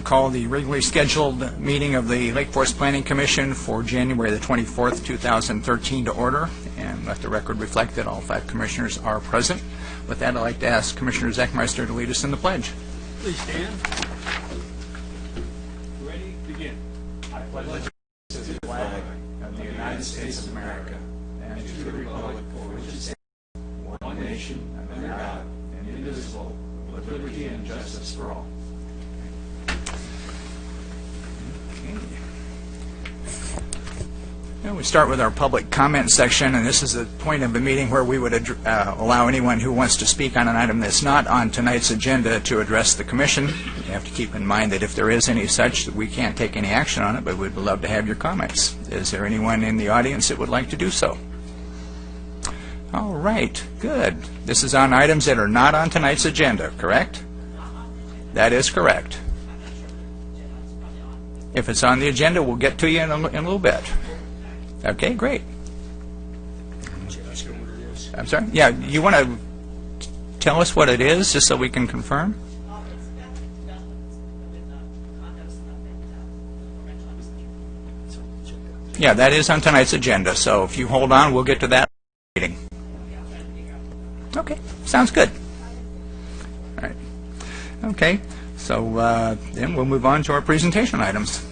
call the regularly scheduled meeting of the Lake Forest Planning Commission for January the 24th, 2013 to order, and let the record reflect that all 5 commissioners are present. With that, I'd like to ask Commissioner Zechmeister to lead us in the pledge. Please stand. Ready? Begin. I pledge allegiance to the flag of the United States of America and to the republic for which it stands, one nation, under God, and indivisible, with liberty and justice for all. We start with our public comment section, and this is the point of the meeting where we would allow anyone who wants to speak on an item that's not on tonight's agenda to address the Commission. You have to keep in mind that if there is any such, that we can't take any action on it, but we'd love to have your comments. Is there anyone in the audience that would like to do so? All right, good. This is on items that are not on tonight's agenda, correct? That is correct. If it's on the agenda, we'll get to you in a little bit. Okay, great. I'm sorry? Yeah, you want to tell us what it is, just so we can confirm? Yeah, that is on tonight's agenda, so if you hold on, we'll get to that meeting. Okay, sounds good. All right. Okay, so then we'll move on to our presentation items.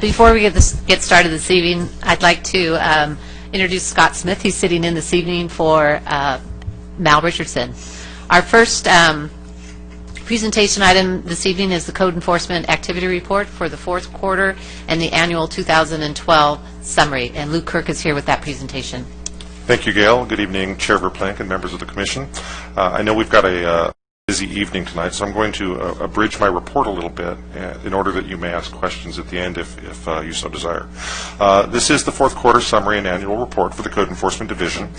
Before we get started this evening, I'd like to introduce Scott Smith. He's sitting in this evening for Mal Richardson. Our first presentation item this evening is the Code Enforcement Activity Report for the 4th quarter and the annual 2012 summary. And Luke Kirk is here with that presentation. Thank you, Gail. Good evening, Chair Verplank and members of the Commission. I know we've got a busy evening tonight, so I'm going to abridge my report a little bit in order that you may ask questions at the end if you so desire. This is the 4th quarter summary and annual report for the Code Enforcement Division,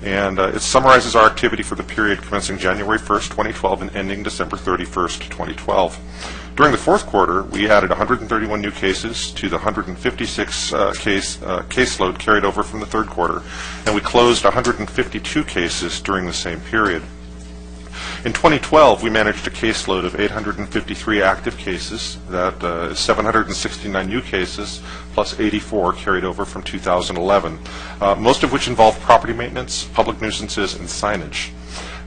and it summarizes our activity for the period commencing January 1st, 2012 and ending December 31st, 2012. During the 4th quarter, we added 131 new cases to the 156 caseload carried over from the 3rd quarter, and we closed 152 cases during the same period. In 2012, we managed a caseload of 853 active cases. That is 769 new cases, plus 84 carried over from 2011, most of which involved property maintenance, public nuisances, and signage.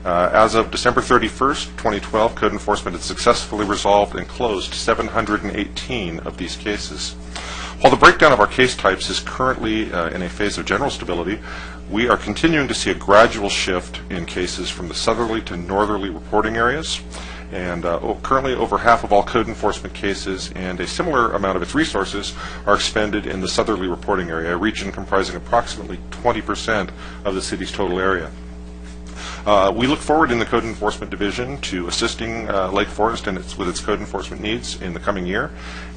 As of December 31st, 2012, Code Enforcement had successfully resolved and closed 718 of these cases. While the breakdown of our case types is currently in a phase of general stability, we are continuing to see a gradual shift in cases from the southerly to northerly reporting areas. And currently over half of all code enforcement cases and a similar amount of its resources are expended in the southerly reporting area, a region comprising approximately 20% of the city's total area. We look forward in the Code Enforcement Division to assisting Lake Forest with its code enforcement needs in the coming year.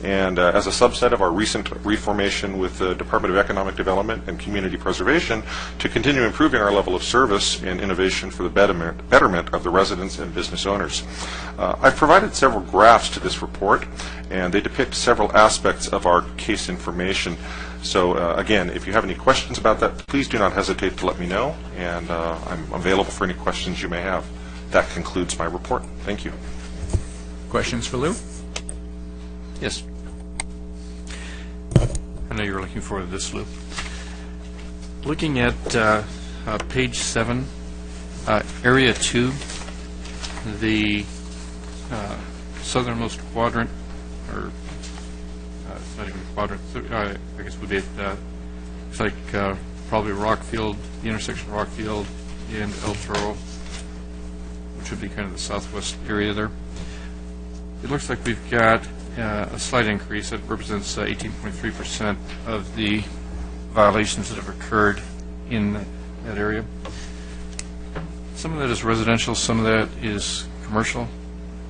And as a subset of our recent reformation with the Department of Economic Development and Community Preservation, to continue improving our level of service and innovation for the betterment of the residents and business owners. I've provided several graphs to this report, and they depict several aspects of our case information. So again, if you have any questions about that, please do not hesitate to let me know, and I'm available for any questions you may have. That concludes my report. Thank you. Questions for Lou? Yes. I know you were looking for this, Lou. Looking at page 7, area 2, the southernmost quadrant, or not even a quadrant, I guess would be it's like probably Rockfield, the intersection of Rockfield and El Toro, which would be kind of the southwest area there. It looks like we've got a slight increase that represents 18.3% of the violations that have occurred in that area. Some of that is residential, some of that is commercial.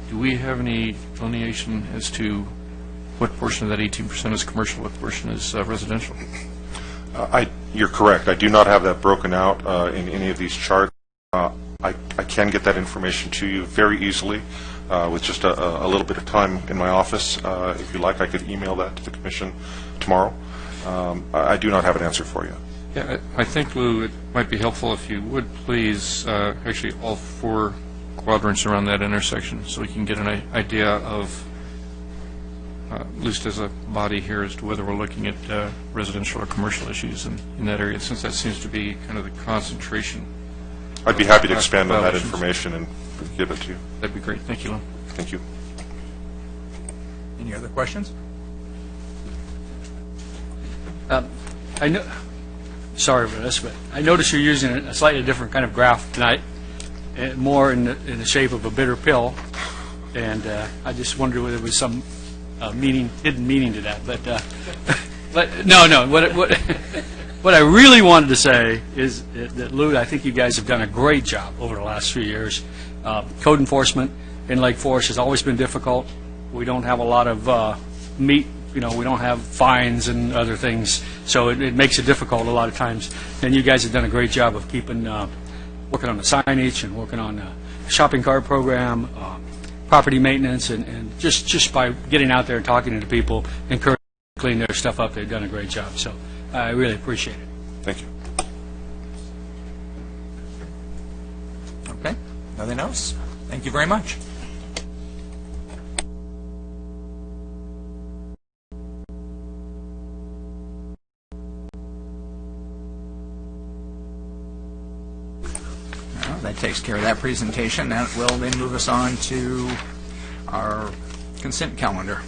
Do we have any delineation as to what portion of that 18% is commercial, what portion is residential? You're correct. I do not have that broken out in any of these charts. I can get that information to you very easily with just a little bit of time in my office. If you like, I could email that to the Commission tomorrow. I do not have an answer for you. Yeah, I think, Lou, it might be helpful if you would please, actually all 4 quadrants around that intersection, so we can get an idea of, at least as a body here, as to whether we're looking at residential or commercial issues in that area, since that seems to be kind of the concentration. I'd be happy to expand on that information and give it to you. That'd be great. Thank you, Lon. Thank you. Any other questions? I know. Sorry for this, but I notice you're using a slightly different kind of graph tonight, more in the shape of a bitter pill, and I just wondered whether there was some hidden meaning to that. But no. What I really wanted to say is that, Lou, I think you guys have done a great job over the last few years. Code enforcement in Lake Forest has always been difficult. We don't have a lot of meat. We don't have fines and other things, so it makes it difficult a lot of times. And you guys have done a great job of working on the signage and working on the shopping cart program, property maintenance, and just by getting out there and talking to the people, encouraging them to clean their stuff up. They've done a great job, so I really appreciate it. Thank you. Okay. Nothing else? Thank you very much. That takes care of that presentation. That will then move us on to our consent calendar.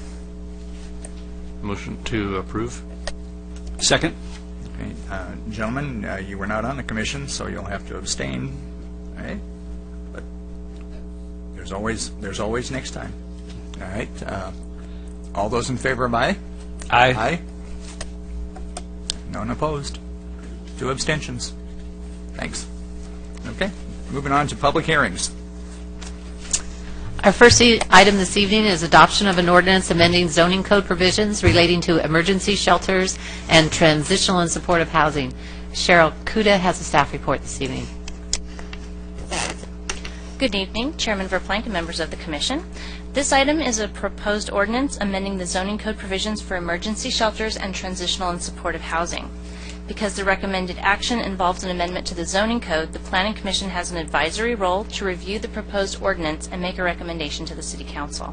Motion to approve. Second. Okay, gentlemen, you were not on the commission, so you'll have to abstain. All right? But there's always next time. All right. All those in favor of aye? Aye. Aye. None opposed. 2 abstentions. Thanks. Okay. Moving on to public hearings. Our first item this evening is adoption of an ordinance amending zoning code provisions relating to emergency shelters and transitional and supportive housing. Cheryl Kuda has a staff report this evening. Good evening, Chairman Verplank and members of the Commission. This item is a proposed ordinance amending the zoning code provisions for emergency shelters and transitional and supportive housing. Because the recommended action involves an amendment to the zoning code, the Planning Commission has an advisory role to review the proposed ordinance and make a recommendation to the City Council.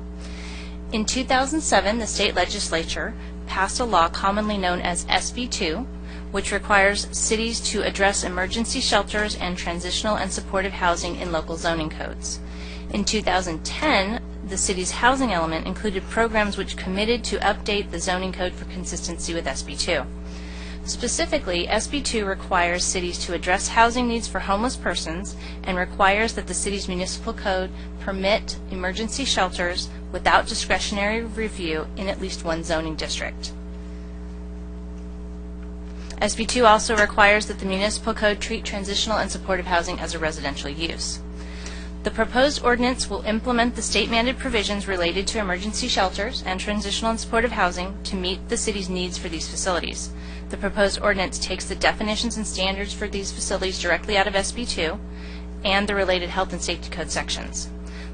In 2007, the state legislature passed a law commonly known as SB 2, which requires cities to address emergency shelters and transitional and supportive housing in local zoning codes. In 2010, the city's housing element included programs which committed to update the zoning code for consistency with SB 2. Specifically, SB 2 requires cities to address housing needs for homeless persons and requires that the city's municipal code permit emergency shelters without discretionary review in at least one zoning district. SB 2 also requires that the municipal code treat transitional and supportive housing as a residential use. The proposed ordinance will implement the state-mandated provisions related to emergency shelters and transitional and supportive housing to meet the city's needs for these facilities. The proposed ordinance takes the definitions and standards for these facilities directly out of SB 2 and the related health and safety code sections.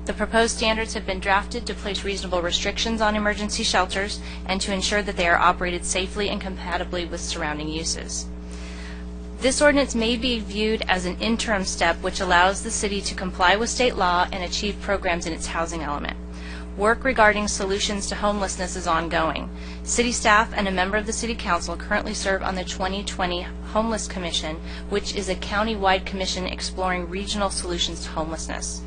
The proposed standards have been drafted to place reasonable restrictions on emergency shelters and to ensure that they are operated safely and compatibly with surrounding uses. This ordinance may be viewed as an interim step which allows the city to comply with state law and achieve programs in its housing element. Work regarding solutions to homelessness is ongoing. City staff and a member of the City Council currently serve on the 2020 Homeless Commission, which is a county-wide commission exploring regional solutions to homelessness.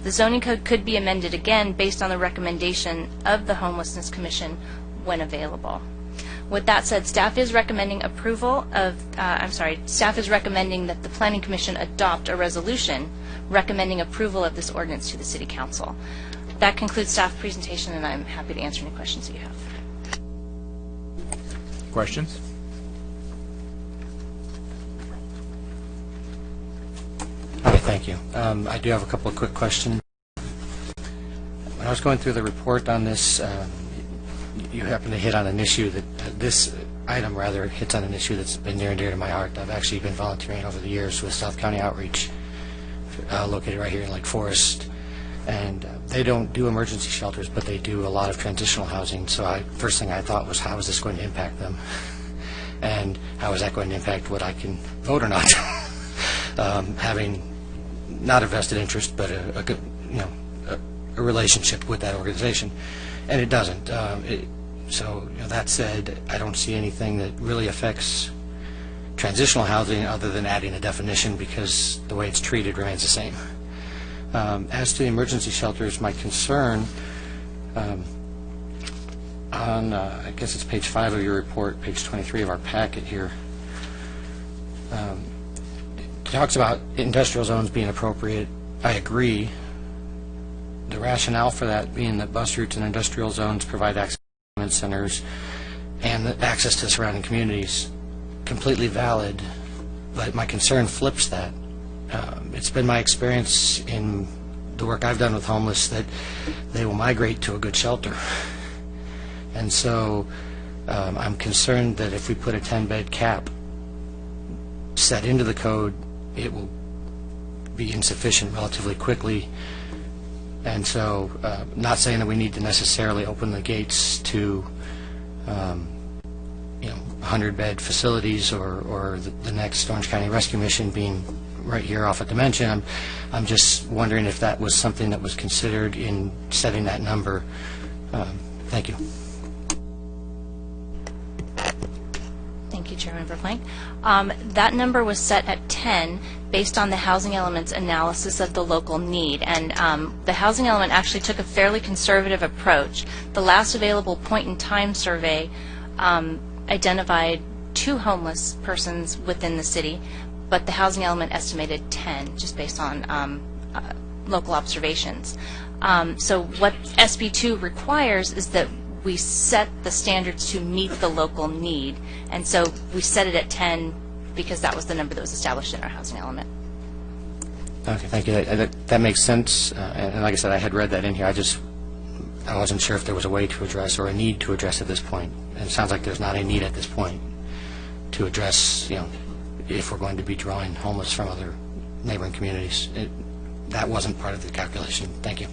The zoning code could be amended again based on the recommendation of the Homelessness Commission when available. With that said, staff is recommending staff is recommending that the Planning Commission adopt a resolution recommending approval of this ordinance to the City Council. That concludes staff presentation, and I'm happy to answer any questions that you have. Questions? Hi, thank you. I do have a couple of quick questions. When I was going through the report on this, you happen to hit on an issue that this item rather hits on an issue that's been near and dear to my heart. I've actually been volunteering over the years with South County Outreach, located right here in Lake Forest, and they don't do emergency shelters, but they do a lot of transitional housing. So first thing I thought was, how is this going to impact them, and how is that going to impact what I can vote or not? Having not a vested interest, but a good, a relationship with that organization, and it doesn't. So that said, I don't see anything that really affects transitional housing other than adding a definition, because the way it's treated remains the same. As to the emergency shelters, my concern on, I guess it's page 5 of your report, page 23 of our packet here, it talks about industrial zones being appropriate. I agree. The rationale for that being that bus routes and industrial zones provide access to employment centers and access to surrounding communities, completely valid, but my concern flips that. It's been my experience in the work I've done with homeless that they will migrate to a good shelter. And so I'm concerned that if we put a 10-bed cap set into the code, it will be insufficient relatively quickly. And so, not saying that we need to necessarily open the gates to, 100-bed facilities or the next Orange County Rescue Mission being right here off at Dimension. I'm just wondering if that was something that was considered in setting that number. Thank you. Thank you, Chairman Verplank. That number was set at 10 based on the housing element's analysis of the local need. And the housing element actually took a fairly conservative approach. The last available point-in-time survey identified 2 homeless persons within the city, but the housing element estimated 10, just based on local observations. So what SB2 requires is that we set the standards to meet the local need, and so we set it at 10 because that was the number that was established in our housing element. Okay, thank you. That makes sense, and like I said, I had read that in here. I wasn't sure if there was a way to address or a need to address at this point, and it sounds like there's not a need at this point to address, if we're going to be drawing homeless from other neighboring communities. That wasn't part of the calculation. Thank you.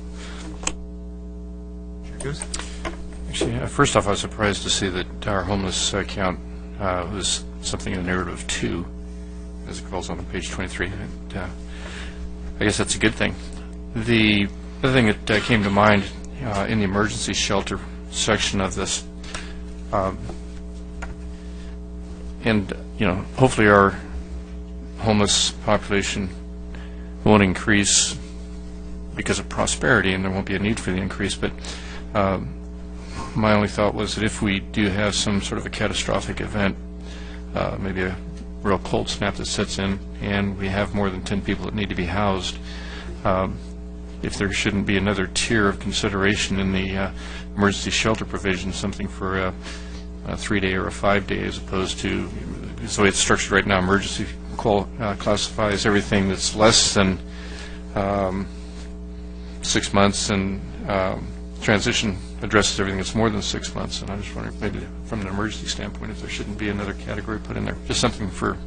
Actually, first off, I was surprised to see that our homeless count was something in the neighborhood of 2, as it calls on page 23. And, I guess that's a good thing. The other thing that came to mind in the emergency shelter section of this, and hopefully our homeless population won't increase because of prosperity, and there won't be a need for the increase. But my only thought was that if we do have some sort of a catastrophic event, maybe a real cold snap that sets in, and we have more than 10 people that need to be housed, if there shouldn't be another tier of consideration in the emergency shelter provision, something for a 3-day or a 5-day, as opposed to, so it's structured right now, emergency classifies everything that's less than 6 months, and transition addresses everything that's more than 6 months. And I just wonder, maybe from an emergency standpoint, if there shouldn't be another category put in there, just something for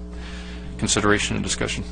consideration and discussion.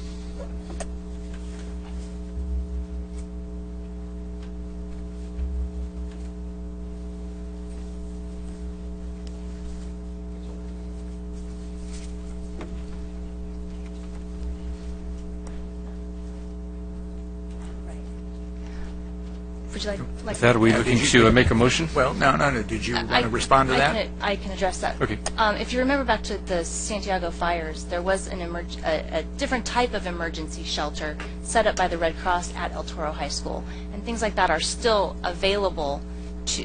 Would you like With that, are we looking to make a motion? Well, no. Did you want to respond to that? I can address that. Okay. If you remember back to the Santiago fires, there was a different type of emergency shelter set up by the Red Cross at El Toro High School, and things like that are still available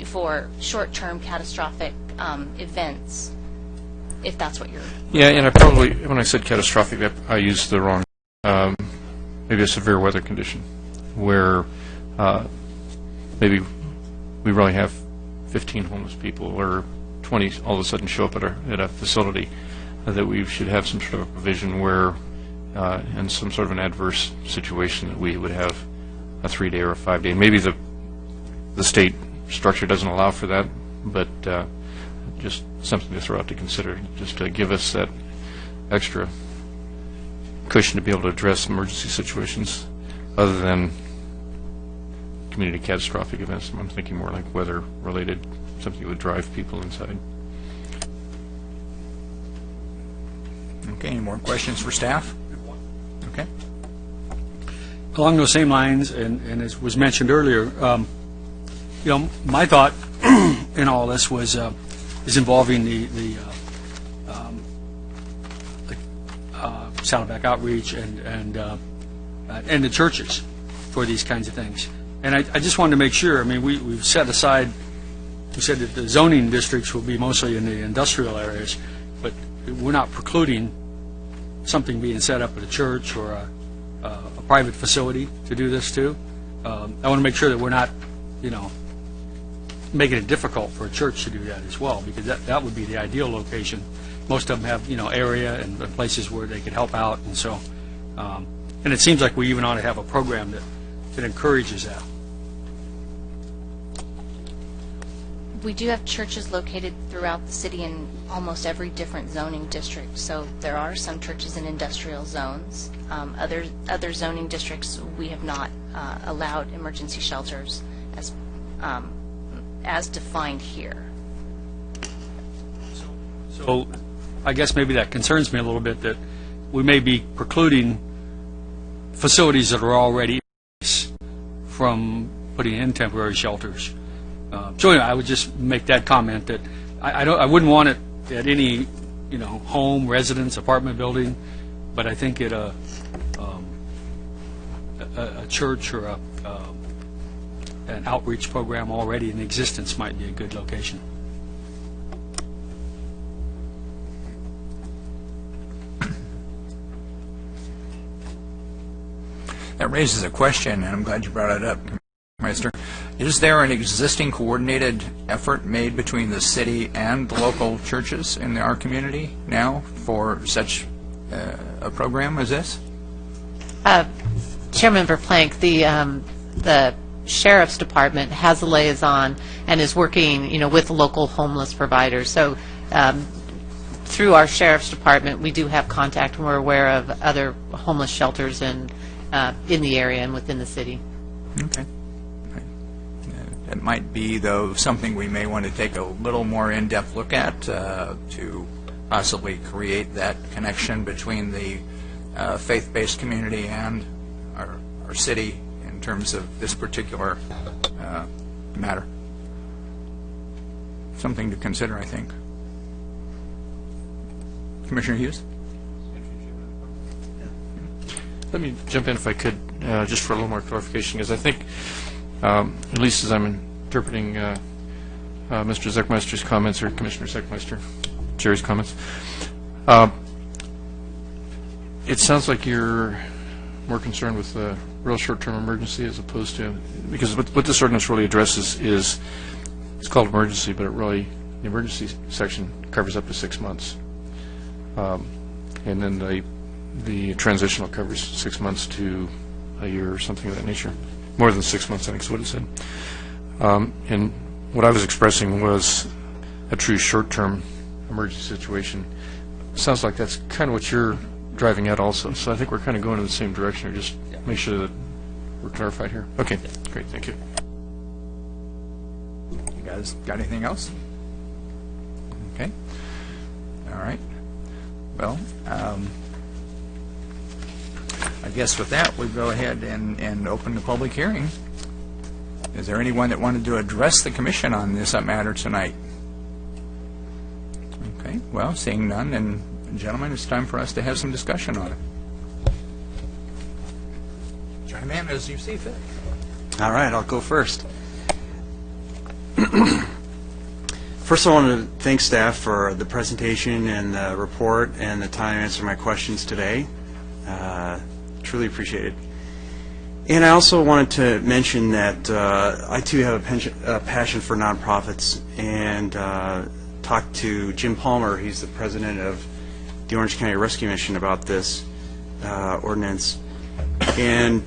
for short-term catastrophic events, if that's what you're... Yeah, and I probably, when I said catastrophic, I used the wrong, maybe a severe weather condition, where maybe we really have 15 homeless people, or 20 all of a sudden show up at a facility, that we should have some sort of a provision where, in some sort of an adverse situation, that we would have a 3-day or a 5-day. Maybe the state structure doesn't allow for that, but just something to throw out to consider, just to give us that extra cushion to be able to address emergency situations other than community catastrophic events. I'm thinking more like weather-related, something that would drive people inside. Okay, any more questions for staff? Okay. along those same lines, and as was mentioned earlier, my thought in all this was is involving the Saddleback Outreach and the churches for these kinds of things. And I just wanted to make sure. I mean, we've set aside. We said that the zoning districts will be mostly in the industrial areas, but we're not precluding something being set up at a church or a private facility to do this too. I want to make sure that we're not, making it difficult for a church to do that as well, because that would be the ideal location. Most of them have, area and places where they could help out, and so, and it seems like we even ought to have a program that encourages that. We do have churches located throughout the city in almost every different zoning district. So there are some churches in industrial zones. Other zoning districts, we have not allowed emergency shelters as defined here. So I guess maybe that concerns me a little bit, that we may be precluding facilities that are already in place from putting in temporary shelters. So anyway, I would just make that comment that I wouldn't want it at any home, residence, apartment building, but I think at a church or an outreach program already in existence might be a good location. That raises a question, and I'm glad you brought it up, Meister. Is there an existing coordinated effort made between the city and the local churches in our community now for such a program as this? Chairmember Plank, the Sheriff's Department has a liaison and is working, with local homeless providers. So through our Sheriff's Department, we do have contact, and we're aware of other homeless shelters in the area and within the city. Okay. It might be, though, something we may want to take a little more in-depth look at to possibly create that connection between the faith-based community and our city in terms of this particular matter. Something to consider, I think. Commissioner Hughes? Let me jump in if I could, just for a little more clarification, because I think, at least as I'm interpreting Mr. Zechmeister's comments, or Commissioner Zechmeister, Jerry's comments, it sounds like you're more concerned with the real short-term emergency as opposed to, because what this ordinance really addresses is, it's called emergency, but it really, the emergency section covers up to 6 months. And then the transitional covers 6 months to a year or something of that nature. More than 6 months, I think is what it said. And what I was expressing was a true short-term emergency situation. Sounds like that's kind of what you're driving at also. So I think we're kind of going in the same direction, or just make sure that we're clarified here. Okay, great, thank you. You guys got anything else? Okay. All right. Well, I guess with that, we'll go ahead and open the public hearing. Is there anyone that wanted to address the commission on this matter tonight? Okay, well, seeing none, then, gentlemen, it's time for us to have some discussion on it. Chime in as you see fit. All right, I'll go first. First, I want to thank staff for the presentation and the report and the time to answer my questions today. Truly appreciate it. And I also wanted to mention that I too have a passion for nonprofits, and talked to Jim Palmer. He's the president of the Orange County Rescue Mission about this ordinance, and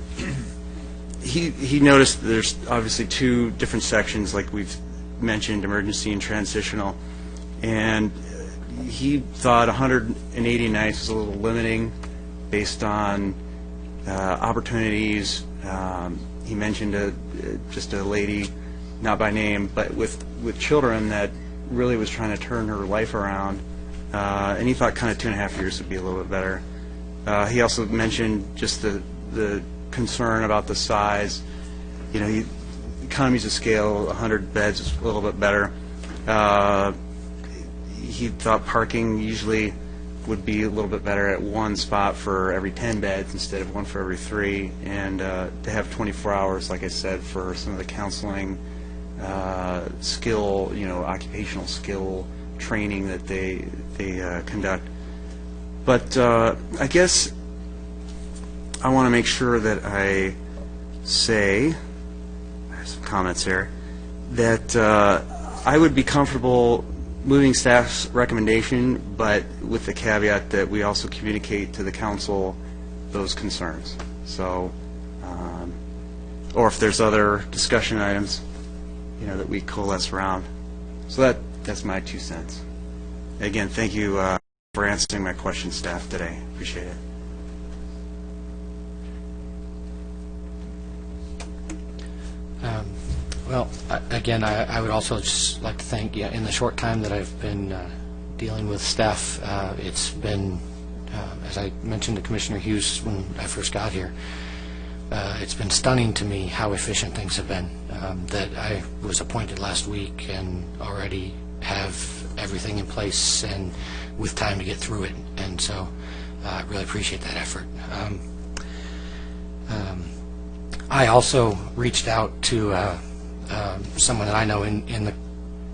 he noticed there's obviously two different sections, like we've mentioned, emergency and transitional, and he thought 180 nights was a little limiting based on opportunities. He mentioned just a lady, not by name, but with children, that really was trying to turn her life around, and he thought kind of 2.5 years would be a little bit better. He also mentioned just the concern about the size. You know, economies of scale, 100 beds is a little bit better. He thought parking usually would be a little bit better at one spot for every 10 beds instead of one for every 3, and to have 24 hours, like I said, for some of the counseling, skill, you know, occupational skill training that they conduct. But I guess I want to make sure that I say, I have some comments here, that I would be comfortable moving staff's recommendation, but with the caveat that we also communicate to the council those concerns. So, or if there's other discussion items, you know, that we coalesce around. So that's my 2 cents. Again, thank you for answering my question, staff, today. Appreciate it. Well, again, I would also just like to thank, in the short time that I've been dealing with staff, it's been, as I mentioned to Commissioner Hughes when I first got here, it's been stunning to me how efficient things have been. That I was appointed last week and already have everything in place and with time to get through it, and so I really appreciate that effort. I also reached out to someone that I know in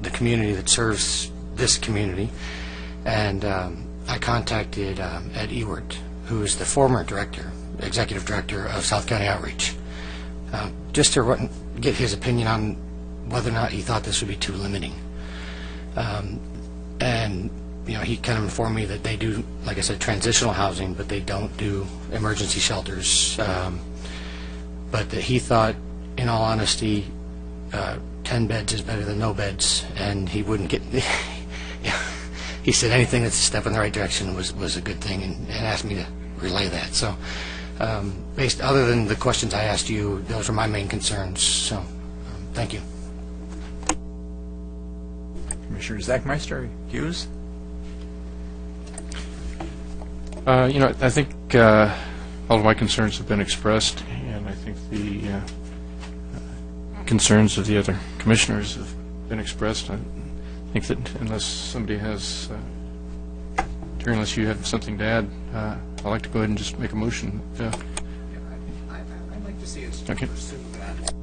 the community that serves this community, and I contacted Ed Ewart, who is the former executive director of South County Outreach, just to get his opinion on whether or not he thought this would be too limiting. And you know, he kind of informed me that they do, like I said, transitional housing, but they don't do emergency shelters. But that he thought, in all honesty, 10 beds is better than no beds, and he wouldn't get. He said anything that's a step in the right direction was a good thing, and asked me to relay that. So, other than the questions I asked you, those are my main concerns. So, thank you. Commissioner Zachmeister, Hughes? You know, I think all of my concerns have been expressed, and I think the concerns of the other commissioners have been expressed. I think that unless somebody has, Terry, unless you have something to add, I'd like to go ahead and just make a motion. I'd like to see us Okay. pursue that.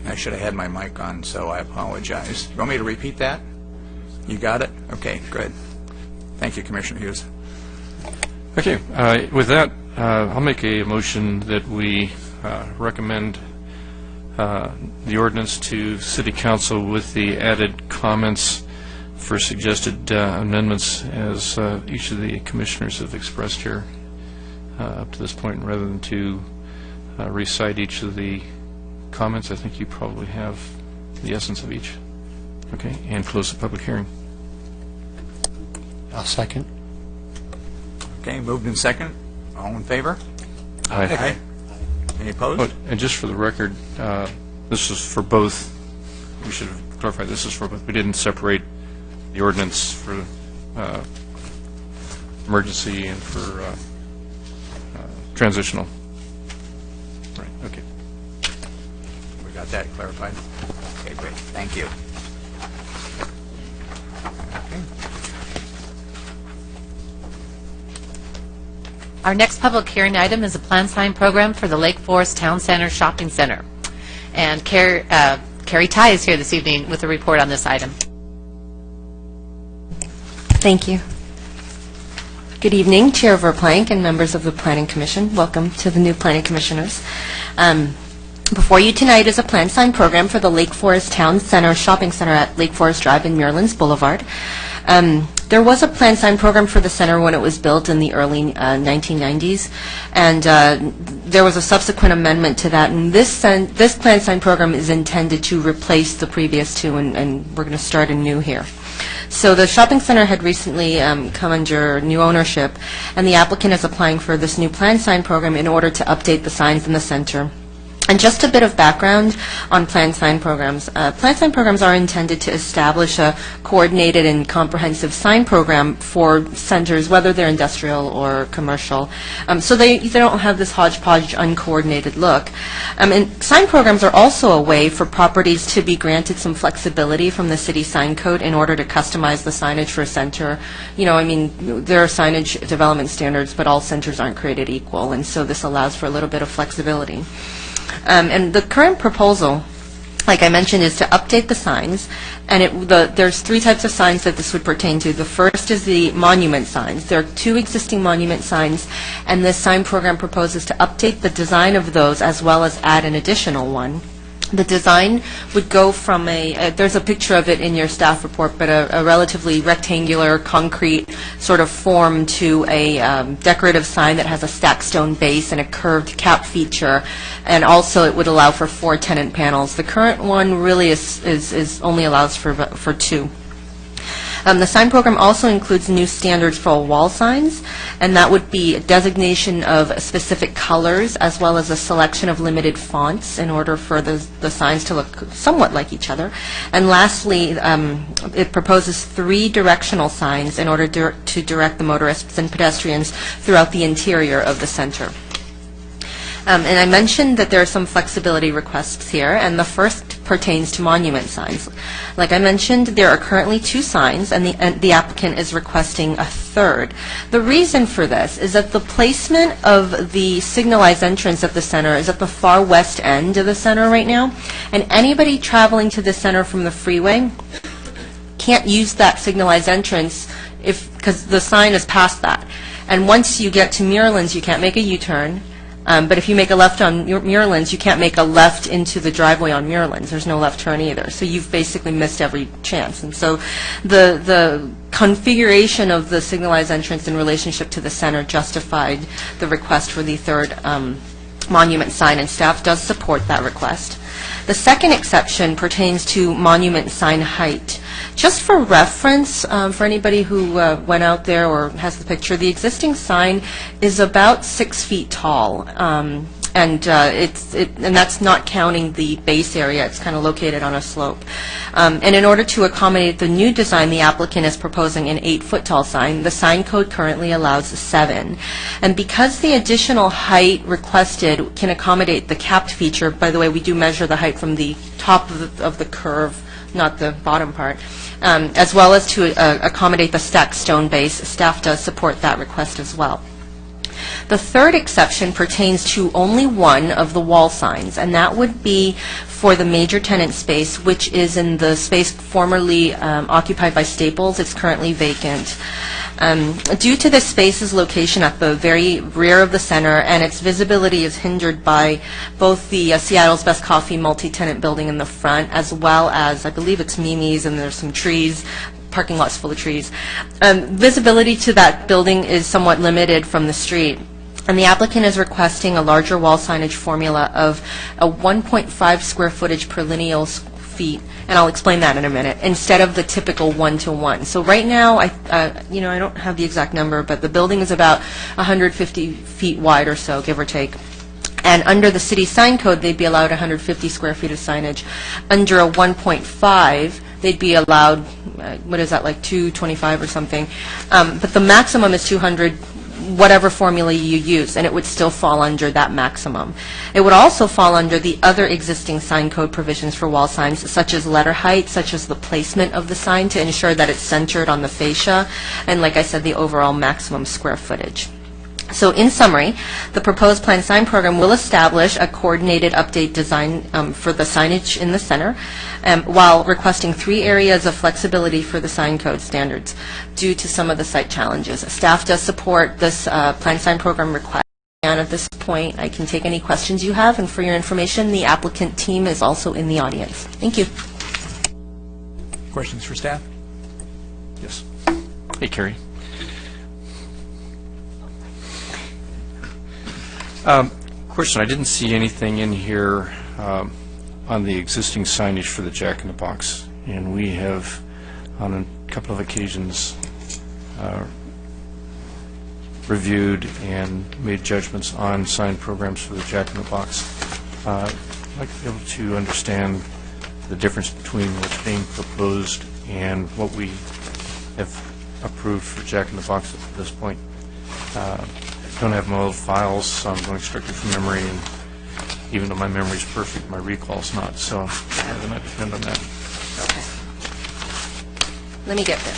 I should have had my mic on, so I apologize. You want me to repeat that? You got it? Okay, good. Thank you, Commissioner Hughes. Okay, with that, I'll make a motion that we recommend the ordinance to City Council with the added comments for suggested amendments as each of the commissioners have expressed here up to this point. Rather than to recite each of the comments, I think you probably have the essence of each. Okay, and close the public hearing. I'll second. Okay, moved in second. All in favor? Aye. Any opposed? Oh, and just for the record, this is for both. We should have clarified this is for both. We didn't separate the ordinance for emergency and for transitional. Right, okay. We got that clarified. Okay, great. Thank you. Okay. Our next public hearing item is a plan sign program for the Lake Forest Town Center Shopping Center. And Carrie Ty is here this evening with a report on this item. Thank you. Good evening, Chair Verplank and members of the Planning Commission. Welcome to the new Planning Commissioners. Before you tonight is a plan sign program for the Lake Forest Town Center Shopping Center at Lake Forest Drive and Muirlands Boulevard. There was a plan sign program for the center when it was built in the early 1990s, and there was a subsequent amendment to that, and this plan sign program is intended to replace the previous two, and we're going to start anew here. So the shopping center had recently come under new ownership, and the applicant is applying for this new plan sign program in order to update the signs in the center. And just a bit of background on plan sign programs. Plan sign programs are intended to establish a coordinated and comprehensive sign program for centers, whether they're industrial or commercial, so they don't have this hodgepodge, uncoordinated look. And sign programs are also a way for properties to be granted some flexibility from the city sign code in order to customize the signage for a center. You know, I mean, there are signage development standards, but all centers aren't created equal, and so this allows for a little bit of flexibility. And the current proposal, like I mentioned, is to update the signs, and there's three types of signs that this would pertain to. The first is the monument signs. There are two existing monument signs, and this sign program proposes to update the design of those as well as add an additional one. The design would go from there's a picture of it in your staff report, but a relatively rectangular concrete sort of form to a decorative sign that has a stacked stone base and a curved cap feature, and also it would allow for 4 tenant panels. The current one really is only allows for 2. The sign program also includes new standards for wall signs, and that would be a designation of specific colors as well as a selection of limited fonts in order for the signs to look somewhat like each other. And lastly, it proposes 3 directional signs in order to direct the motorists and pedestrians throughout the interior of the center. And I mentioned that there are some flexibility requests here, and the first pertains to monument signs. Like I mentioned, there are currently 2 signs, and the applicant is requesting a third. The reason for this is that the placement of the signalized entrance at the center is at the far west end of the center right now, and anybody traveling to the center from the freeway can't use that signalized entrance because the sign is past that. And once you get to Muirlands, you can't make a U-turn. But if you make a left on Muirlands, you can't make a left into the driveway on Muirlands. There's no left turn either. So you've basically missed every chance. And so the configuration of the signalized entrance in relationship to the center justified the request for the third monument sign, and staff does support that request. The second exception pertains to monument sign height. Just for reference, for anybody who went out there or has the picture, the existing sign is about 6 feet tall, and that's not counting the base area. It's kind of located on a slope. And in order to accommodate the new design, the applicant is proposing an 8-foot tall sign. The sign code currently allows 7. And because the additional height requested can accommodate the capped feature, by the way, we do measure the height from the top of the curve, not the bottom part, as well as to accommodate the stacked stone base, staff does support that request as well. The third exception pertains to only one of the wall signs, and that would be for the major tenant space, which is in the space formerly occupied by Staples. It's currently vacant. Due to the space's location at the very rear of the center, and its visibility is hindered by both the Seattle's Best Coffee multi-tenant building in the front, as well as, I believe it's Mimi's, and there's some trees, parking lots full of trees. Visibility to that building is somewhat limited from the street, and the applicant is requesting a larger wall signage formula of a 1.5 square footage per lineal feet, and I'll explain that in a minute, instead of the typical 1-to-1. So right now, I don't have the exact number, but the building is about 150 feet wide or so, give or take. And under the city sign code, they'd be allowed 150 square feet of signage. Under a 1.5, they'd be allowed, what is that, like 225 or something. But the maximum is 200, whatever formula you use, and it would still fall under that maximum. It would also fall under the other existing sign code provisions for wall signs, such as letter height, such as the placement of the sign to ensure that it's centered on the fascia, and like I said, the overall maximum square footage. So in summary, the proposed plan sign program will establish a coordinated update design for the signage in the center, while requesting 3 areas of flexibility for the sign code standards due to some of the site challenges. Staff does support this plan sign program request. And at this point, I can take any questions you have, and for your information, the applicant team is also in the audience. Thank you. Questions for staff? Yes. Hey, Carrie. Question, I didn't see anything in here on the existing signage for the Jack in the Box, and we have, on a couple of occasions, reviewed and made judgments on sign programs for the Jack in the Box. I'd like to be able to understand the difference between what's being proposed and what we have approved for Jack in the Box at this point. I don't have my old files, so I'm going strictly from memory, and even though my memory's perfect, my recall's not, so I might depend on that. Okay. Let me get there.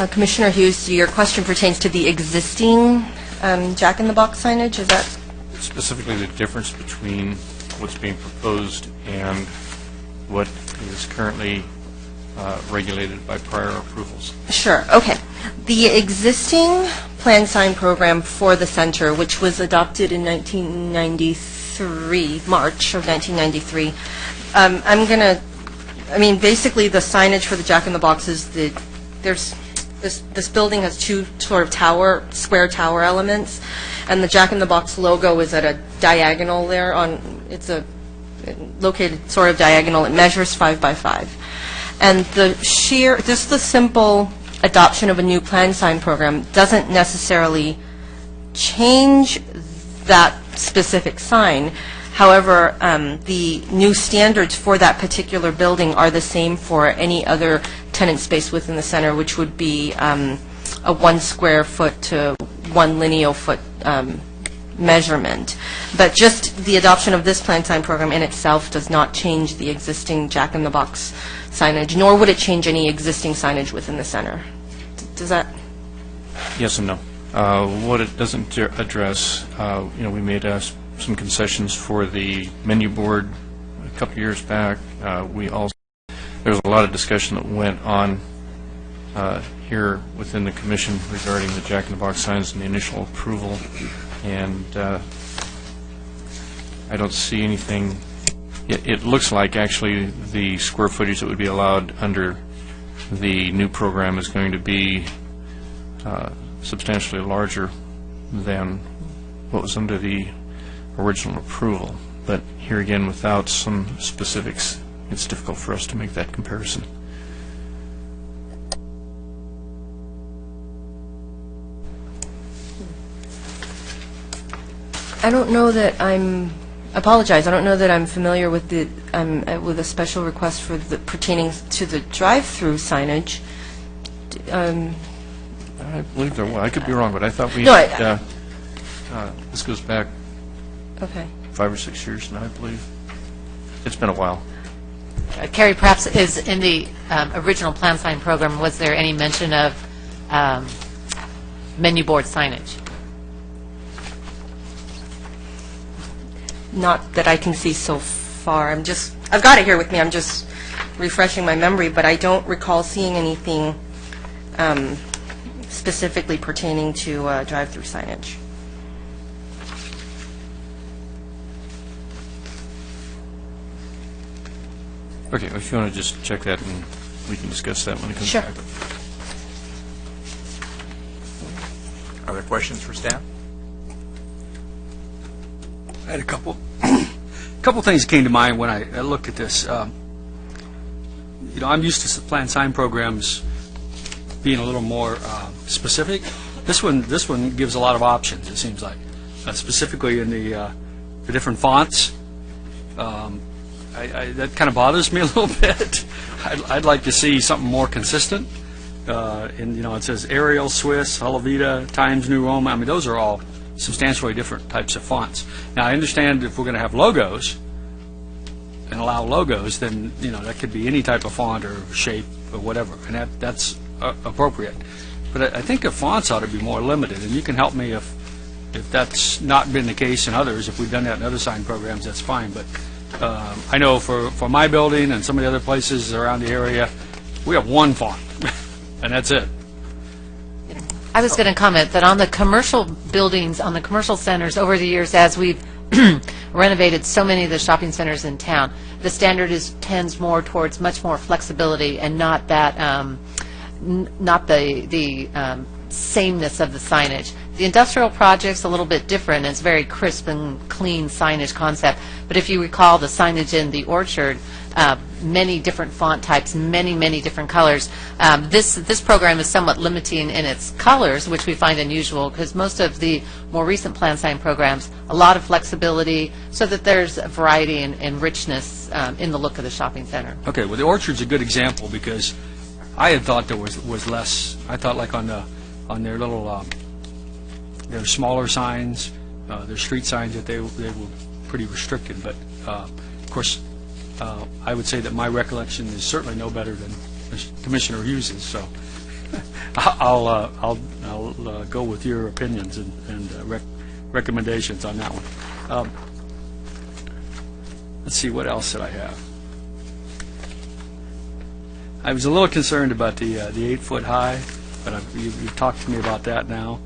Commissioner Hughes, your question pertains to the existing Jack in the Box signage, is that? Specifically, the difference between what's being proposed and what is currently regulated by prior approvals. Sure, okay. The existing planned sign program for the center, which was adopted in 1993, March of 1993, basically the signage for the Jack in the Box is this building has two sort of square tower elements, and the Jack in the Box logo is at a diagonal there it's located sort of diagonal. It measures 5 by 5. And just the simple adoption of a new plan sign program doesn't necessarily change that specific sign. However, the new standards for that particular building are the same for any other tenant space within the center, which would be a 1 square foot to 1 lineal foot measurement. But just the adoption of this plan sign program in itself does not change the existing Jack in the Box signage, nor would it change any existing signage within the center. Does that? Yes and no. What it doesn't address, we made some concessions for the menu board a couple of years back. There was a lot of discussion that went on here within the commission regarding the Jack in the Box signs and the initial approval, and I don't see anything. It looks like actually the square footage that would be allowed under the new program is going to be substantially larger than what was under the original approval. But here again, without some specifics, it's difficult for us to make that comparison. I don't know that I apologize. I don't know that I'm familiar with with a special request for pertaining to the drive-through signage. I believe there was. I could be wrong, but I thought we No, had, this goes back Okay. 5 or 6 years now, I believe. It's been a while. Carrie, perhaps is in the original plan sign program, was there any mention of menu board signage? Not that I can see so far. I've got it here with me. I'm just refreshing my memory, but I don't recall seeing anything specifically pertaining to drive-through signage. Okay, if you want to just check that, and we can discuss that when it comes Sure. back. Other questions for staff? I had a couple things came to mind when I looked at this. I'm used to plan sign programs being a little more specific. This one gives a lot of options, it seems like, specifically in the different fonts. That kind of bothers me a little bit. I'd like to see something more consistent. It says Arial, Swiss, Halavita, Times New Roman. I mean, those are all substantially different types of fonts. Now, I understand if we're going to have logos and allow logos, then that could be any type of font or shape or whatever, and that's appropriate. But I think the fonts ought to be more limited, and you can help me if that's not been the case in others. If we've done that in other sign programs, that's fine. But I know for my building and some of the other places around the area, we have one font, and that's it. I was going to comment that on the commercial buildings, on the commercial centers, over the years, as we've renovated so many of the shopping centers in town. The standard tends more towards much more flexibility and not that, not the sameness of the signage. The industrial project's a little bit different. It's very crisp and clean signage concept. But if you recall the signage in the Orchard, many different font types, many different colors. This program is somewhat limiting in its colors, which we find unusual because most of the more recent plan sign programs, a lot of flexibility so that there's a variety and richness in the look of the shopping center. Okay, well, the Orchard's a good example because I had thought there was less. I thought like on their little their smaller signs, their street signs, that they were pretty restricted. But of course, I would say that my recollection is certainly no better than Commissioner Hughes's. So I'll go with your opinions and recommendations on that one. Let's see, what else did I have? I was a little concerned about the 8-foot high, but you've talked to me about that now.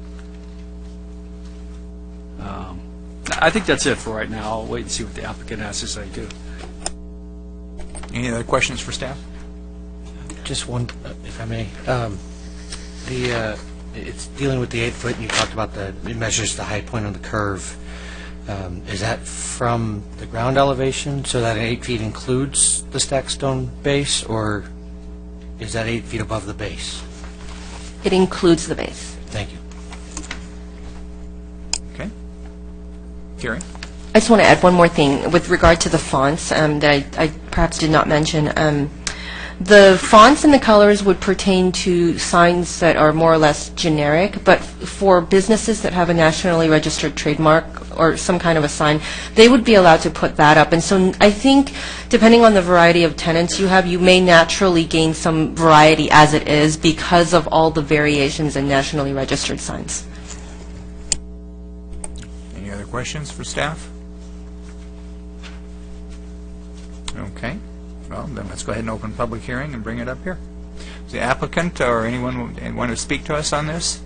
I think that's it for right now. I'll wait and see what the applicant has to say, too. Any other questions for staff? Just one, if I may. It's dealing with the 8-foot, and you talked about it measures the high point on the curve. Is that from the ground elevation, so that 8 feet includes the stacked stone base, or is that 8 feet above the base? It includes the base. Thank you. Okay. Carrie? I just want to add one more thing with regard to the fonts that I perhaps did not mention. The fonts and the colors would pertain to signs that are more or less generic, but for businesses that have a nationally registered trademark or some kind of a sign, they would be allowed to put that up. And so I think, depending on the variety of tenants you have, you may naturally gain some variety as it is because of all the variations in nationally registered signs. Any other questions for staff? Okay. Well, then let's go ahead and open public hearing and bring it up here. Is the applicant or anyone want to speak to us on this?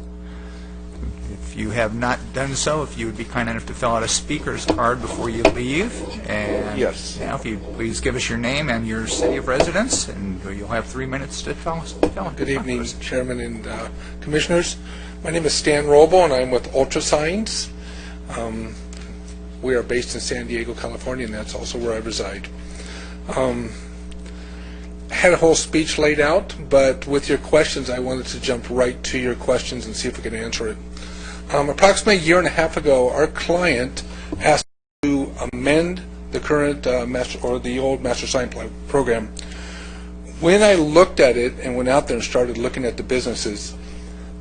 If you have not done so, if you would be kind enough to fill out a speaker's card before you leave. And yes. Now, if you please give us your name and your city of residence, and you'll have 3 minutes to tell us. Good evening, Chairman and Commissioners. My name is Stan Robo, and I'm with Ultra Signs. We are based in San Diego, California, and that's also where I reside. Had a whole speech laid out, but with your questions, I wanted to jump right to your questions and see if we could answer it. Approximately a year and a half ago, our client asked to amend the current the old master sign program. When I looked at it and went out there and started looking at the businesses,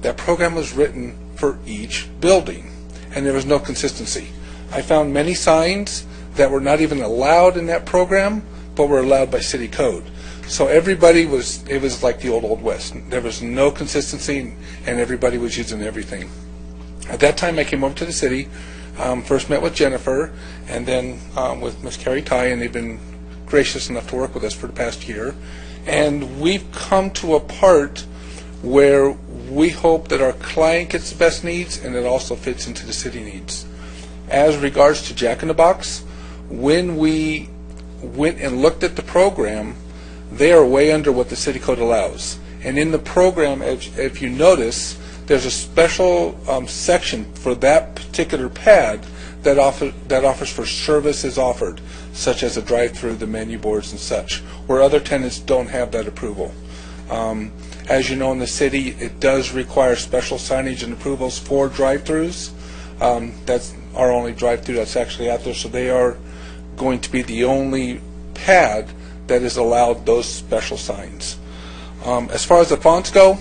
that program was written for each building, and there was no consistency. I found many signs that were not even allowed in that program, but were allowed by city code. So everybody it was like the old West. There was no consistency, and everybody was using everything. At that time, I came over to the city, first met with Jennifer, and then with Ms. Carrie Ty, and they've been gracious enough to work with us for the past year. And we've come to a part where we hope that our client gets the best needs, and it also fits into the city needs. As regards to Jack in the Box, when we went and looked at the program, they are way under what the city code allows. And in the program, if you notice, there's a special section for that particular pad that offers for services offered, such as a drive-through, the menu boards and such, where other tenants don't have that approval. As you know, in the city, it does require special signage and approvals for drive-throughs. That's our only drive-through that's actually out there, so they are going to be the only pad that is allowed those special signs. As far as the fonts go,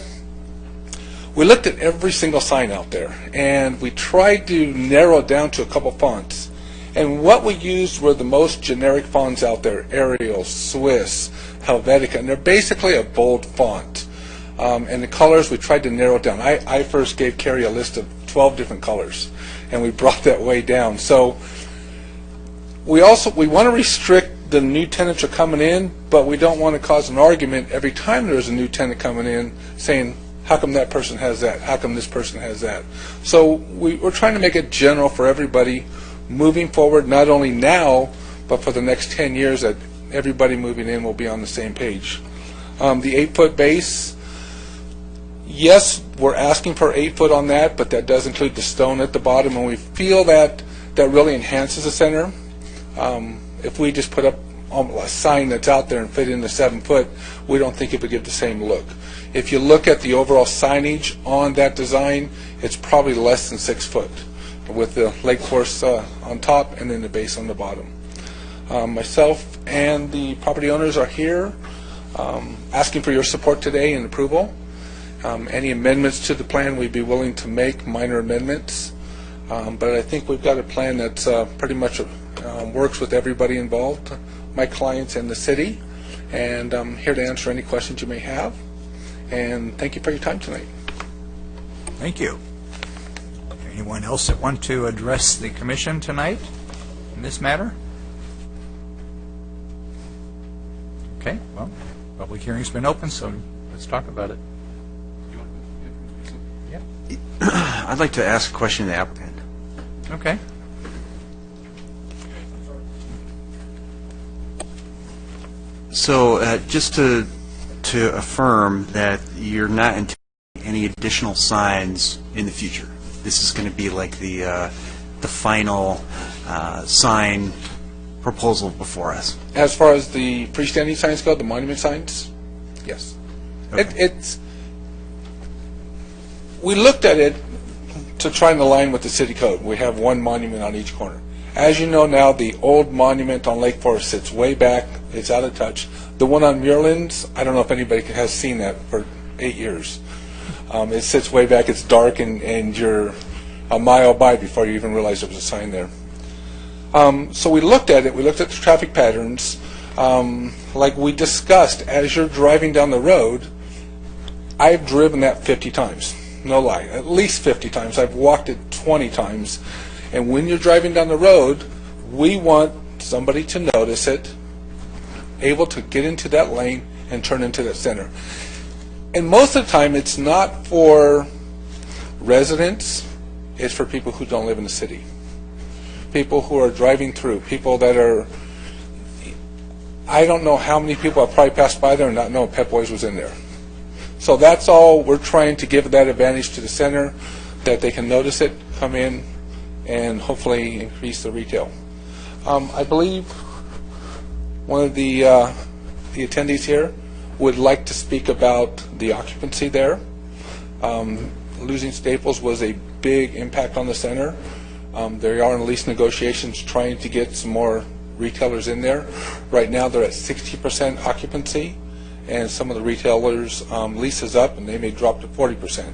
we looked at every single sign out there, and we tried to narrow it down to a couple fonts. And what we used were the most generic fonts out there: Arial, Swiss, Helvetica, and they're basically a bold font. And the colors, we tried to narrow it down. I first gave Carrie a list of 12 different colors, and we brought that way down. So we want to restrict the new tenants are coming in, but we don't want to cause an argument every time there's a new tenant coming in saying, how come that person has that? How come this person has that? So we're trying to make it general for everybody moving forward, not only now, but for the next 10 years, that everybody moving in will be on the same page. The 8-foot base, yes, we're asking for 8 foot on that, but that does include the stone at the bottom, and we feel that that really enhances the center. If we just put up a sign that's out there and fit in the 7 foot, we don't think it would give the same look. If you look at the overall signage on that design, it's probably less than 6 foot, with the lake course on top and then the base on the bottom. Myself and the property owners are here asking for your support today and approval. Any amendments to the plan, we'd be willing to make minor amendments. But I think we've got a plan that's pretty much works with everybody involved, my clients and the city. And I'm here to answer any questions you may have. And thank you for your time tonight. Thank you. Anyone else that want to address the commission tonight in this matter? Okay, well, public hearing's been open, so let's talk about it. I'd like to ask a question to the applicant. Okay. So just to affirm that you're not intending any additional signs in the future. This is going to be like the final sign proposal before us. As far as the freestanding signs go, the monument signs, yes. Okay. We looked at it to try and align with the city code. We have one monument on each corner. As you know now, the old monument on Lake Forest sits way back. It's out of touch. The one on Muirlands, I don't know if anybody has seen that for 8 years. It sits way back. It's dark, and you're a mile by before you even realize there was a sign there. So we looked at it. We looked at the traffic patterns. Like we discussed, as you're driving down the road, I've driven that 50 times. No lie, at least 50 times. I've walked it 20 times. And when you're driving down the road, we want somebody to notice it, able to get into that lane and turn into the center. And most of the time, it's not for residents. It's for people who don't live in the city. People who are driving through, people that are, I don't know how many people have probably passed by there and not know Pep Boys was in there. So that's all we're trying to give that advantage to the center, that they can notice it, come in, and hopefully increase the retail. I believe one of the attendees here would like to speak about the occupancy there. Losing Staples was a big impact on the center. They are in lease negotiations trying to get some more retailers in there. Right now they're at 60% occupancy, and some of the retailers' leases up, and they may drop to 40%.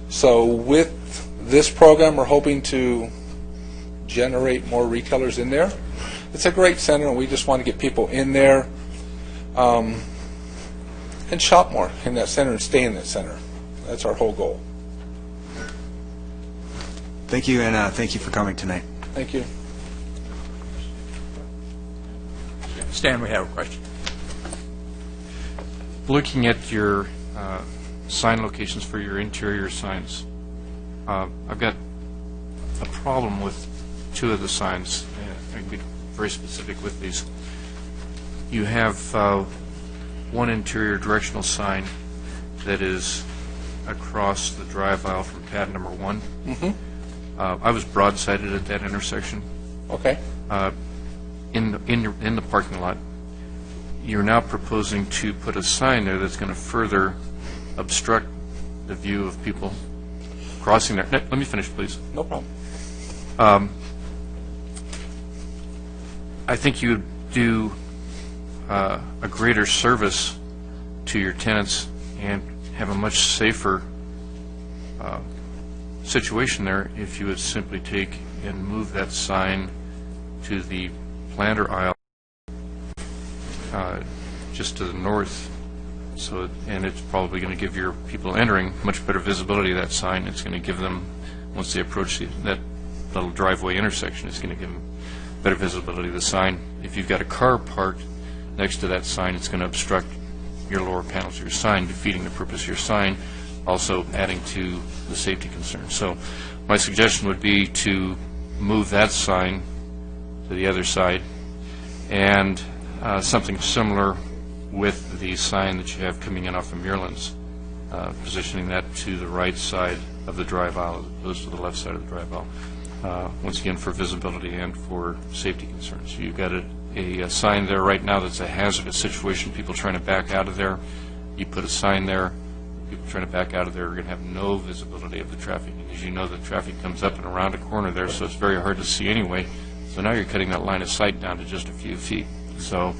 So with this program, we're hoping to generate more retailers in there. It's a great center, and we just want to get people in there and shop more in that center and stay in that center. That's our whole goal. Thank you, and thank you for coming tonight. Thank you. Stan, we have a question. Looking at your sign locations for your interior signs, I've got a problem with two of the signs. I can be very specific with these. You have one interior directional sign that is across the drive aisle from pad number 1. Mm-hmm. I was broadsided at that intersection. Okay. In the parking lot. You're now proposing to put a sign there that's going to further obstruct the view of people crossing there. Let me finish, please. No problem. I think you would do a greater service to your tenants and have a much safer situation there if you would simply take and move that sign to the planter aisle just to the north. So, and it's probably going to give your people entering much better visibility of that sign. It's going to give them, once they approach that little driveway intersection, it's going to give them better visibility of the sign. If you've got a car parked next to that sign, it's going to obstruct your lower panels of your sign, defeating the purpose of your sign, also adding to the safety concern. So my suggestion would be to move that sign to the other side, and something similar with the sign that you have coming in off of Muirlands, positioning that to the right side of the drive aisle as opposed to the left side of the drive aisle, once again for visibility and for safety concerns. You've got a sign there right now that's a hazardous situation, people trying to back out of there. You put a sign there, people trying to back out of there are going to have no visibility of the traffic. And as you know, the traffic comes up and around a corner there, so it's very hard to see anyway. So now you're cutting that line of sight down to just a few feet. So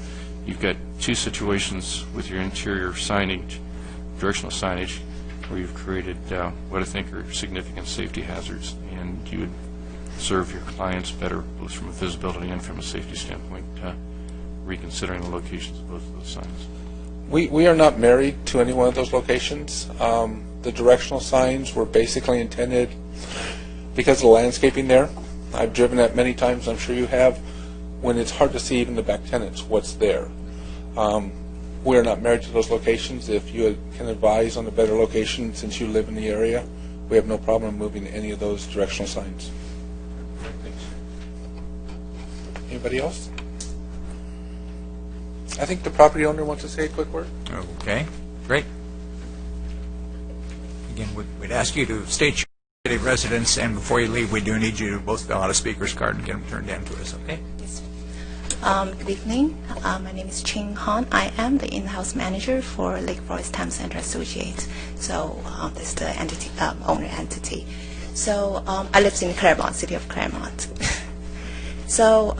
you've got two situations with your interior signage, directional signage, where you've created what I think are significant safety hazards, and you would serve your clients better, both from a visibility and from a safety standpoint, reconsidering the locations of both of those signs. We are not married to any one of those locations. The directional signs were basically intended because of the landscaping there. I've driven that many times, I'm sure you have, when it's hard to see even the back tenants what's there. We are not married to those locations. If you can advise on a better location since you live in the area, we have no problem moving any of those directional signs. Anybody else? I think the property owner wants to say a quick word. Okay, great. Again, we'd ask you to state your city of residence, and before you leave, we do need you to both fill out a speaker's card and get them turned in to us, okay? Yes. Good evening. My name is Ching Han. I am the in-house manager for Lake Forest Town Center Associates. So this is the entity, owner entity. So I live in Claremont, city of Claremont. So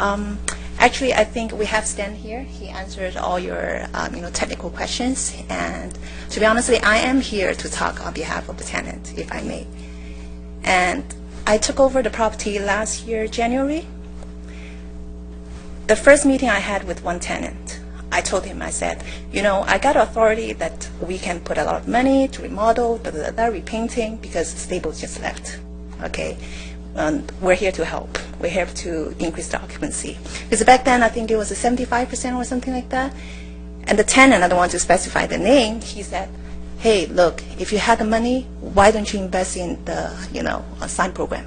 actually, I think we have Stan here. He answered all your technical questions. And to be honest, I am here to talk on behalf of the tenant, if I may. And I took over the property last year, January. The first meeting I had with one tenant, I told him, I said, I got authority that we can put a lot of money to remodel, repainting, because Stable just left, okay? We're here to help. We're here to increase the occupancy. Because back then, I think it was a 75% or something like that. And the tenant, I don't want to specify the name, he said, hey, look, if you had the money, why don't you invest in the, a sign program?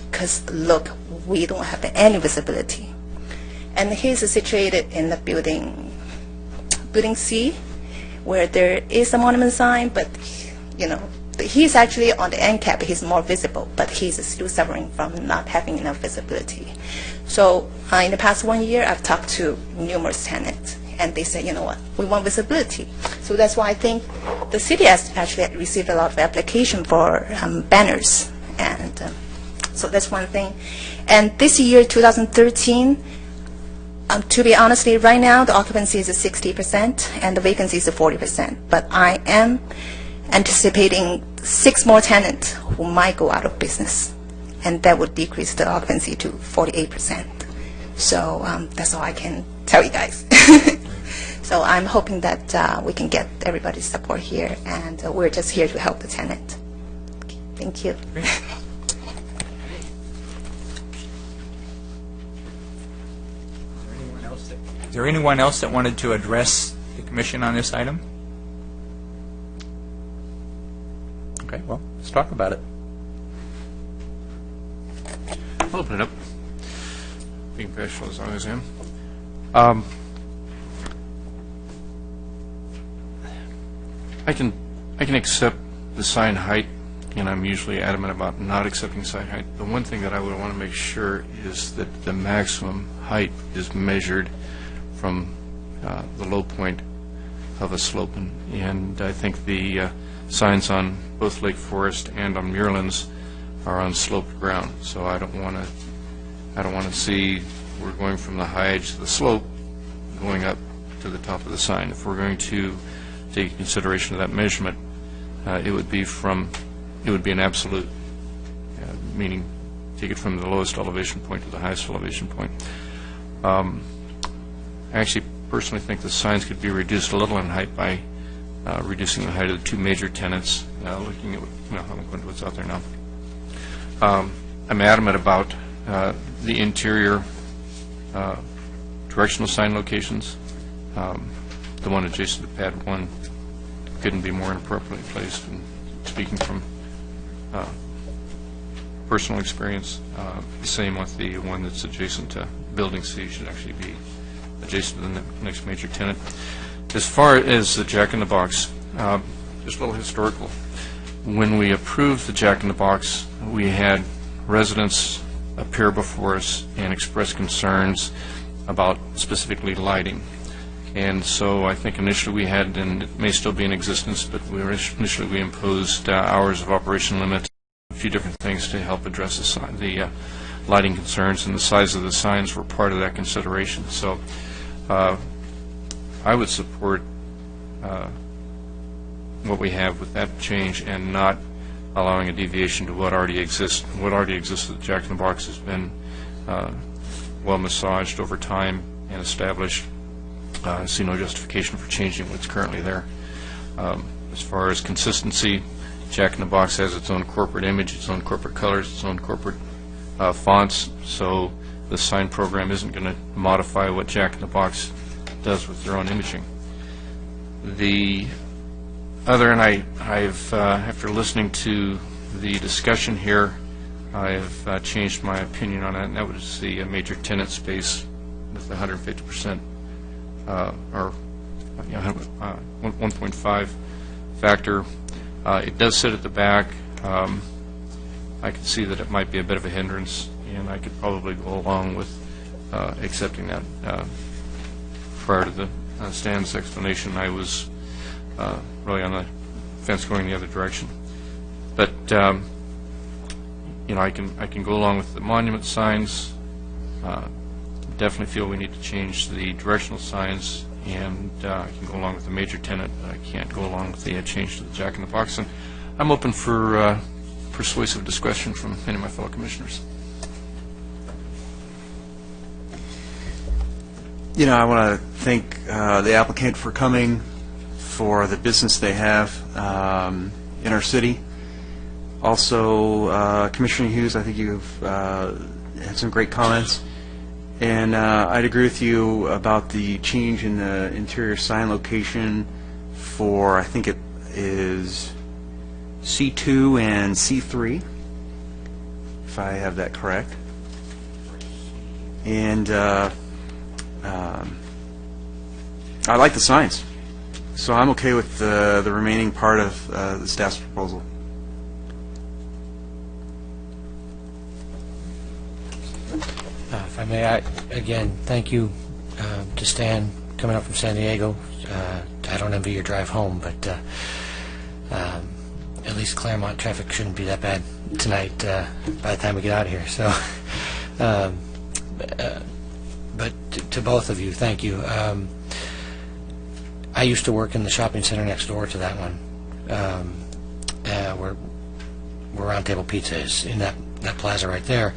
Because, look, we don't have any visibility. And he's situated in the building C, where there is a monument sign, but, he's actually on the end cap. He's more visible, but he's still suffering from not having enough visibility. So in the past 1 year, I've talked to numerous tenants, and they said, we want visibility. So that's why I think the city has actually received a lot of application for banners. And so that's one thing. And this year, 2013, to be honest, right now, the occupancy is 60% and the vacancy is 40%. But I am anticipating 6 more tenants who might go out of business, and that would decrease the occupancy to 48%. So that's all I can tell you guys. So I'm hoping that we can get everybody's support here, and we're just here to help the tenant. Okay, thank you. Is there anyone else that wanted to address the commission on this item? Okay, well, let's talk about it. I'll open it up. Being professional as long as I am. I can accept the sign height, and I'm usually adamant about not accepting sign height. The one thing that I would want to make sure is that the maximum height is measured from the low point of a slope, and I think the signs on both Lake Forest and on Muirlands are on sloped ground. So I don't want to see we're going from the high edge of the slope going up to the top of the sign. If we're going to take consideration of that measurement, it would be an absolute, meaning take it from the lowest elevation point to the highest elevation point. I actually personally think the signs could be reduced a little in height by reducing the height of the 2 major tenants. Looking at what's out there now, I'm adamant about the interior directional sign locations. The one adjacent to pad 1 couldn't be more inappropriately placed. And speaking from personal experience. The same with the one that's adjacent to Building C, should actually be adjacent to the next major tenant. As far as the Jack in the Box, just a little historical. When we approved the Jack in the Box, we had residents appear before us and express concerns about specifically lighting. And so I think initially we had, and it may still be in existence, but initially we imposed hours of operation limit, a few different things to help address the lighting concerns, and the size of the signs were part of that consideration. So I would support what we have with that change and not allowing a deviation to what already exists. What already exists at Jack in the Box has been well massaged over time and established. I see no justification for changing what's currently there. As far as consistency, Jack in the Box has its own corporate image, its own corporate colors, its own corporate fonts, so the sign program isn't going to modify what Jack in the Box does with their own imaging. The other, and I've after listening to the discussion here, I've changed my opinion on that, and that was the major tenant space with the 150%. Or 1.5 factor. It does sit at the back. I can see that it might be a bit of a hindrance, and I could probably go along with accepting that. Prior to the Stan's explanation, I was really on the fence going the other direction. But I can go along with the monument signs. Definitely feel we need to change the directional signs, and I can go along with the major tenant, but I can't go along with the change to the Jack in the Box. And I'm open for persuasive discussion from any of my fellow commissioners. I want to thank the applicant for coming, for the business they have in our city. Also, Commissioner Hughes, I think you've had some great comments. And I'd agree with you about the change in the interior sign location for, I think it is C2 and C3, if I have that correct. And I like the signs, so I'm okay with the remaining part of the staff's proposal. If I may, again, thank you to Stan coming up from San Diego. I don't envy your drive home, but at least Claremont traffic shouldn't be that bad tonight by the time we get out of here. So, but to both of you, thank you. I used to work in the shopping center next door to that one, where Round Table Pizza is, in that plaza right there.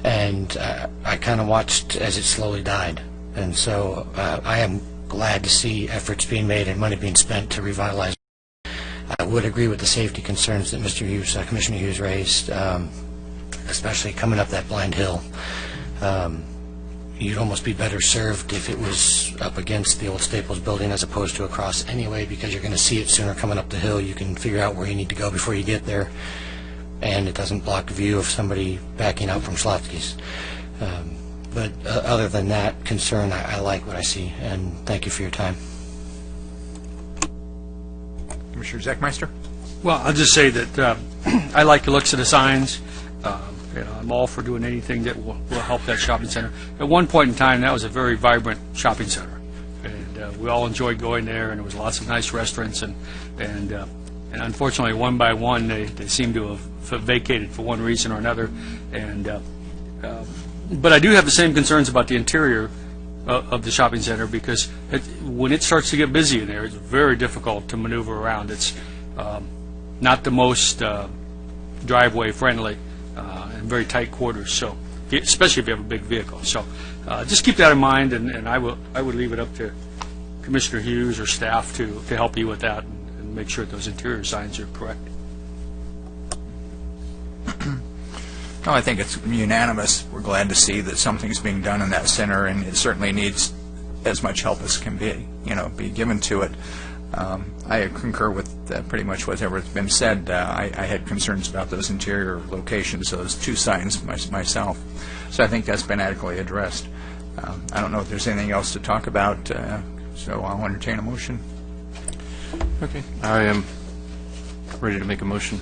And I kind of watched as it slowly died. And so I am glad to see efforts being made and money being spent to revitalize. I would agree with the safety concerns that Mr. Hughes, Commissioner Hughes raised, especially coming up that blind hill. You'd almost be better served if it was up against the old Staples building as opposed to across anyway, because you're going to see it sooner coming up the hill. You can figure out where you need to go before you get there, and it doesn't block the view of somebody backing out from Schlotsky's. But other than that concern, I like what I see, and thank you for your time. Commissioner Zechmeister? Well, I'll just say that I like the looks of the signs. I'm all for doing anything that will help that shopping center. At one point in time, that was a very vibrant shopping center, and we all enjoyed going there, and there was lots of nice restaurants, and unfortunately, one by one, they seem to have vacated for one reason or another. But I do have the same concerns about the interior of the shopping center, because when it starts to get busy in there, it's very difficult to maneuver around. It's not the most driveway friendly and very tight quarters. So, especially if you have a big vehicle. So, just keep that in mind, and I would leave it up to Commissioner Hughes or staff to help you with that and make sure that those interior signs are correct. No, I think it's unanimous. We're glad to see that something's being done in that center, and it certainly needs as much help as can be given to it. I concur with pretty much whatever's been said. I had concerns about those interior locations, those two signs myself. So I think that's been adequately addressed. I don't know if there's anything else to talk about, so I'll entertain a motion. Okay. I am ready to make a motion.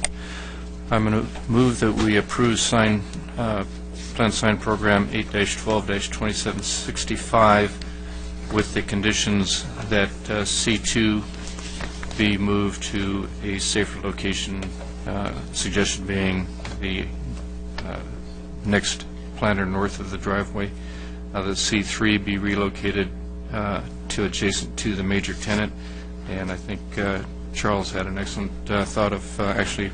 I'm going to move that we approve Plan Sign Program 8-12-2765 with the conditions that C2 be moved to a safer location, suggestion being the next planter north of the driveway, that C3 be relocated to adjacent to the major tenant, and I think Charles had an excellent thought of actually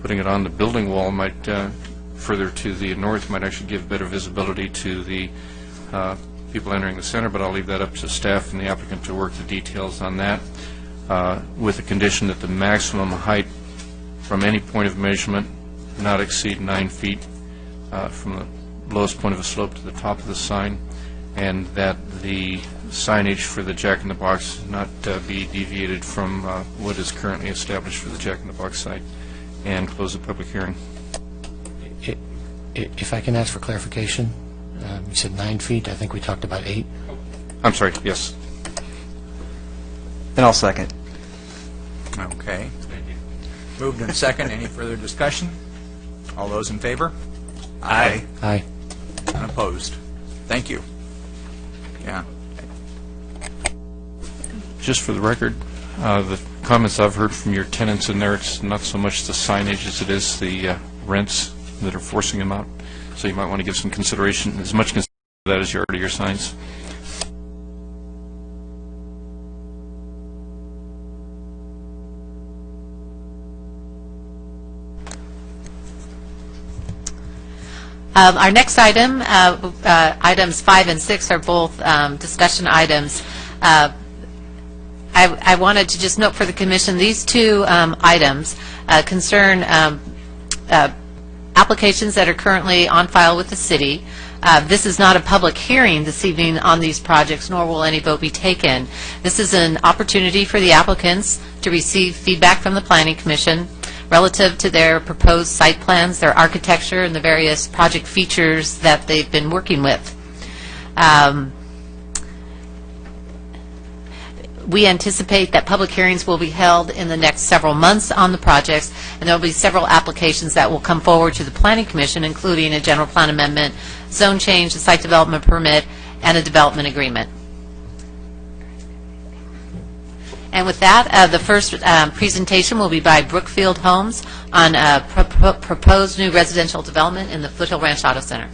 putting it on the building wall might further to the north might actually give better visibility to the people entering the center, but I'll leave that up to staff and the applicant to work the details on that, with the condition that the maximum height from any point of measurement not exceed 9 feet from the lowest point of a slope to the top of the sign, and that the signage for the Jack-in-the-Box not be deviated from what is currently established for the Jack-in-the-Box site, and close the public hearing. If I can ask for clarification, you said 9 feet. I think we talked about 8. I'm sorry, yes. And I'll second. Okay. Moved and second. Any further discussion? All those in favor? Aye. Aye. Unopposed. Thank you. Yeah. Just for the record, the comments I've heard from your tenants in there, it's not so much the signage as it is the rents that are forcing them out. So you might want to give some consideration, as much consideration to that as you are to your signs. Our next item, items 5 and 6 are both discussion items. I wanted to just note for the Commission, these two items concern applications that are currently on file with the City. This is not a public hearing this evening on these projects, nor will any vote be taken. This is an opportunity for the applicants to receive feedback from the Planning Commission relative to their proposed site plans, their architecture, and the various project features that they've been working with. We anticipate that public hearings will be held in the next several months on the projects, and there will be several applications that will come forward to the Planning Commission, including a general plan amendment, zone change, a site development permit, and a development agreement. And with that, the first presentation will be by Brookfield Homes on proposed new residential development in the Foothill Ranch Auto Center.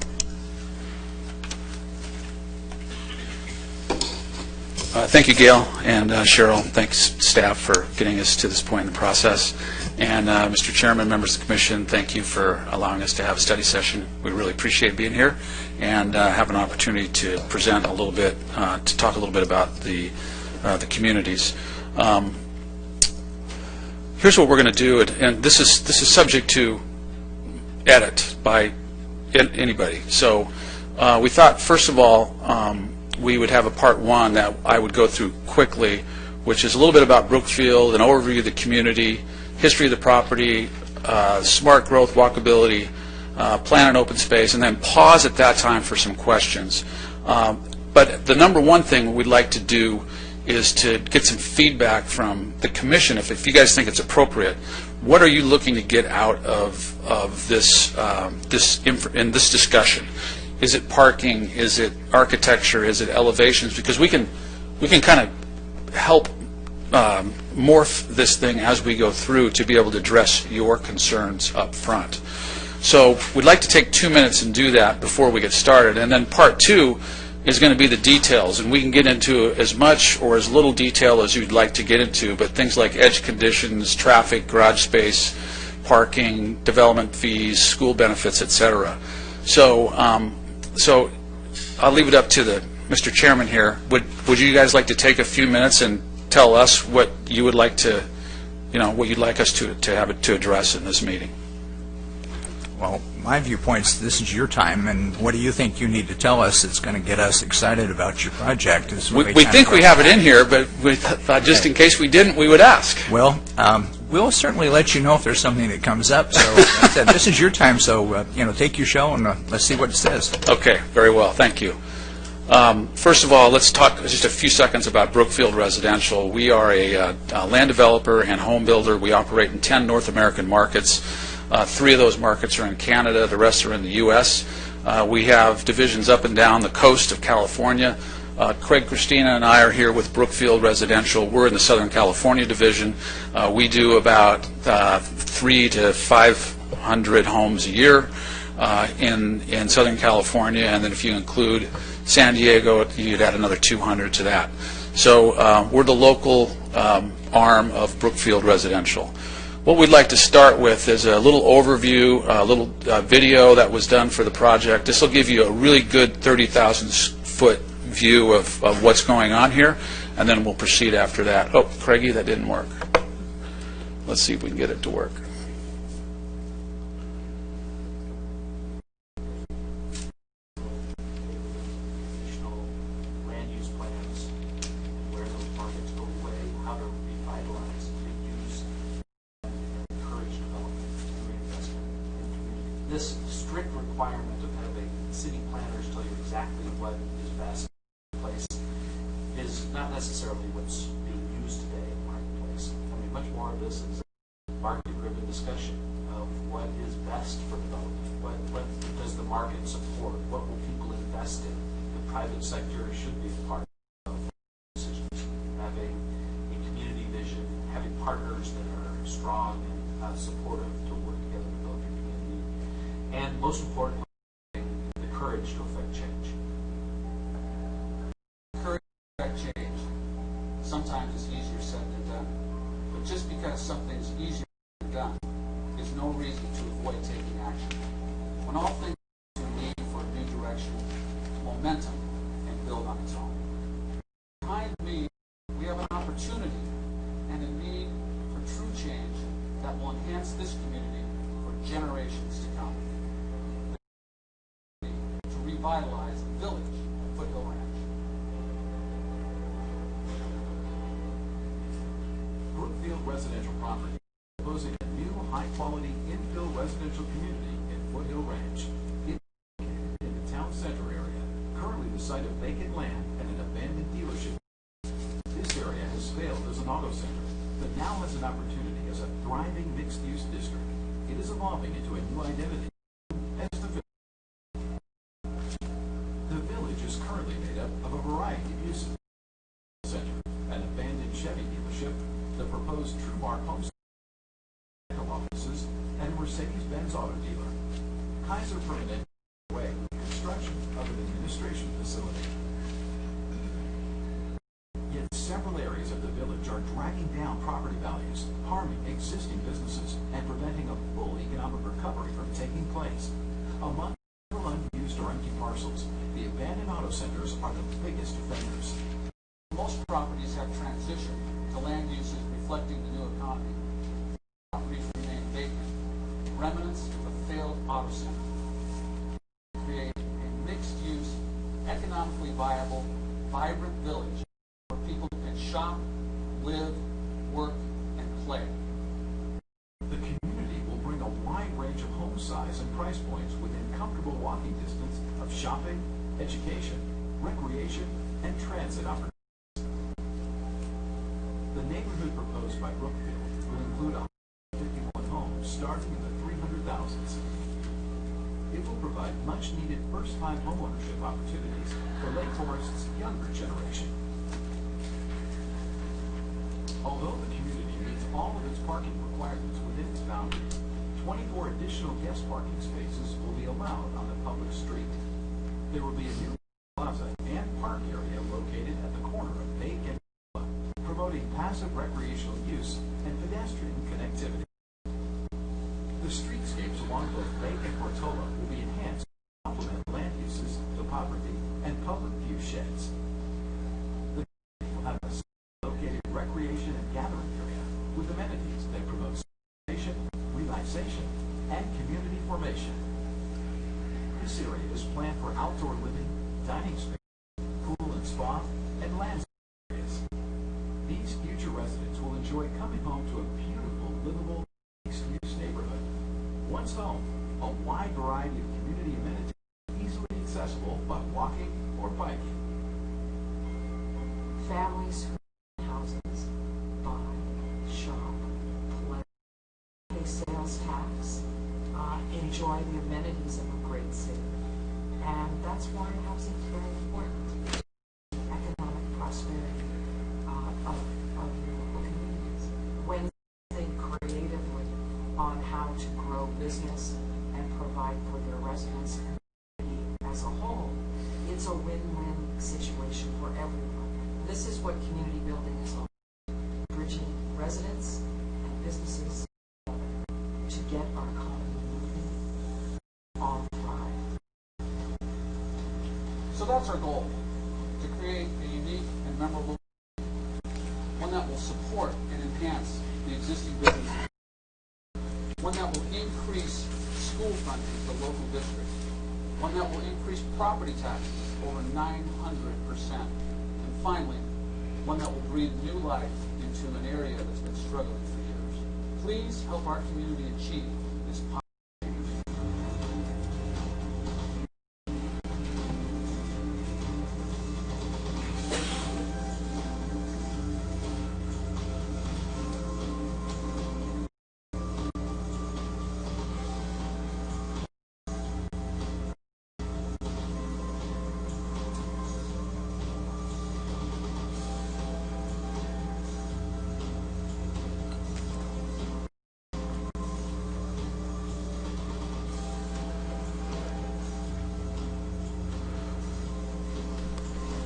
Thank you, Gail and Cheryl. Thanks, staff, for getting us to this point in the process. And Mr. Chairman, members of the Commission, thank you for allowing us to have a study session. We really appreciate being here and have an opportunity to present a little bit, to talk a little bit about the communities. Here's what we're going to do, and this is subject to edit by anybody. So we thought, first of all, we would have a part one that I would go through quickly, which is a little bit about Brookfield, an overview of the community, history of the property, smart growth, walkability, plan and open space, and then pause at that time for some questions. But the number one thing we'd like to do is to get some feedback from the Commission, if you guys think it's appropriate. What are you looking to get out of this in this discussion? Is it parking? Is it architecture? Is it elevations? Because we can kind of help morph this thing as we go through to be able to address your concerns up front. So we'd like to take 2 minutes and do that before we get started. And then part two is going to be the details, and we can get into as much or as little detail as you'd like to get into, but things like edge conditions, traffic, garage space, parking, development fees, school benefits, etc. So so I'll leave it up to Mr. Chairman here. Would you guys like to take a few minutes and tell us what you would like to, what you'd like us to have it to address in this meeting? Well, my viewpoint's this is your time, and what do you think you need to tell us that's going to get us excited about your project? We think we have it in here, but we thought just in case we didn't, we would ask. Well, we'll certainly let you know if there's something that comes up. So like I said, this is your time, so take your show and let's see what it says. Okay, very well. Thank you. First of all, let's talk just a few seconds about Brookfield Residential. We are a land developer and home builder. We operate in 10 North American markets. 3 of those markets are in Canada. The rest are in the U.S. We have divisions up and down the coast of California. Craig, Christina, and I are here with Brookfield Residential. We're in the Southern California division. We do about 300 to 500 homes a year in Southern California, and then if you include San Diego, you'd add another 200 to that. So we're the local arm of Brookfield Residential. What we'd like to start with is a little overview, a little video that was done for the project. This will give you a really good 30,000-foot view of what's going on here, and then we'll proceed after that. Oh, Craigie, that didn't work. Let's see if we can get it to work. This strict requirement of having city planners tell you exactly what is best in the place is not necessarily what's being used today in the marketplace. I mean, much more of this is a market-driven discussion of what is best for development. What does the market support? What will people invest in? The private sector should be a part of decisions. Having a community vision, having partners that are strong and supportive to work together to build your community. And most importantly, the courage to affect change. Courage to affect change sometimes is easier said than done. But just because something's easier than done is no reason to avoid taking action. When all things need for a new direction, momentum can build on its own. Behind me, we have an opportunity and a need for true change that will enhance this community for generations to come. Revitalize the village at Foothill Ranch. Brookfield Residential Property is proposing a new high-quality infill residential community in Foothill Ranch. It's located in the town center area, currently the site of vacant land and an abandoned dealership. This area has failed as an auto center, but now has an opportunity as a thriving mixed-use district. It is evolving into a new identity. Currently made up of a variety of uses. Center, an abandoned Chevy dealership, the proposed TrueMark home offices, and a Mercedes-Benz auto dealer. Kaiser Permanente way construction of an administration facility. Yet several areas of the village are dragging down property values, harming existing businesses, and preventing a full economic recovery from taking place. Among unused or empty parcels, the abandoned auto centers are the biggest offenders. Most properties have transitioned to land uses reflecting the new economy. Properties remain vacant, remnants of a failed auto center. Create a mixed-use, economically viable, vibrant village where people can shop, live, work, and play. The community will bring a wide range of home size and price points within comfortable walking distance of shopping, education, recreation, and transit opportunities. The neighborhood proposed by Brookfield will include 151 homes starting in the 300,000s. It will provide much-needed first-time homeownership opportunities for Lake Forest's younger generation. Although the community meets all of its parking requirements within its boundaries, 24 additional guest parking spaces will be allowed on the public street. There will be a new plaza and park area located at the corner of Bake and Portola, promoting passive recreational use and pedestrian connectivity. The streetscapes along both Bake and Portola will be enhanced to complement land uses, topography, and public view sheds. The community will have a located recreation and gathering area with amenities that promote relaxation, and community formation. This area is planned for outdoor living, dining space, pool and spa, and landscape areas. These future residents will enjoy coming home to a beautiful, livable, mixed-use neighborhood. Once home, a wide variety of community amenities easily accessible by walking or biking. Families who own houses, buy, shop, play, pay sales tax, enjoy the amenities of a great city. And that's why housing is very important. Economic prosperity of your local communities. When they think creatively on how to grow business and provide for their residents and as a whole, it's a win-win situation for everyone. This is what community building is all about, bridging residents and businesses together to get our economy moving on thrive. So that's our goal, to create a unique and memorable, one that will support and enhance the existing businesses, one that will increase school funding for local districts, one that will increase property taxes over 900%. And finally, one that will breathe new life into an area that's been struggling for years. Please help our community achieve this positive change.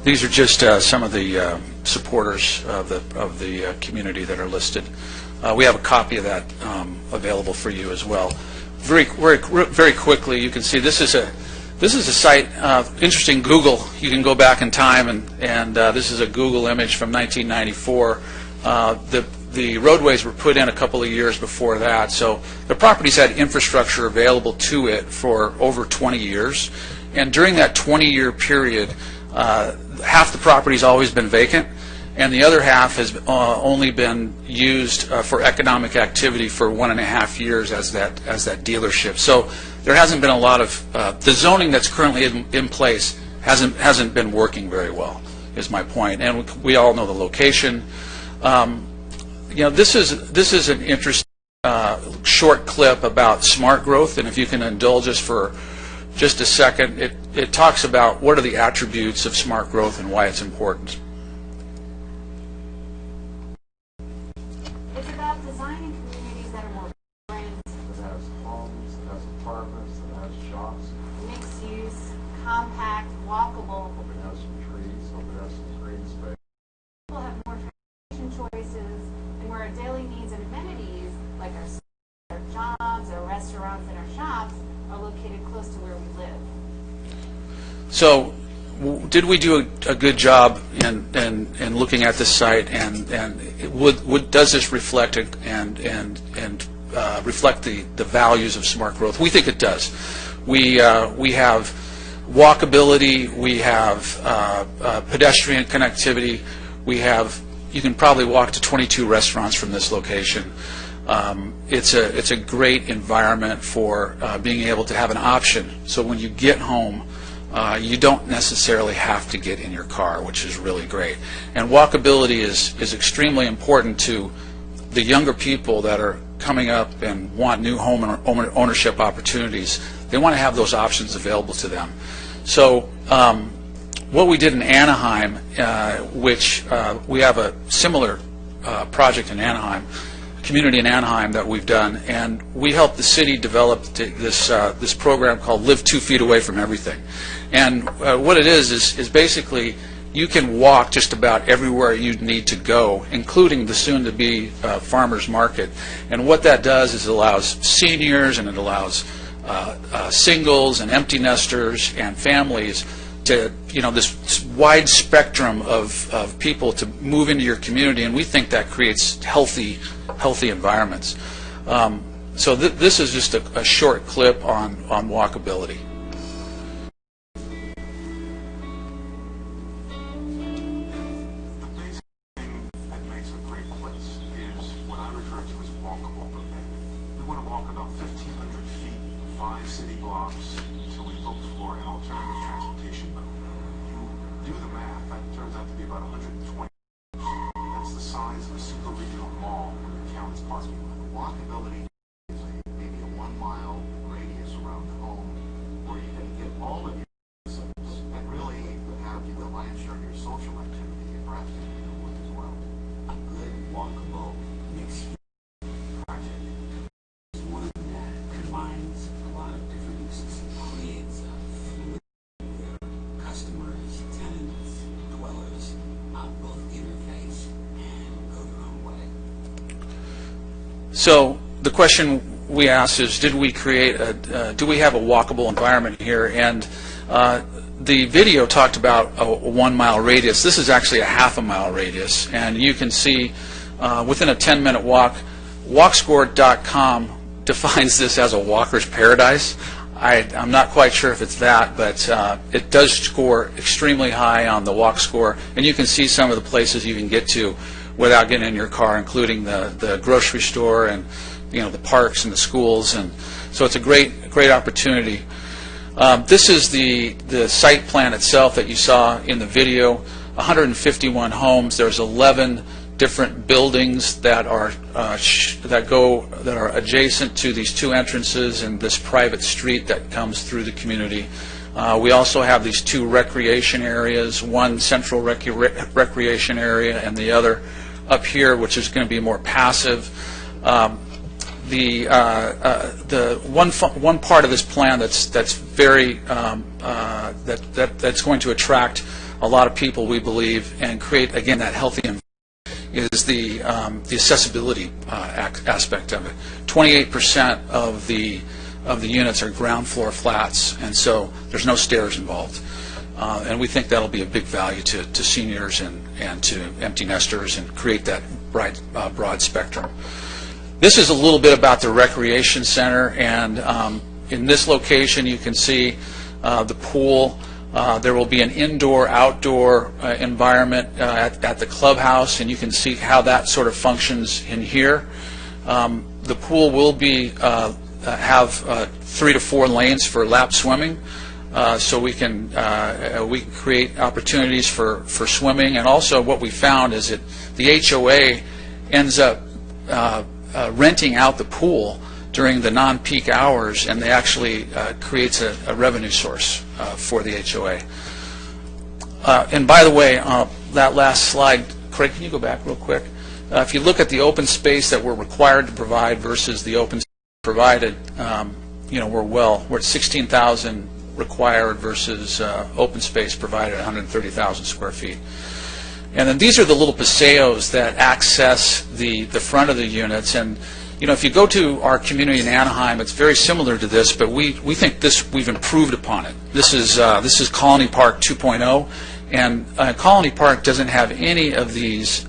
These are just some of the supporters of the community that are listed. We have a copy of that available for you as well. Very quickly, you can see this is a site. Interesting Google. You can go back in time, and this is a Google image from 1994. The roadways were put in a couple of years before that, so the property's had infrastructure available to it for over 20 years. And during that 20-year period, half the property's always been vacant, and the other half has only been used for economic activity for 1.5 years as that dealership. So there hasn't been a lot of the zoning that's currently in place hasn't been working very well, is my point. And we all know the location. This is an interesting short clip about smart growth, and if you can indulge us for just a second, it talks about what are the attributes of smart growth and why it's important. It's about designing communities that are more vibrant, That has homes, that has apartments, that has shops. mixed use, compact, walkable. Hope it has some trees, hope it has some green space. People have more transportation choices, and where our daily needs and amenities, like our jobs, our restaurants, and our shops, are located close to where we live. So, did we do a good job in looking at this site, and does this reflect reflect the values of smart growth? We think it does. We have walkability, we have pedestrian connectivity, you can probably walk to 22 restaurants from this location. It's a great environment for being able to have an option. So when you get home, you don't necessarily have to get in your car, which is really great. And walkability is extremely important to the younger people that are coming up and want new home ownership opportunities. They want to have those options available to them. So what we did in Anaheim, which we have a similar project in Anaheim, community in Anaheim that we've done, and we helped the city develop this program called Live 2 Feet Away from Everything. And what it is basically you can walk just about everywhere you need to go, including the soon-to-be farmers market. And what that does is it allows seniors and it allows singles and empty nesters and families to, this wide spectrum of people to move into your community, and we think that creates healthy environments. So this is just a short clip on walkability. Walkability is maybe a 1 mile radius around the home where you can get all of your citizens and really have the lion's share of your social activity and perhaps in the woods as well. A good walkable mixed project is one that combines a lot of different uses and creates a fluid where customers, tenants, dwellers both interface and go their own way. So the question we asked is, do we have a walkable environment here? And the video talked about a 1 mile radius. This is actually a half a mile radius, and you can see within a 10-minute walk. Walkscore.com defines this as a walker's paradise. I'm not quite sure if it's that, but it does score extremely high on the walk score, and you can see some of the places you can get to without getting in your car, including the grocery store and the parks and the schools, and so it's a great opportunity. This is the site plan itself that you saw in the video. 151 homes. There's 11 different buildings that are adjacent to these two entrances and this private street that comes through the community. We also have these two recreation areas, one central recreation area and the other up here, which is going to be more passive. The one part of this plan that's very that's going to attract a lot of people, we believe, and create again that healthy environment is the accessibility aspect of it. 28% of the units are ground floor flats, and so there's no stairs involved. And we think that'll be a big value to seniors and to empty nesters and create that broad spectrum. This is a little bit about the recreation center, and in this location you can see the pool. There will be an indoor-outdoor environment at the clubhouse, and you can see how that sort of functions in here. The pool will be have 3 to 4 lanes for lap swimming, so we can create opportunities for swimming. And also, what we found is that the HOA ends up renting out the pool during the non-peak hours, and they actually creates a revenue source for the HOA. And by the way, that last slide, Craig, can you go back real quick? If you look at the open space that we're required to provide versus the open space provided, we're at 16,000 required versus open space provided at 130,000 square feet. And then these are the little paseos that access the front of the units. And if you go to our community in Anaheim, it's very similar to this, but we think we've improved upon it. This is Colony Park 2.0, and Colony Park doesn't have any of these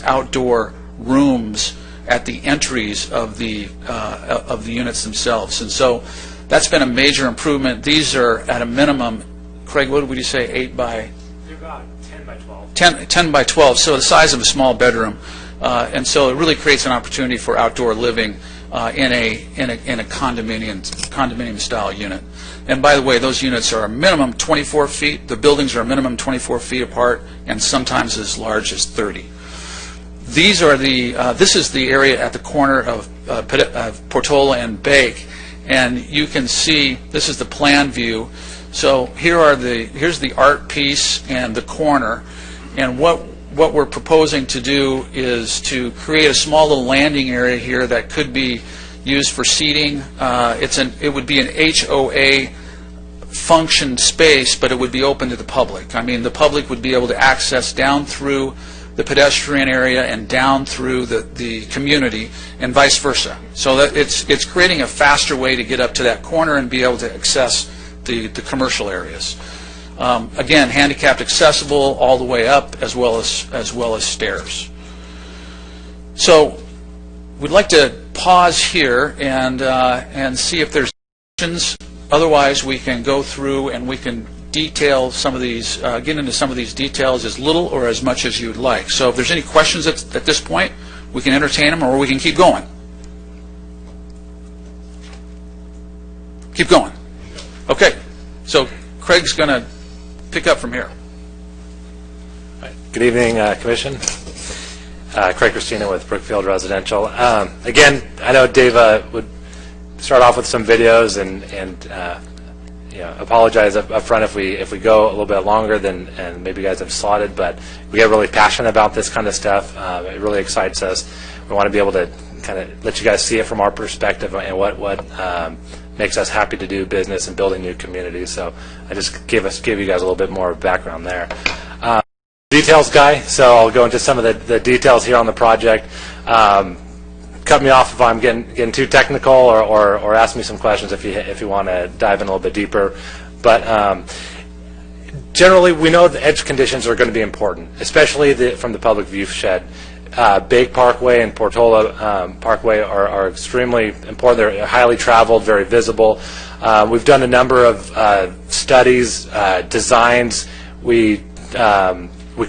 outdoor rooms at the entries of the units themselves, and so that's been a major improvement. These are at a minimum, Craig, what would you say, 8 by? They're about 10 by 12. 10 by 12, so the size of a small bedroom. And so it really creates an opportunity for outdoor living in a condominium style unit. And by the way, those units are a minimum 24 feet. The buildings are a minimum 24 feet apart, and sometimes as large as 30. These are this is the area at the corner of Portola and Bake, and you can see this is the plan view. So here's the art piece and the corner, and what we're proposing to do is to create a small little landing area here that could be used for seating. It would be an HOA function space, but it would be open to the public. I mean, the public would be able to access down through the pedestrian area and down through the community, and vice versa. So that it's creating a faster way to get up to that corner and be able to access the commercial areas. Again, handicapped accessible all the way up, as well as stairs. So we'd like to pause here and see if there's questions. Otherwise, we can go through and we can detail some of these, get into some of these details as little or as much as you'd like. So if there's any questions at this point, we can entertain them, or we can keep going. Keep going. Okay. So Craig's going to pick up from here. Good evening, Commission. Craig Christina with Brookfield Residential. Again, I know Dave would start off with some videos and apologize up front if we go a little bit longer than and maybe you guys have slotted, but we get really passionate about this kind of stuff. It really excites us. We want to be able to kind of let you guys see it from our perspective and what makes us happy to do business and building new communities. So I just give you guys a little bit more background there. Details guy, so I'll go into some of the details here on the project. Cut me off if I'm getting too technical, or ask me some questions if you want to dive in a little bit deeper. But generally, we know the edge conditions are going to be important, especially from the public view shed. Bake Parkway and Portola Parkway are extremely important. They're highly traveled, very visible. We've done a number of studies, designs. We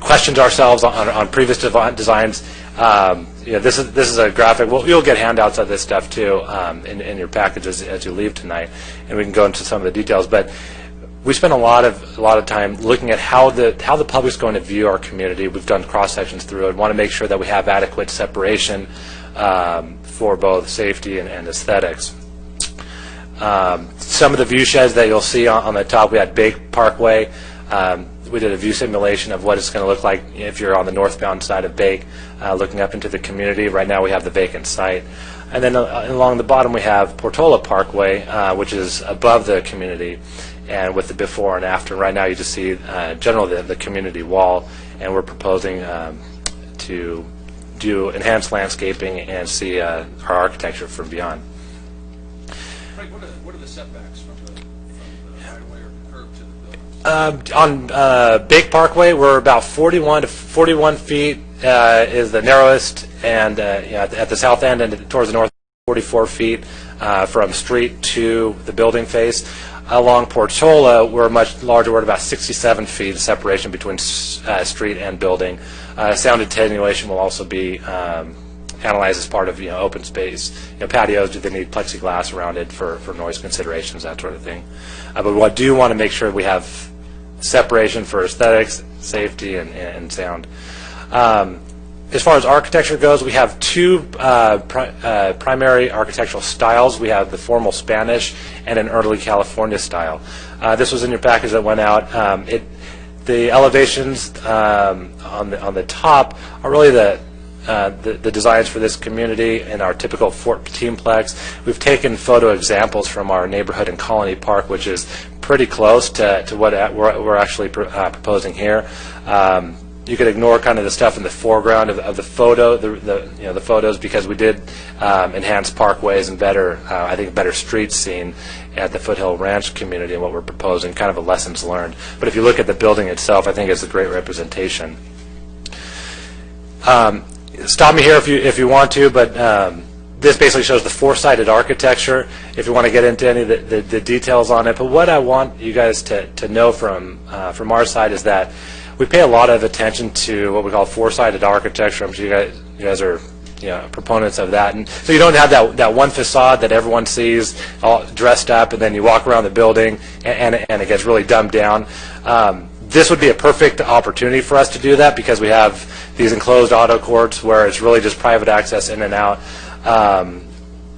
questioned ourselves on previous designs. This is a graphic. Well, you'll get handouts of this stuff too in your packages as you leave tonight, and we can go into some of the details. But we spent a lot of time looking at how the public's going to view our community. We've done cross sections through it. Want to make sure that we have adequate separation for both safety and aesthetics. Some of the view sheds that you'll see on the top, we had Bake Parkway. We did a view simulation of what it's going to look like if you're on the northbound side of Bake, looking up into the community. Right now we have the vacant site. And then along the bottom we have Portola Parkway, which is above the community, and with the before and after. Right now you just see generally the community wall, and we're proposing to do enhanced landscaping and see our architecture from beyond. Frank, what are the setbacks from the right-of-way or curb to the building? On Bake Parkway, we're about 41 to 41 feet is the narrowest, and at the south end and towards the north, 44 feet from street to the building face. Along Portola, we're much larger. We're at about 67 feet of separation between street and building. Sound attenuation will also be analyzed as part of open space. Patios, do they need plexiglass around it for noise considerations, that sort of thing. But we do want to make sure we have separation for aesthetics, safety, and sound. As far as architecture goes, we have two primary architectural styles. We have the formal Spanish and an early California style. This was in your package that went out. The elevations on the top are really the designs for this community in our typical 14-plex. We've taken photo examples from our neighborhood in Colony Park, which is pretty close to what we're actually proposing here. You could ignore kind of the stuff in the foreground of the photo, the photos, because we did enhance parkways and better street scene at the Foothill Ranch community and what we're proposing, kind of a lessons learned. But if you look at the building itself, I think it's a great representation. Stop me here if you want to, but this basically shows the four-sided architecture, if you want to get into any of the details on it. But what I want you guys to know from our side is that we pay a lot of attention to what we call four-sided architecture. I'm sure you guys are proponents of that. And so you don't have that one facade that everyone sees all dressed up, and then you walk around the building and it gets really dumbed down. This would be a perfect opportunity for us to do that, because we have these enclosed auto courts where it's really just private access in and out.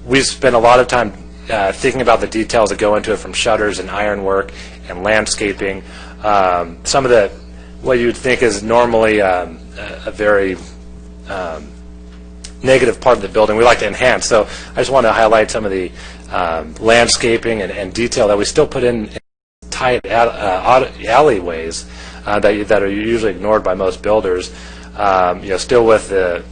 We spend a lot of time thinking about the details that go into it, from shutters and ironwork and landscaping. Some of what you'd think is normally a very negative part of the building, we like to enhance. So I just want to highlight some of the landscaping and detail that we still put in tight alleyways that are usually ignored by most builders. Still with the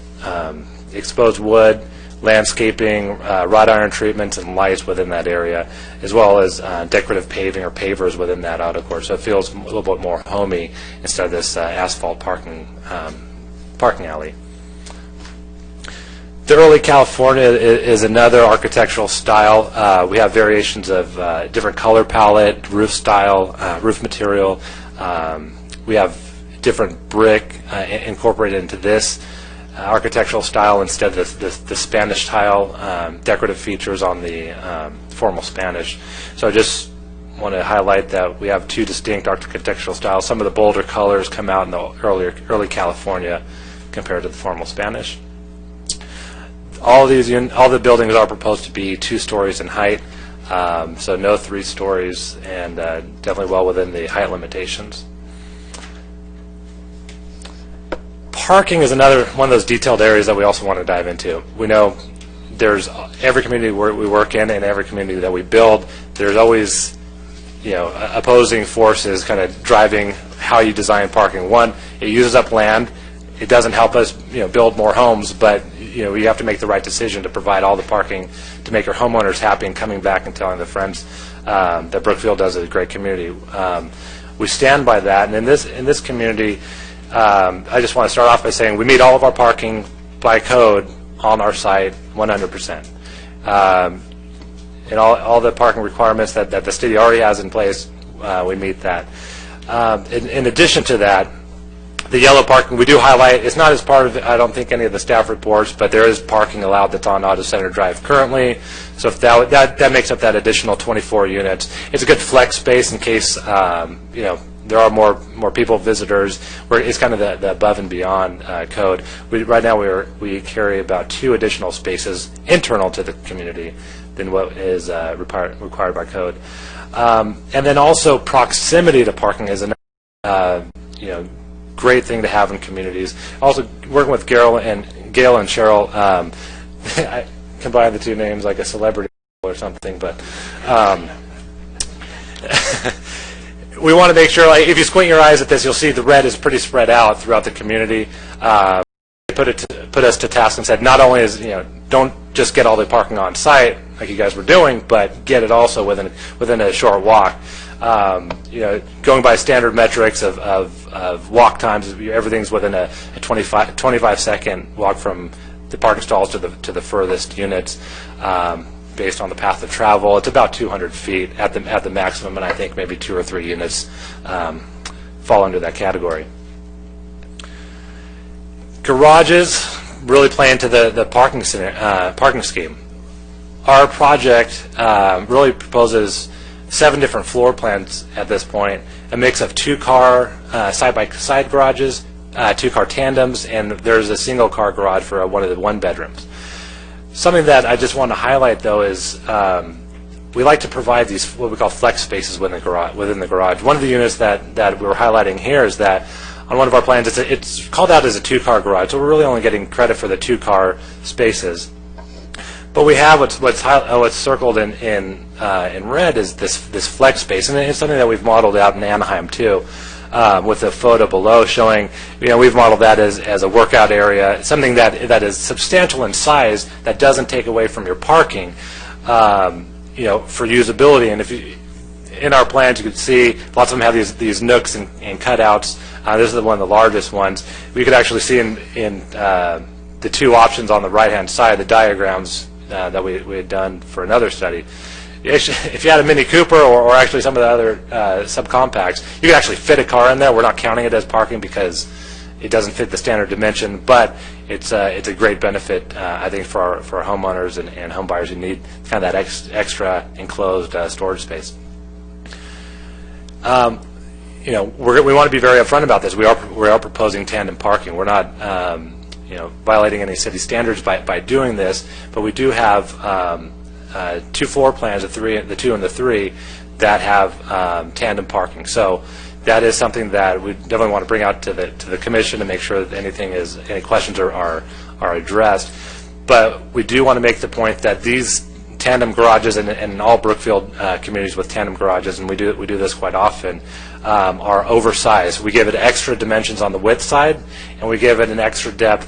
exposed wood, landscaping, wrought iron treatments, and lights within that area, as well as decorative paving or pavers within that auto court. So it feels a little bit more homey instead of this asphalt parking alley. The early California is another architectural style. We have variations of different color palette, roof style, roof material. We have different brick incorporated into this architectural style instead of the Spanish tile decorative features on the formal Spanish. So I just want to highlight that we have two distinct architectural styles. Some of the bolder colors come out in the early California compared to the formal Spanish. All the buildings are proposed to be 2 stories in height, so no 3 stories, and definitely well within the height limitations. Parking is another one of those detailed areas that we also want to dive into. We know there's every community we work in and every community that we build, there's always opposing forces kind of driving how you design parking. One, it uses up land. It doesn't help us build more homes, but you have to make the right decision to provide all the parking to make your homeowners happy and coming back and telling their friends that Brookfield does a great community. We stand by that, and in this community, I just want to start off by saying we meet all of our parking by code on our site 100%. And all the parking requirements that the city already has in place, we meet that. In addition to that, the yellow parking, we do highlight, it's not as part of, I don't think, any of the staff reports, but there is parking allowed that's on Auto Center Drive currently. So if that makes up that additional 24 units. It's a good flex space in case, there are more people, visitors, where it's kind of the above and beyond code. Right now we carry about 2 additional spaces internal to the community than what is required by code. And then also proximity to parking is another great thing to have in communities. Also working with Gail and Cheryl, I combine the 2 names like a celebrity or something, but we want to make sure, like, if you squint your eyes at this, you'll see the red is pretty spread out throughout the community. Put us to task and said, not only is don't just get all the parking on site like you guys were doing, but get it also within a short walk. Going by standard metrics of walk times, everything's within a 25 second walk from the parking stalls to the furthest units. Based on the path of travel, it's about 200 feet at the maximum, and I think maybe 2 or 3 units fall under that category. Garages really play into the parking scheme. Our project really proposes 7 different floor plans at this point, a mix of 2-car side-by-side garages, 2-car tandems, and there's a single-car garage for one of the 1-bedrooms. Something that I just want to highlight, though, is we like to provide these what we call flex spaces within the garage. One of the units that we're highlighting here is that on one of our plans, it's called out as a 2-car garage, so we're really only getting credit for the 2-car spaces. But we have what's circled in red is this flex space, and it's something that we've modeled out in Anaheim too, with the photo below showing, we've modeled that as a workout area, something that is substantial in size that doesn't take away from your parking, for usability. And if you, in our plans, you can see lots of them have these nooks and cutouts. This is one of the largest ones. We could actually see in the 2 options on the right-hand side, the diagrams that we had done for another study. If you had a Mini Cooper or actually some of the other subcompacts, you could actually fit a car in there. We're not counting it as parking because it doesn't fit the standard dimension, but it's a great benefit, I think, for our homeowners and home buyers who need kind of that extra enclosed storage space. We want to be very upfront about this. We are proposing tandem parking. We're not violating any city standards by doing this, but we do have 2 floor plans, the 2 and the 3, that have tandem parking. So that is something that we definitely want to bring out to the commission to make sure that any questions are addressed. But we do want to make the point that these tandem garages and all Brookfield communities with tandem garages, and we do this quite often, are oversized. We give it extra dimensions on the width side, and we give it an extra depth,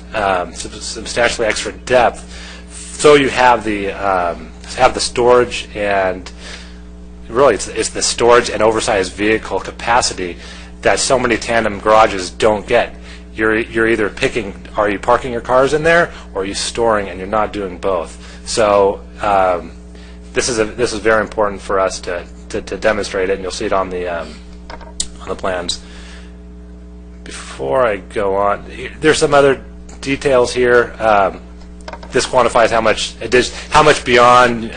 substantially extra depth, so you have the storage, and really it's the storage and oversized vehicle capacity that so many tandem garages don't get. you're either picking, are you parking your cars in there, or are you storing, and you're not doing both. So this is very important for us to demonstrate it, and you'll see it on the plans. Before I go on, there's some other details here. This quantifies how much beyond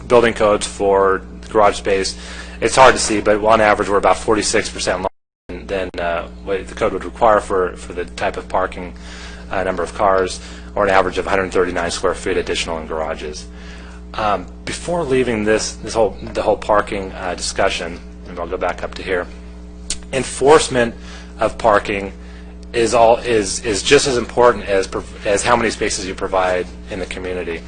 building codes for garage space. It's hard to see, but on average we're about 46% lower than what the code would require for the type of parking number of cars, or an average of 139 square feet additional in garages. Before leaving the whole parking discussion, and I'll go back up to here, enforcement of parking is just as important as how many spaces you provide in the community.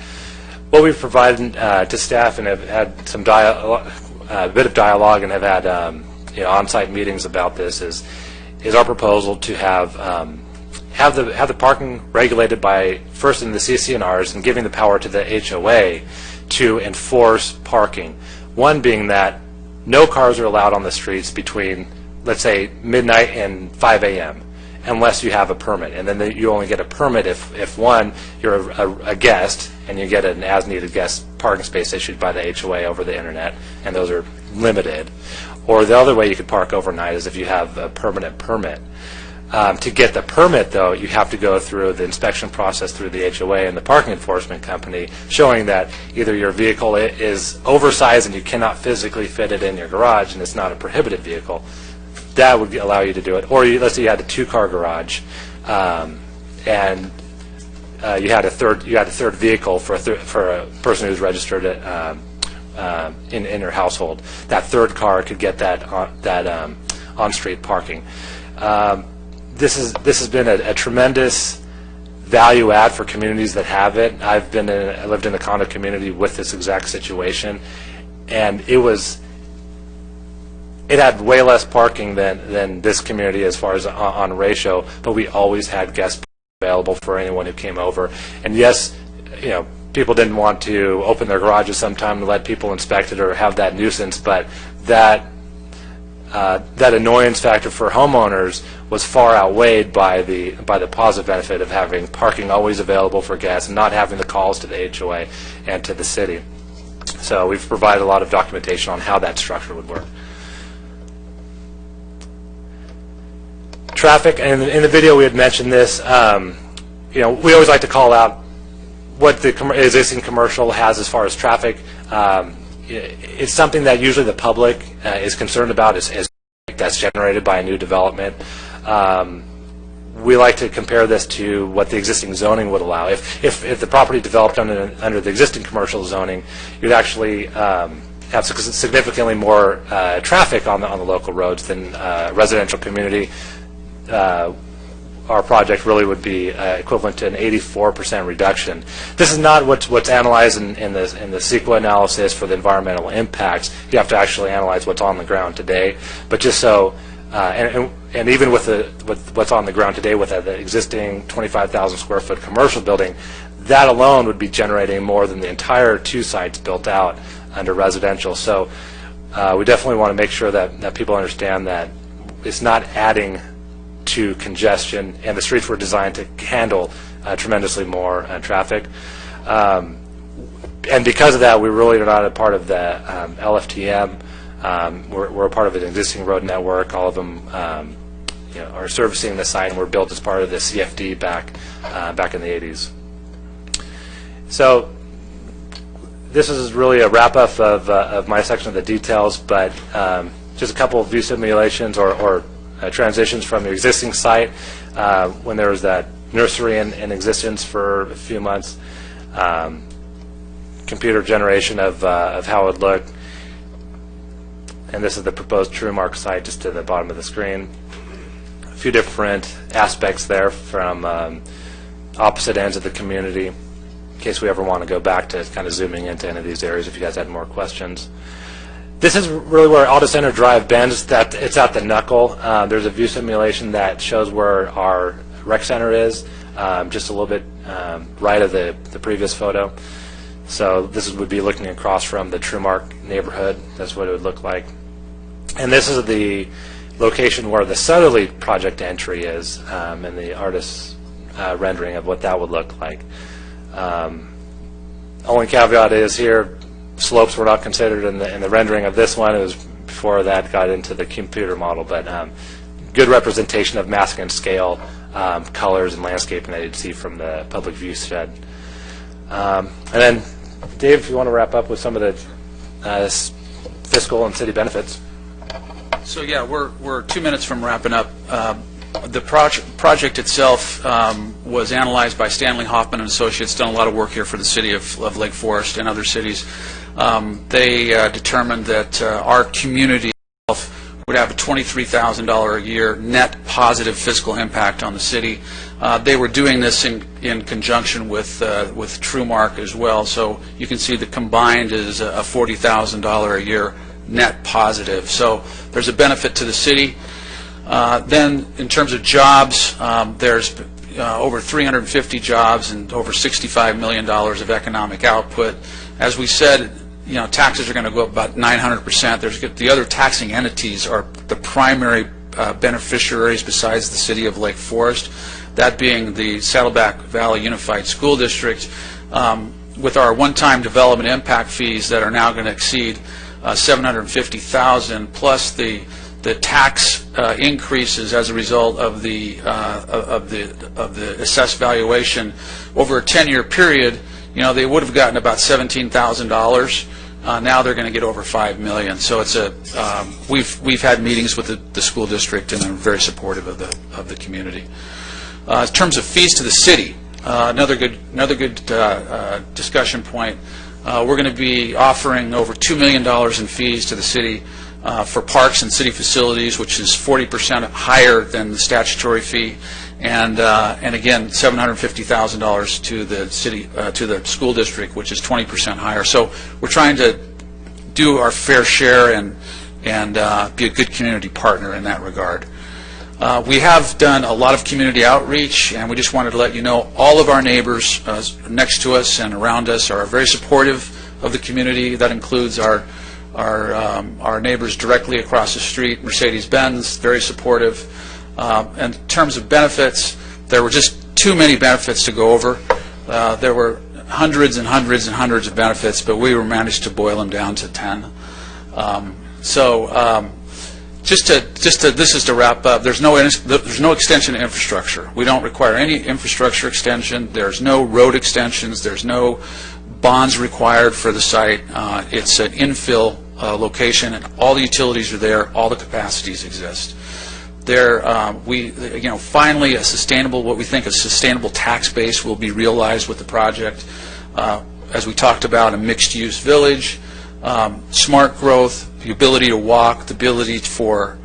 What we've provided to staff, and have had some a bit of dialogue, and have had on-site meetings about this, is our proposal to have the parking regulated by first in the CCNRs and giving the power to the HOA to enforce parking. One being that no cars are allowed on the streets between, let's say, midnight and 5 a.m. unless you have a permit. And then you only get a permit if one, you're a guest, and you get an as-needed guest parking space issued by the HOA over the internet, and those are limited. Or the other way you could park overnight is if you have a permanent permit. To get the permit, though, you have to go through the inspection process through the HOA and the parking enforcement company, showing that either your vehicle is oversized and you cannot physically fit it in your garage, and it's not a prohibited vehicle. That would allow you to do it. Or let's say you had a two-car garage, and you had a third vehicle for a person who's registered in your household. That third car could get that on-street parking. This has been a tremendous value add for communities that have it. I lived in a condo community with this exact situation, and it had way less parking than this community as far as on ratio, but we always had guests available for anyone who came over. And yes, people didn't want to open their garages sometime to let people inspect it or have that nuisance, but that annoyance factor for homeowners was far outweighed by the positive benefit of having parking always available for guests and not having the calls to the HOA and to the city. So we've provided a lot of documentation on how that structure would work. Traffic, and in the video we had mentioned this. We always like to call out what the existing commercial has as far as traffic. It's something that usually the public is concerned about, is that's generated by a new development. We like to compare this to what the existing zoning would allow. If the property developed under the existing commercial zoning, you'd actually have significantly more traffic on the local roads than residential community. Our project really would be equivalent to an 84% reduction. This is not what's analyzed in the CEQA analysis for the environmental impacts. You have to actually analyze what's on the ground today. But just so, and even with what's on the ground today with the existing 25,000 square foot commercial building, that alone would be generating more than the entire two sites built out under residential. So we definitely want to make sure that people understand that it's not adding to congestion, and the streets were designed to handle tremendously more traffic. And because of that, we really are not a part of the LFTM. We're a part of an existing road network. All of them are servicing the site and were built as part of the CFD back in the 80s. So this is really a wrap-up of my section of the details, but just a couple of view simulations or transitions from the existing site when there was that nursery in existence for a few months, computer generation of how it would look, and this is the proposed TrueMark site just to the bottom of the screen. A few different aspects there from opposite ends of the community, in case we ever want to go back to kind of zooming into any of these areas if you guys had more questions. This is really where Auto Center Drive bends. It's at the knuckle. There's a view simulation that shows where our rec center is, just a little bit right of the previous photo. So this would be looking across from the TrueMark neighborhood. That's what it would look like. And this is the location where the southerly project entry is, and the artist's rendering of what that would look like. Only caveat is here, slopes were not considered in the rendering of this one. It was before that got into the computer model, but good representation of massing and scale, colors and landscaping that you'd see from the public view shed. And then, Dave, if you want to wrap up with some of the fiscal and city benefits. So yeah, we're 2 minutes from wrapping up. The project itself was analyzed by Stanley Hoffman and Associates, done a lot of work here for the city of Lake Forest and other cities. They determined that our community itself would have a $23,000 a year net positive fiscal impact on the city. They were doing this in conjunction with TrueMark as well, so you can see the combined is a $40,000 a year net positive. So there's a benefit to the city. Then in terms of jobs, there's over 350 jobs and over $65 million of economic output. As we said, taxes are going to go up about 900%. The other taxing entities are the primary beneficiaries besides the city of Lake Forest, that being the Saddleback Valley Unified School District, with our one-time development impact fees that are now going to exceed $750,000, plus the tax increases as a result of the assessed valuation over a 10-year period. They would have gotten about $17,000. Now they're going to get over $5 million. So it's we've had meetings with the school district, and they're very supportive of the community. In terms of fees to the city, another good discussion point. We're going to be offering over $2 million in fees to the city for parks and city facilities, which is 40% higher than the statutory fee, and again $750,000 to the city to the school district, which is 20% higher. So we're trying to do our fair share and be a good community partner in that regard. We have done a lot of community outreach, and we just wanted to let you know all of our neighbors next to us and around us are very supportive of the community. That includes our neighbors directly across the street, Mercedes-Benz, very supportive. In terms of benefits, there were just too many benefits to go over. There were hundreds and hundreds and hundreds of benefits, but we managed to boil them down to 10. This is to wrap up. There's no extension of infrastructure. We don't require any infrastructure extension. There's no road extensions. There's no bonds required for the site. It's an infill location, and all the utilities are there. All the capacities exist. Finally, what we think a sustainable tax base will be realized with the project. As we talked about, a mixed-use village, smart growth, the ability to walk, the ability for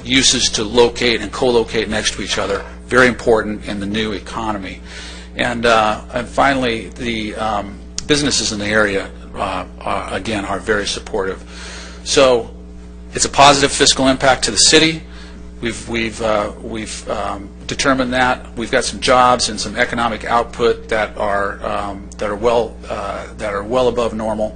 uses to locate and co-locate next to each other, very important in the new economy. And finally, the businesses in the area, again, are very supportive. So it's a positive fiscal impact to the city. We've determined that. We've got some jobs and some economic output that are well above normal.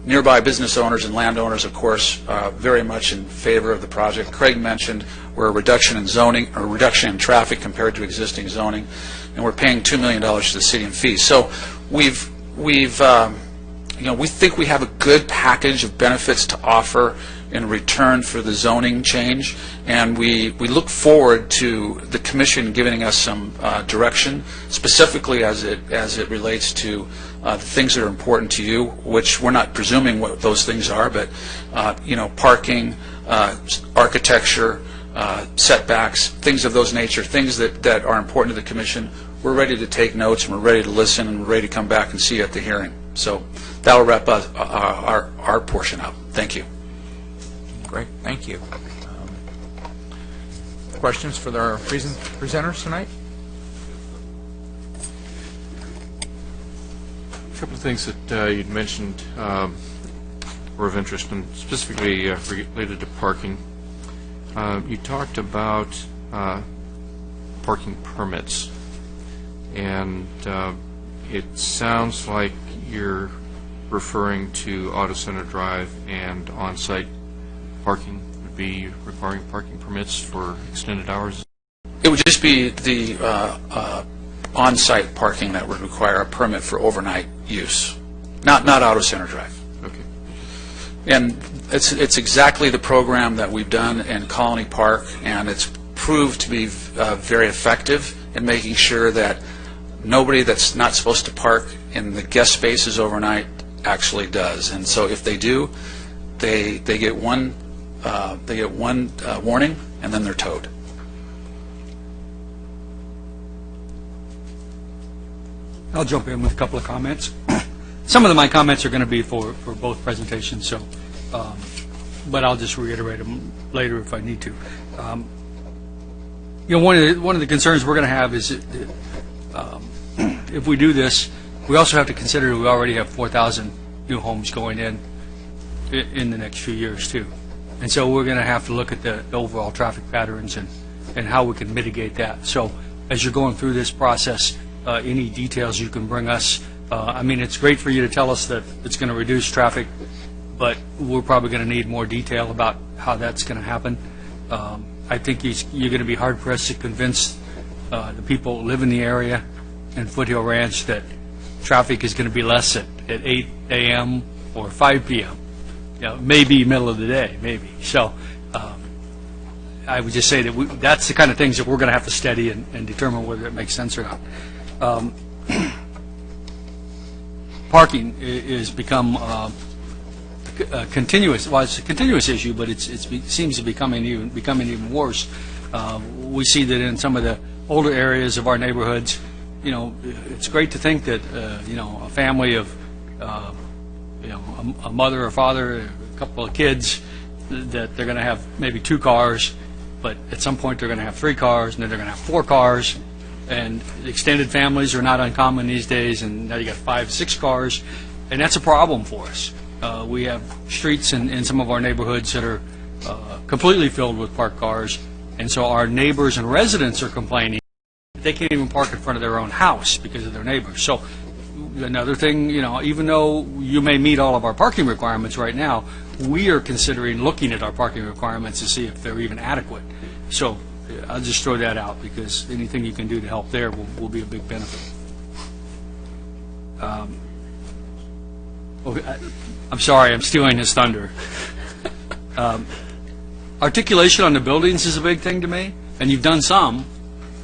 Nearby business owners and landowners, of course, very much in favor of the project. Craig mentioned we're a reduction in zoning, or reduction in traffic compared to existing zoning, and we're paying $2 million to the city in fees. So we think we have a good package of benefits to offer in return for the zoning change, and we look forward to the Commission giving us some direction, specifically as it relates to the things that are important to you, which we're not presuming what those things are, but parking, architecture, setbacks, things of those nature, things that are important to the Commission. We're ready to take notes, and we're ready to listen, and we're ready to come back and see you at the hearing. So that will wrap up our portion up. Thank you. Great, thank you. Questions for our presenters tonight? A couple of things that you'd mentioned were of interest, and specifically related to parking. You talked about parking permits, and it sounds like you're referring to Auto Center Drive and on-site parking be requiring parking permits for extended hours? It would just be the on-site parking that would require a permit for overnight use, not Auto Center Drive. Okay. And it's exactly the program that we've done in Colony Park, and it's proved to be very effective in making sure that nobody that's not supposed to park in the guest spaces overnight actually does. And so if they do, they get one warning, and then they're towed. I'll jump in with a couple of comments. Some of my comments are going to be for both presentations, so, but I'll just reiterate them later if I need to. One of the concerns we're going to have is if we do this, we also have to consider we already have 4,000 new homes going in the next few years too, and so we're going to have to look at the overall traffic patterns and how we can mitigate that. So as you're going through this process, any details you can bring us. I mean, it's great for you to tell us that it's going to reduce traffic, but we're probably going to need more detail about how that's going to happen. I think you're going to be hard-pressed to convince the people who live in the area and Foothill Ranch that traffic is going to be less at 8 a.m. or 5 p.m. Maybe middle of the day, maybe. So I would just say that that's the kind of things that we're going to have to study and determine whether it makes sense or not. Parking is become a continuous. Well, it's a continuous issue, but it seems to be becoming even worse. We see that in some of the older areas of our neighborhoods. It's great to think that a family of a mother or father, a couple of kids, that they're going to have maybe 2 cars, but at some point they're going to have 3 cars, and then they're going to have 4 cars. And extended families are not uncommon these days, and now you got 5, 6 cars, and that's a problem for us. We have streets in some of our neighborhoods that are completely filled with parked cars, and so our neighbors and residents are complaining that they can't even park in front of their own house because of their neighbors. So another thing, even though you may meet all of our parking requirements right now, we are considering looking at our parking requirements to see if they're even adequate. So I'll just throw that out because anything you can do to help there will be a big benefit. I'm sorry, I'm stealing his thunder. Articulation on the buildings is a big thing to me, and you've done some,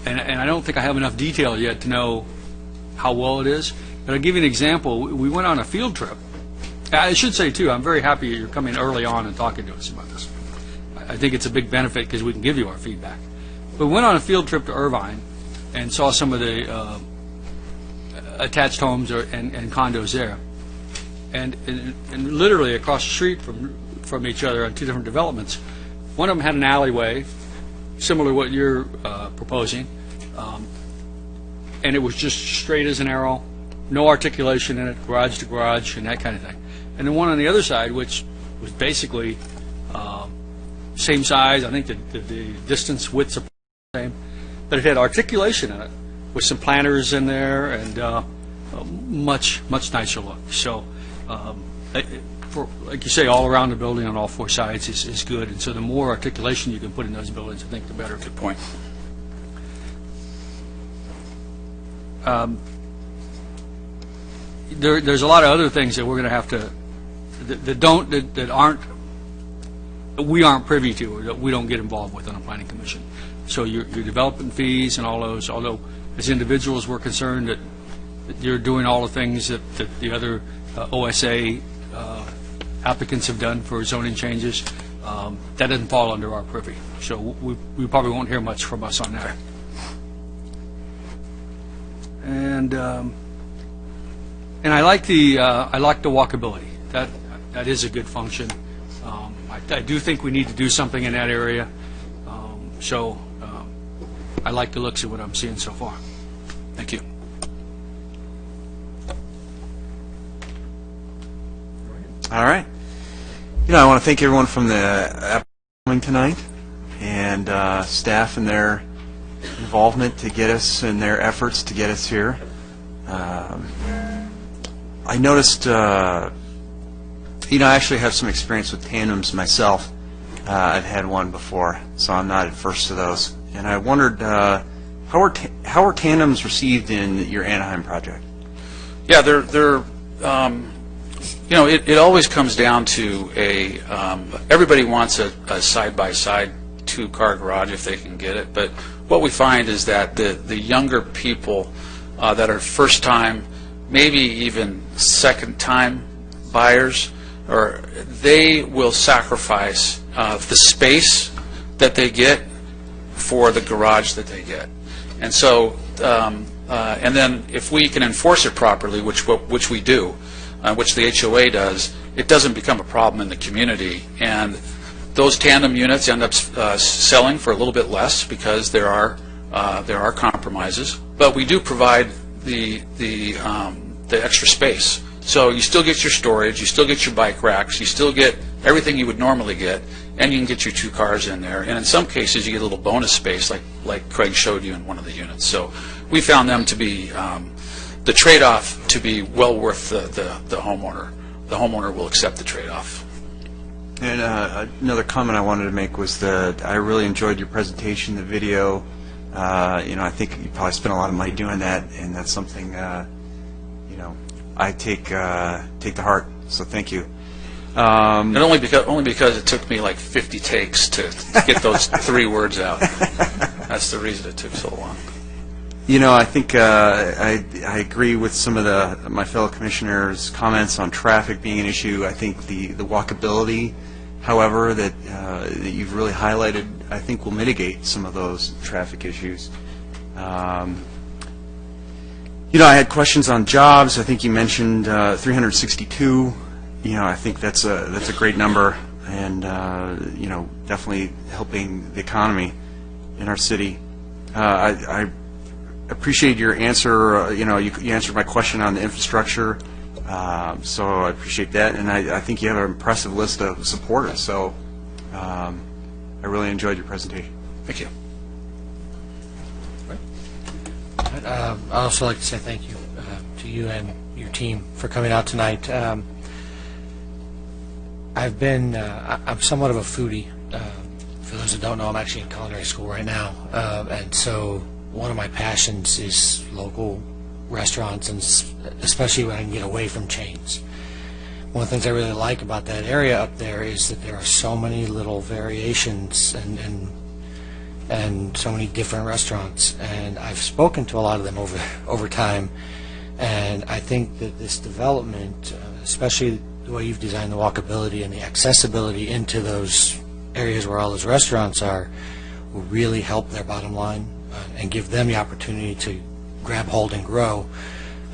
and I don't think I have enough detail yet to know how well it is. But I'll give you an example. We went on a field trip. I should say, too, I'm very happy you're coming early on and talking to us about this. I think it's a big benefit because we can give you our feedback. But we went on a field trip to Irvine and saw some of the attached homes and condos there. And literally across the street from each other on 2 different developments, one of them had an alleyway, similar to what you're proposing, and it was just straight as an arrow, no articulation in it, garage to garage, and that kind of thing. And then one on the other side, which was basically same size. I think the distance widths are the same, but it had articulation in it with some planters in there and much nicer look. So, like you say, all around the building on all 4 sides is good. And so the more articulation you can put in those buildings, I think the better. Good point. There's a lot of other things that we're going to have to we aren't privy to, or that we don't get involved with on a planning commission. So your development fees and all those, although as individuals we're concerned that you're doing all the things that the other OSA applicants have done for zoning changes, that doesn't fall under our privy. So we probably won't hear much from us on that. And I like the walkability. That is a good function. I do think we need to do something in that area. So I like the looks of what I'm seeing so far. Thank you. All right. I want to thank everyone from the coming tonight and staff and their involvement to get us and their efforts to get us here. I noticed, I actually have some experience with tandems myself. I've had one before, so I'm not adverse to those. And I wondered, how are tandems received in your Anaheim project? Yeah, it always comes down to everybody wants a side-by-side two-car garage if they can get it, but what we find is that the younger people that are first-time, maybe even second-time buyers, they will sacrifice the space that they get for the garage that they get. And so, and then if we can enforce it properly, which we do, which the HOA does, it doesn't become a problem in the community. And those tandem units end up selling for a little bit less because there are compromises. But we do provide the extra space. So you still get your storage, you still get your bike racks, you still get everything you would normally get, and you can get your two cars in there. And in some cases, you get a little bonus space, like Craig showed you in one of the units. So we found them to be the trade-off to be well worth the homeowner. The homeowner will accept the trade-off. And another comment I wanted to make was that I really enjoyed your presentation, the video. I think you probably spent a lot of money doing that, and that's something I take to heart. So thank you. And only because it took me like 50 takes to get those 3 words out. That's the reason it took so long. I think I agree with some of my fellow commissioners' comments on traffic being an issue. I think the walkability, however, that you've really highlighted, I think will mitigate some of those traffic issues. I had questions on jobs. I think you mentioned 362. I think that's a great number, and definitely helping the economy in our city. I appreciate your answer. You answered my question on the infrastructure, so I appreciate that, and I think you have an impressive list of supporters. So I really enjoyed your presentation. Thank you. I'd also like to say thank you to you and your team for coming out tonight. I'm somewhat of a foodie. For those that don't know, I'm actually in culinary school right now, and so one of my passions is local restaurants, and especially when I can get away from chains. One of the things I really like about that area up there is that there are so many little variations and so many different restaurants, and I've spoken to a lot of them over time, and I think that this development, especially the way you've designed the walkability and the accessibility into those areas where all those restaurants are, will really help their bottom line and give them the opportunity to grab hold and grow.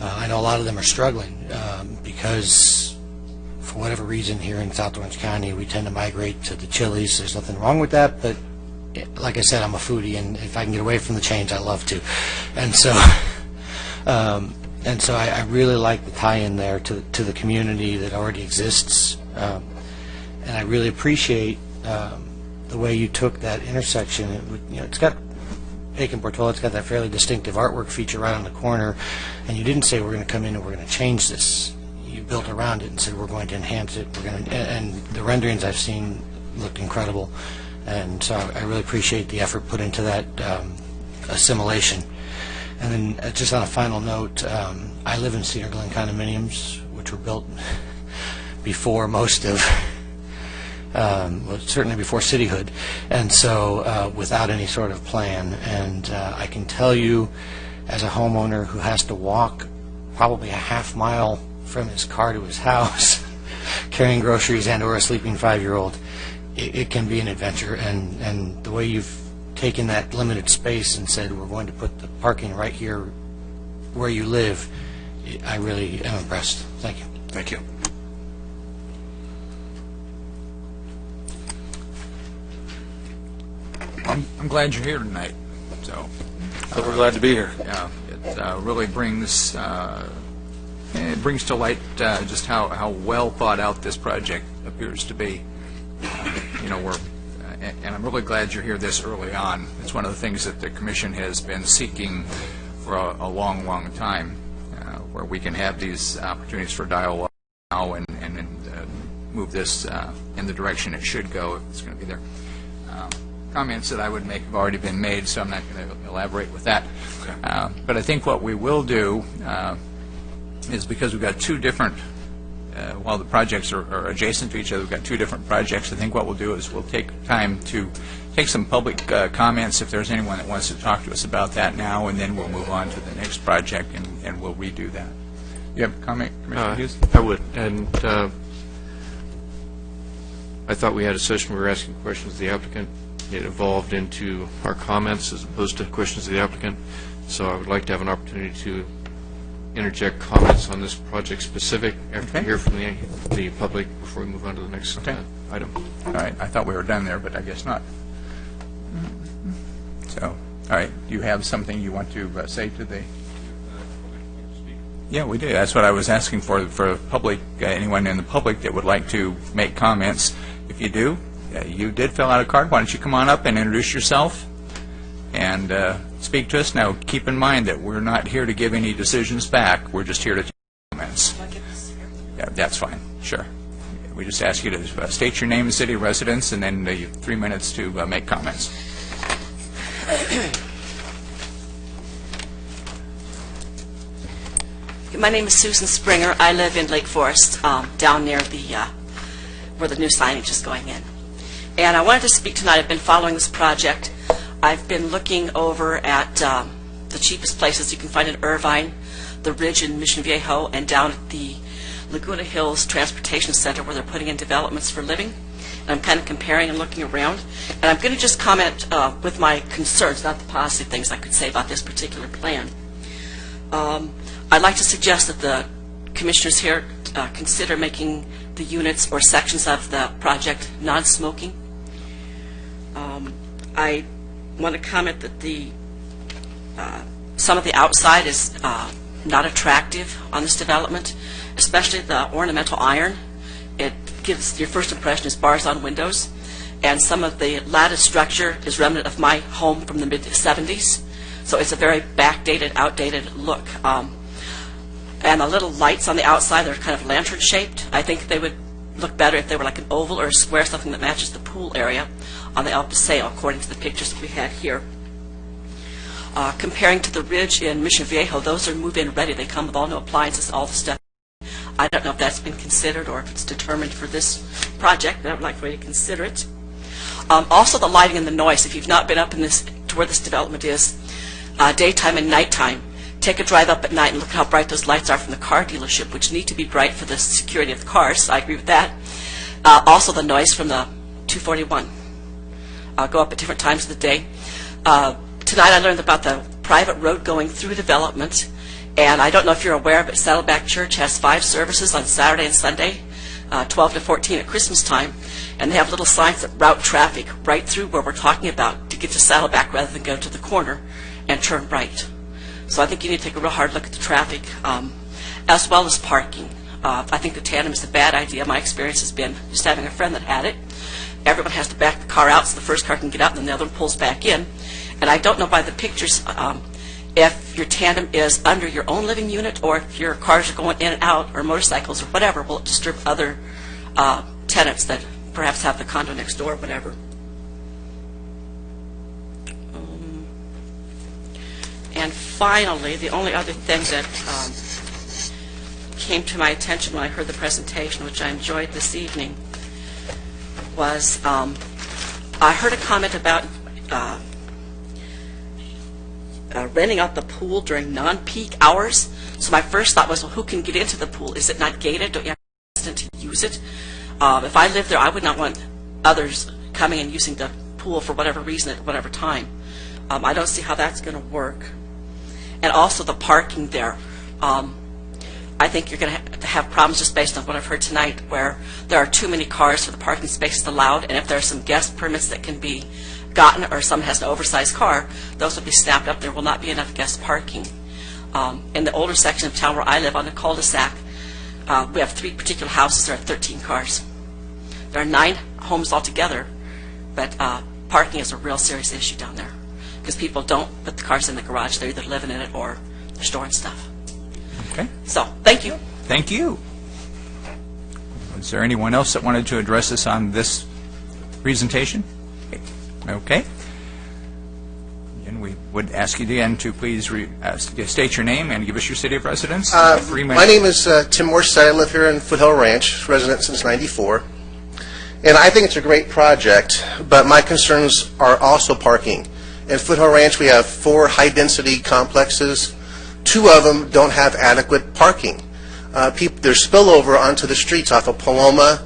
I know a lot of them are struggling because for whatever reason here in South Orange County we tend to migrate to the Chili's. There's nothing wrong with that, but like I said, I'm a foodie, and if I can get away from the chains, I love to. And so I really like the tie-in there to the community that already exists, and I really appreciate the way you took that intersection. It's got Bacon Portola, it's got that fairly distinctive artwork feature right on the corner, and you didn't say we're going to come in and we're going to change this. You built around it and said we're going to enhance it. And the renderings I've seen looked incredible. And so I really appreciate the effort put into that assimilation. And then just on a final note, I live in Cedar Glen condominiums, which were built before most of, certainly before cityhood, and so without any sort of plan. And I can tell you, as a homeowner who has to walk probably a half mile from his car to his house, carrying groceries and or a sleeping 5-year-old, it can be an adventure, and the way you've taken that limited space and said we're going to put the parking right here where you live, I really am impressed. Thank you. Thank you. I'm glad you're here tonight. So we're glad to be here. Yeah, it really brings to light just how well thought out this project appears to be. And I'm really glad you're here this early on. It's one of the things that the Commission has been seeking for a long, long time, where we can have these opportunities for dialogue now and move this in the direction it should go if it's going to be there. Comments that I would make have already been made, so I'm not going to elaborate with that. But I think what we will do is, because we've got two different, while the projects are adjacent to each other, we've got two different projects. I think what we'll do is we'll take time to take some public comments if there's anyone that wants to talk to us about that now, and then we'll move on to the next project, and we'll redo that. You have a comment, Commissioner Hughes? I would. And I thought we had a session where we were asking questions of the applicant. It evolved into our comments as opposed to questions of the applicant. So I would like to have an opportunity to interject comments on this project specific after we hear from the public before we move on to the next item. All right. I thought we were done there, but I guess not. So, all right. Do you have something you want to say to the... Yeah, we do. That's what I was asking for public, anyone in the public that would like to make comments. If you do, you did fill out a card. Why don't you come on up and introduce yourself and speak to us. Now, keep in mind that we're not here to give any decisions back. We're just here to take comments. Yeah, that's fine. Sure. We just ask you to state your name and city of residence, and then 3 minutes to make comments. My name is Susan Springer. I live in Lake Forest, down near where the new signage is going in. And I wanted to speak tonight. I've been following this project. I've been looking over at the cheapest places you can find in Irvine, the Ridge in Mission Viejo, and down at the Laguna Hills Transportation Center where they're putting in developments for living. And I'm kind of comparing and looking around. And I'm going to just comment with my concerns, not the positive things I could say about this particular plan. I'd like to suggest that the commissioners here consider making the units or sections of the project non-smoking. I want to comment that some of the outside is not attractive on this development, especially the ornamental iron. It gives your first impression is bars on windows, and some of the lattice structure is remnant of my home from the mid-70s, so it's a very backdated, outdated look. And the little lights on the outside are kind of lantern-shaped. I think they would look better if they were like an oval or a square, something that matches the pool area on the El Paseo, according to the pictures that we had here. Comparing to the Ridge in Mission Viejo, those are move-in ready. They come with all new appliances, all the stuff. I don't know if that's been considered or if it's determined for this project, but I would like for you to consider it. Also, the lighting and the noise. If you've not been up in this to where this development is, daytime and nighttime, take a drive up at night and look how bright those lights are from the car dealership, which need to be bright for the security of the cars. I agree with that. Also, the noise from the 241. Go up at different times of the day. Tonight I learned about the private road going through development, and I don't know if you're aware, but Saddleback Church has 5 services on Saturday and Sunday, 12 to 14 at Christmas time, and they have little signs that route traffic right through where we're talking about to get to Saddleback rather than go to the corner and turn right. So I think you need to take a real hard look at the traffic, as well as parking. I think the tandem is a bad idea. My experience has been just having a friend that had it. Everyone has to back the car out so the first car can get out, and then the other one pulls back in. And I don't know by the pictures if your tandem is under your own living unit or if your cars are going in and out, or motorcycles or whatever, will it disturb other tenants that perhaps have the condo next door or whatever. And finally, the only other thing that came to my attention when I heard the presentation, which I enjoyed this evening, was I heard a comment about renting out the pool during non-peak hours. So my first thought was, well, who can get into the pool? Is it not gated? Don't you have to use it? If I lived there, I would not want others coming and using the pool for whatever reason at whatever time. I don't see how that's going to work. And also the parking there. I think you're going to have problems just based on what I've heard tonight, where there are too many cars for the parking spaces allowed, and if there are some guest permits that can be gotten, or someone has an oversized car, those will be snapped up. There will not be enough guest parking. In the older section of town where I live on the cul-de-sac, we have 3 particular houses. There are 13 cars. There are 9 homes altogether, but parking is a real serious issue down there because people don't put the cars in the garage. They're either living in it or they're storing stuff. Okay. So, thank you. Thank you. Is there anyone else that wanted to address us on this presentation? Okay. And we would ask you again to please state your name and give us your city of residence. My name is Tim Morrison. I live here in Foothill Ranch, resident since '94. And I think it's a great project, but my concerns are also parking. In Foothill Ranch, we have 4 high-density complexes. 2 of them don't have adequate parking. There's spillover onto the streets off of Paloma,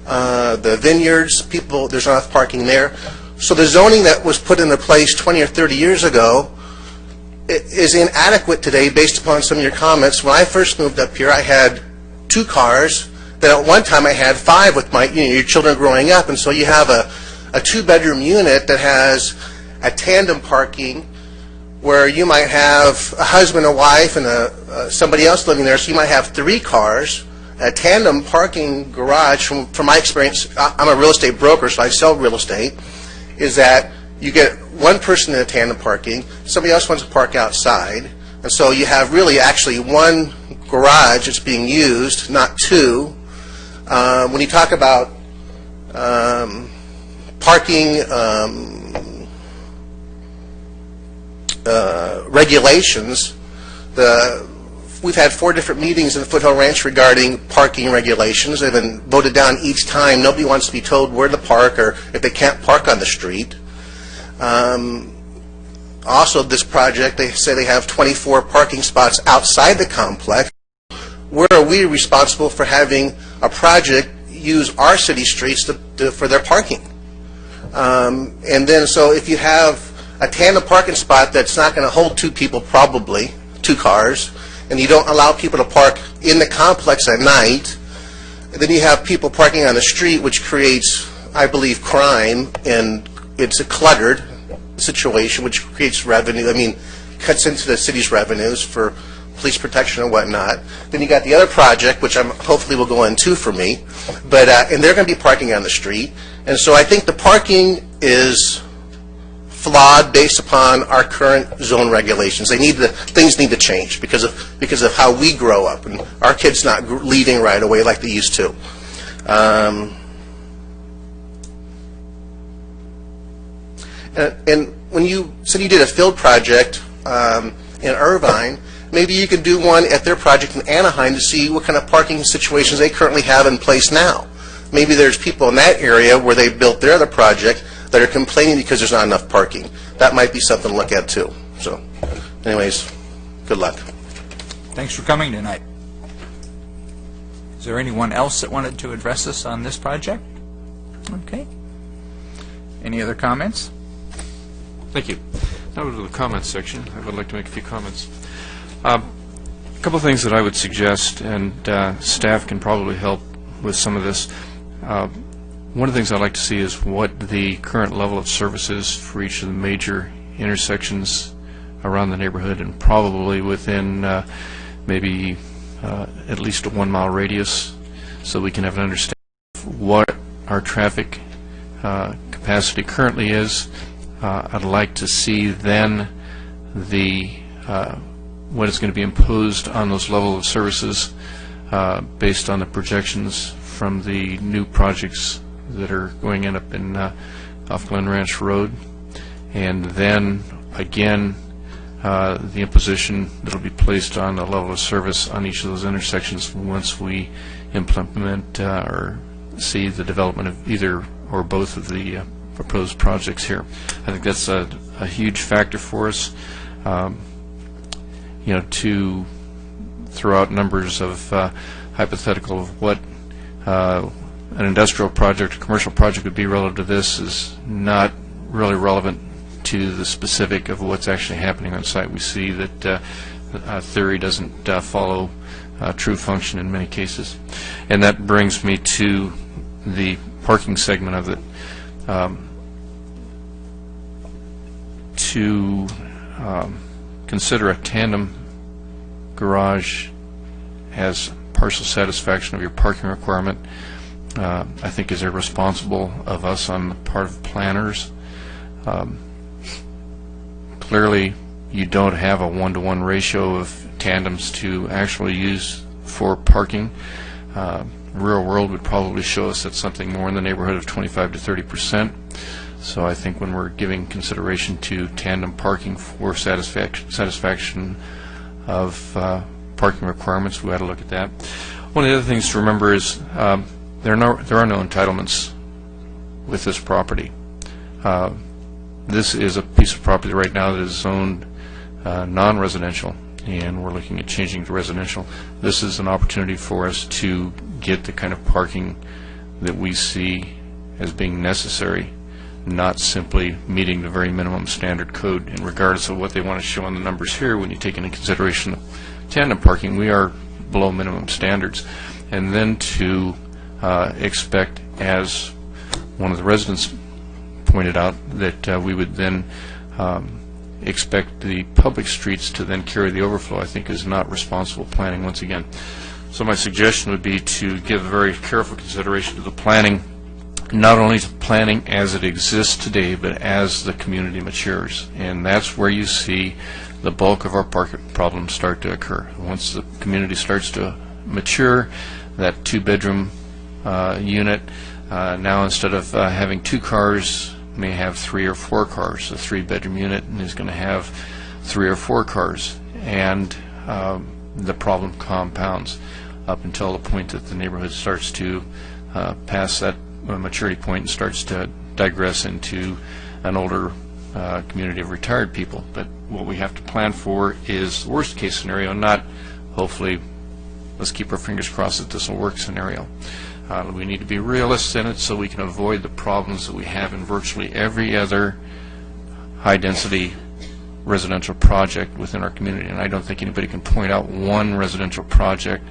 the vineyards. There's not enough parking there. So the zoning that was put into place 20 or 30 years ago is inadequate today based upon some of your comments. When I first moved up here, I had 2 cars. Then at one time I had 5 with my your children growing up, and so you have a 2-bedroom unit that has a tandem parking where you might have a husband, a wife, and somebody else living there, so you might have 3 cars. A tandem parking garage, from my experience, I'm a real estate broker, so I sell real estate, is that you get one person in a tandem parking, somebody else wants to park outside, and so you have really actually 1 garage that's being used, not 2. When you talk about parking regulations, we've had 4 different meetings in Foothill Ranch regarding parking regulations. They've been voted down each time. Nobody wants to be told where to park or if they can't park on the street. Also, this project, they say they have 24 parking spots outside the complex. Where are we responsible for having a project use our city streets for their parking? And then, so if you have a tandem parking spot that's not going to hold 2 people, probably 2 cars, and you don't allow people to park in the complex at night, and then you have people parking on the street, which creates, I believe, crime, and it's a cluttered situation, which creates revenue, cuts into the city's revenues for police protection and whatnot. Then you got the other project, which hopefully will go into for me, but and they're going to be parking on the street. And so I think the parking is flawed based upon our current zone regulations. Things need to change because of how we grow up, and our kids not leaving right away like they used to. And when you said you did a field project in Irvine, maybe you can do one at their project in Anaheim to see what kind of parking situations they currently have in place now. Maybe there's people in that area where they built their other project that are complaining because there's not enough parking. That might be something to look at too. So, anyways, good luck. Thanks for coming tonight. Is there anyone else that wanted to address us on this project? Okay. Any other comments? Thank you. Now to the comments section. I would like to make a few comments. A couple of things that I would suggest, and staff can probably help with some of this. One of the things I'd like to see is what the current level of service is for each of the major intersections around the neighborhood, and probably within maybe at least a 1-mile radius, so we can have an understanding of what our traffic capacity currently is. I'd like to see then what is going to be imposed on those level of services based on the projections from the new projects that are going up in off Glen Ranch Road, and then again the imposition that will be placed on the level of service on each of those intersections once we implement or see the development of either or both of the proposed projects here. I think that's a huge factor for us. To throw out numbers of hypothetical of what an industrial project, a commercial project would be relative to this is not really relevant to the specific of what's actually happening on site. We see that theory doesn't follow true function in many cases. And that brings me to the parking segment of it. To consider a tandem garage as partial satisfaction of your parking requirement, I think is irresponsible of us on the part of planners. Clearly, you don't have a 1-to-1 ratio of tandems to actually use for parking. real world would probably show us that something more in the neighborhood of 25 to 30%. So I think when we're giving consideration to tandem parking for satisfaction of parking requirements, we ought to look at that. One of the other things to remember is there are no entitlements with this property. This is a piece of property right now that is zoned non-residential, and we're looking at changing to residential. This is an opportunity for us to get the kind of parking that we see as being necessary, not simply meeting the very minimum standard code. And regardless of what they want to show on the numbers here, when you take into consideration tandem parking, we are below minimum standards. And then to expect, as one of the residents pointed out, that we would then expect the public streets to then carry the overflow, I think is not responsible planning once again. So my suggestion would be to give very careful consideration to the planning, not only to planning as it exists today, but as the community matures. And that's where you see the bulk of our parking problems start to occur. Once the community starts to mature, that two-bedroom unit, now instead of having 2 cars, may have 3 or 4 cars. A 3-bedroom unit is going to have 3 or 4 cars, and the problem compounds up until the point that the neighborhood starts to pass that maturity point and starts to digress into an older community of retired people. But what we have to plan for is the worst case scenario, not hopefully let's keep our fingers crossed that this will work scenario. We need to be realists in it so we can avoid the problems that we have in virtually every other high-density residential project within our community. And I don't think anybody can point out one residential project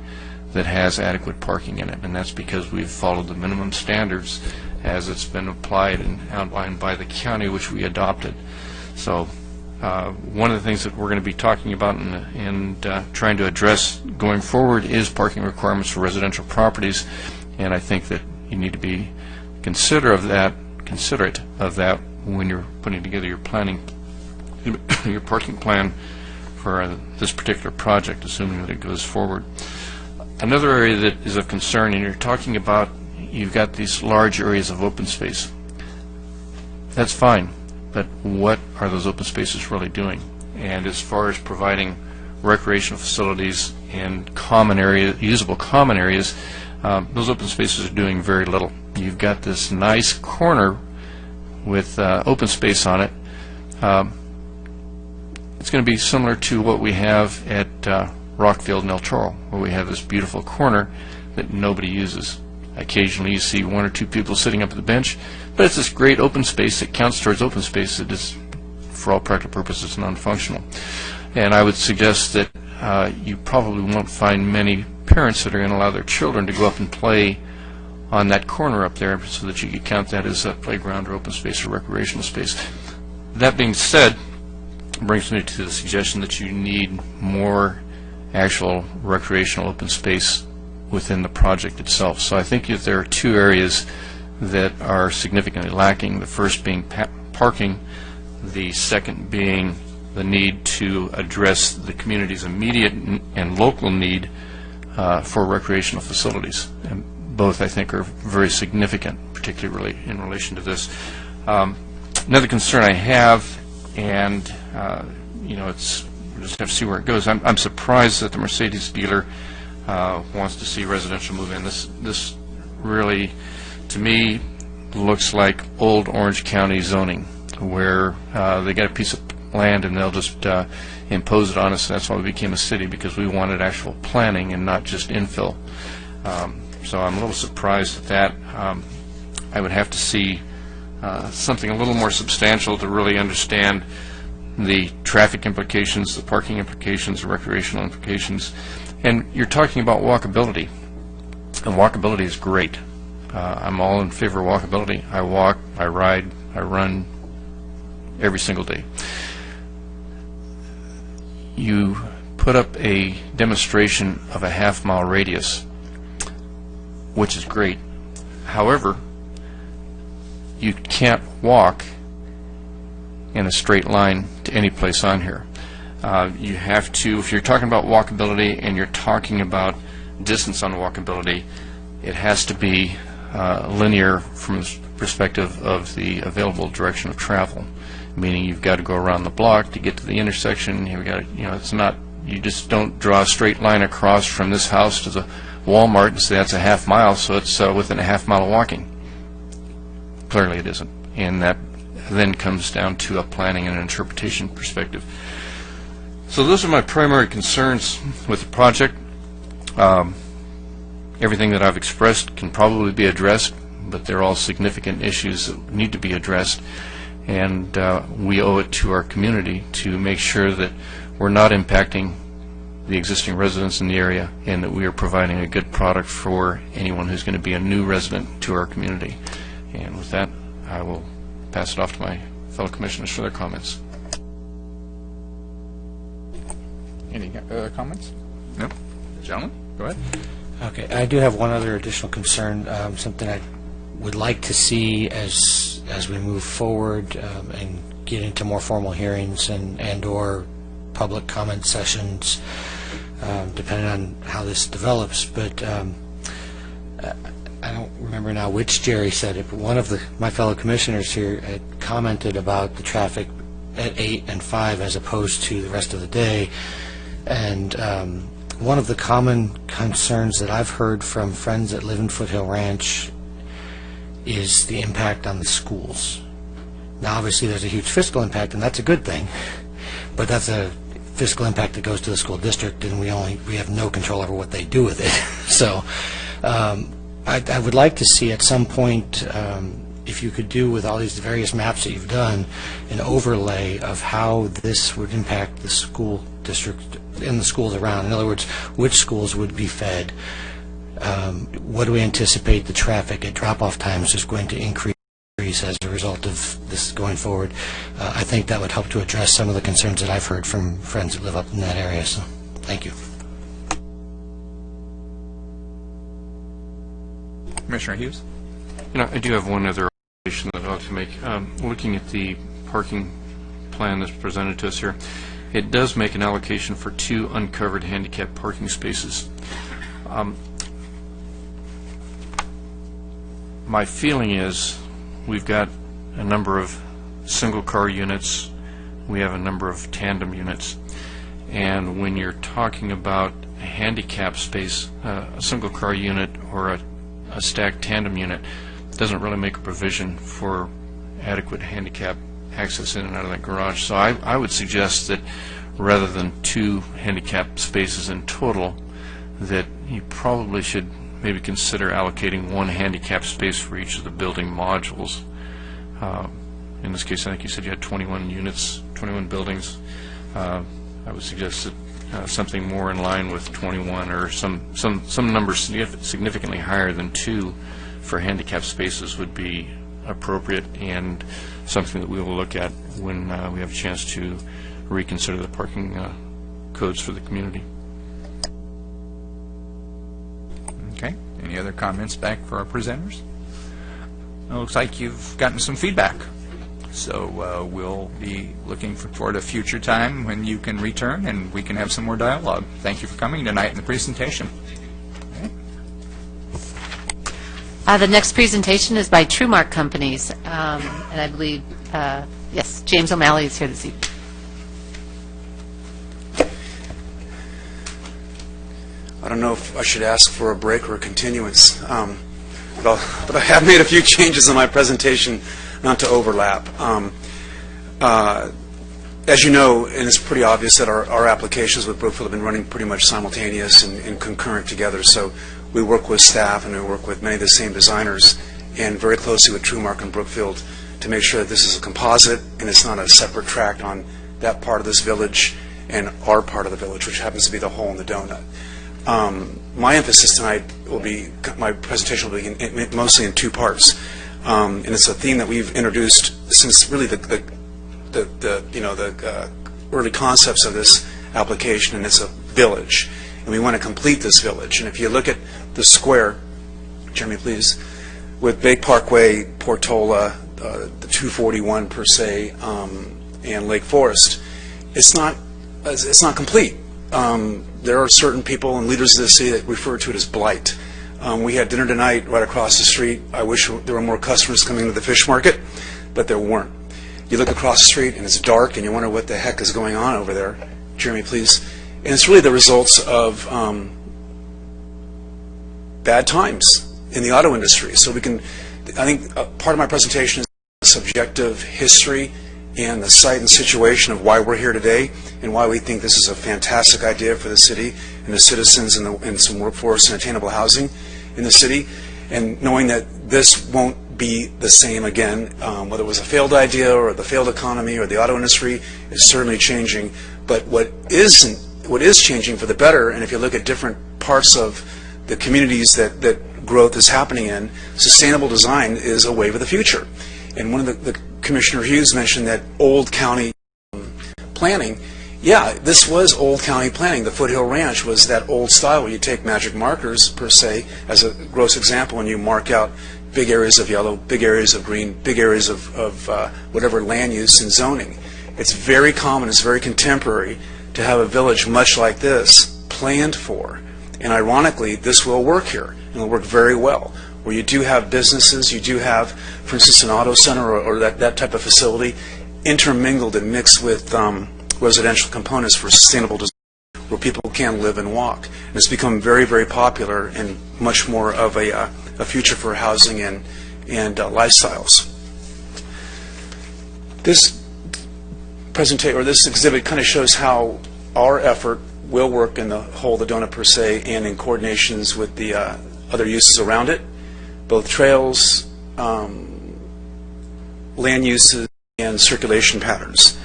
that has adequate parking in it, and that's because we've followed the minimum standards as it's been applied and outlined by the county, which we adopted. So one of the things that we're going to be talking about and trying to address going forward is parking requirements for residential properties. And I think that you need to be considerate of that when you're putting together your planning, your parking plan for this particular project, assuming that it goes forward. Another area that is of concern, and you're talking about, you've got these large areas of open space. That's fine, but what are those open spaces really doing? And as far as providing recreational facilities and common area, usable common areas, those open spaces are doing very little. You've got this nice corner with open space on it. It's going to be similar to what we have at Rockfield and El Toro, where we have this beautiful corner that nobody uses. Occasionally you see 1 or 2 people sitting up at the bench, but it's this great open space that counts towards open space that is, for all practical purposes, non-functional. And I would suggest that you probably won't find many parents that are going to allow their children to go up and play on that corner up there so that you could count that as a playground or open space or recreational space. That being said, brings me to the suggestion that you need more actual recreational open space within the project itself. So I think if there are 2 areas that are significantly lacking, the first being parking, the second being the need to address the community's immediate and local need for recreational facilities. And both, I think, are very significant, particularly in relation to this. Another concern I have, and we'll just have to see where it goes. I'm surprised that the Mercedes dealer wants to see residential move in. This really, to me, looks like old Orange County zoning, where they get a piece of land and they'll just impose it on us. That's why we became a city, because we wanted actual planning and not just infill. So I'm a little surprised at that. I would have to see something a little more substantial to really understand the traffic implications, the parking implications, the recreational implications. And you're talking about walkability, and walkability is great. I'm all in favor of walkability. I walk, I ride, I run every single day. You put up a demonstration of a half-mile radius, which is great. However, you can't walk in a straight line to any place on here. You have to, if you're talking about walkability and you're talking about distance on walkability, it has to be linear from the perspective of the available direction of travel, meaning you've got to go around the block to get to the intersection. You've got to, it's not, you just don't draw a straight line across from this house to the Walmart and say that's a half mile, so it's within a half mile of walking. Clearly it isn't, and that then comes down to a planning and an interpretation perspective. So those are my primary concerns with the project. Everything that I've expressed can probably be addressed, but they're all significant issues that need to be addressed, and we owe it to our community to make sure that we're not impacting the existing residents in the area, and that we are providing a good product for anyone who's going to be a new resident to our community. And with that, I will pass it off to my fellow commissioners for their comments. Any other comments? No? Gentlemen, go ahead. Okay, I do have one other additional concern, something I would like to see as we move forward and get into more formal hearings and or public comment sessions, depending on how this develops. But I don't remember now which Jerry said it, but one of my fellow commissioners here had commented about the traffic at 8 and 5 as opposed to the rest of the day. And one of the common concerns that I've heard from friends that live in Foothill Ranch is the impact on the schools. Now, obviously, there's a huge fiscal impact, and that's a good thing, but that's a fiscal impact that goes to the school district, and we have no control over what they do with it. So I would like to see at some point, if you could do with all these various maps that you've done, an overlay of how this would impact the school district and the schools around. In other words, which schools would be fed? What do we anticipate the traffic at drop-off times is going to increase as a result of this going forward? I think that would help to address some of the concerns that I've heard from friends that live up in that area. So, thank you. Commissioner Hughes? I do have one other observation that I'd like to make. Looking at the parking plan that's presented to us here, it does make an allocation for 2 uncovered handicap parking spaces. My feeling is we've got a number of single-car units, we have a number of tandem units, and when you're talking about a handicap space, a single-car unit or a stacked tandem unit doesn't really make a provision for adequate handicap access in and out of that garage. So I would suggest that rather than 2 handicap spaces in total, that you probably should maybe consider allocating 1 handicap space for each of the building modules. In this case, I think you said you had 21 units, 21 buildings. I would suggest that something more in line with 21 or some number significantly higher than 2 for handicap spaces would be appropriate, and something that we will look at when we have a chance to reconsider the parking codes for the community. Okay. Any other comments back for our presenters? It looks like you've gotten some feedback. So we'll be looking forward to a future time when you can return and we can have some more dialogue. Thank you for coming tonight in the presentation. The next presentation is by TrueMark Companies, and I believe, yes, James O'Malley is here this evening. I don't know if I should ask for a break or a continuance, but I have made a few changes in my presentation not to overlap. As you know, and it's pretty obvious that our applications with Brookfield have been running pretty much simultaneous and concurrent together. So we work with staff and we work with many of the same designers and very closely with TrueMark and Brookfield to make sure that this is a composite and it's not a separate tract on that part of this village and our part of the village, which happens to be the hole in the donut. My emphasis tonight will be, my presentation will be mostly in 2 parts. And it's a theme that we've introduced since really the early concepts of this application, and it's a village. And we want to complete this village. And if you look at the square, Jeremy, please, with Bay Parkway, Portola, the 241 per se, and Lake Forest, it's not complete. There are certain people and leaders of the city that refer to it as blight. We had dinner tonight right across the street. I wish there were more customers coming to the fish market, but there weren't. You look across the street and it's dark and you wonder what the heck is going on over there. Jeremy, please. And it's really the results of bad times in the auto industry. So I think part of my presentation is subjective history and the site and situation of why we're here today and why we think this is a fantastic idea for the city and the citizens and some workforce and attainable housing in the city, and knowing that this won't be the same again, whether it was a failed idea or the failed economy or the auto industry is certainly changing. But what is changing for the better, and if you look at different parts of the communities that growth is happening in, sustainable design is a wave of the future. And one of the Commissioner Hughes mentioned that old county planning. Yeah, this was old county planning. The Foothill Ranch was that old style where you take magic markers, per se, as a gross example, and you mark out big areas of yellow, big areas of green, big areas of whatever land use and zoning. It's very common, it's very contemporary to have a village much like this planned for. And ironically, this will work here, and it'll work very well. Where you do have businesses, you do have, for instance, an auto center or that type of facility intermingled and mixed with residential components for sustainable design, where people can live and walk. And it's become very, very popular and much more of a future for housing and lifestyles. This presentation, or this exhibit, kind of shows how our effort will work in the whole, the donut per se, and in coordinations with the other uses around it, both trails, land uses, and circulation patterns.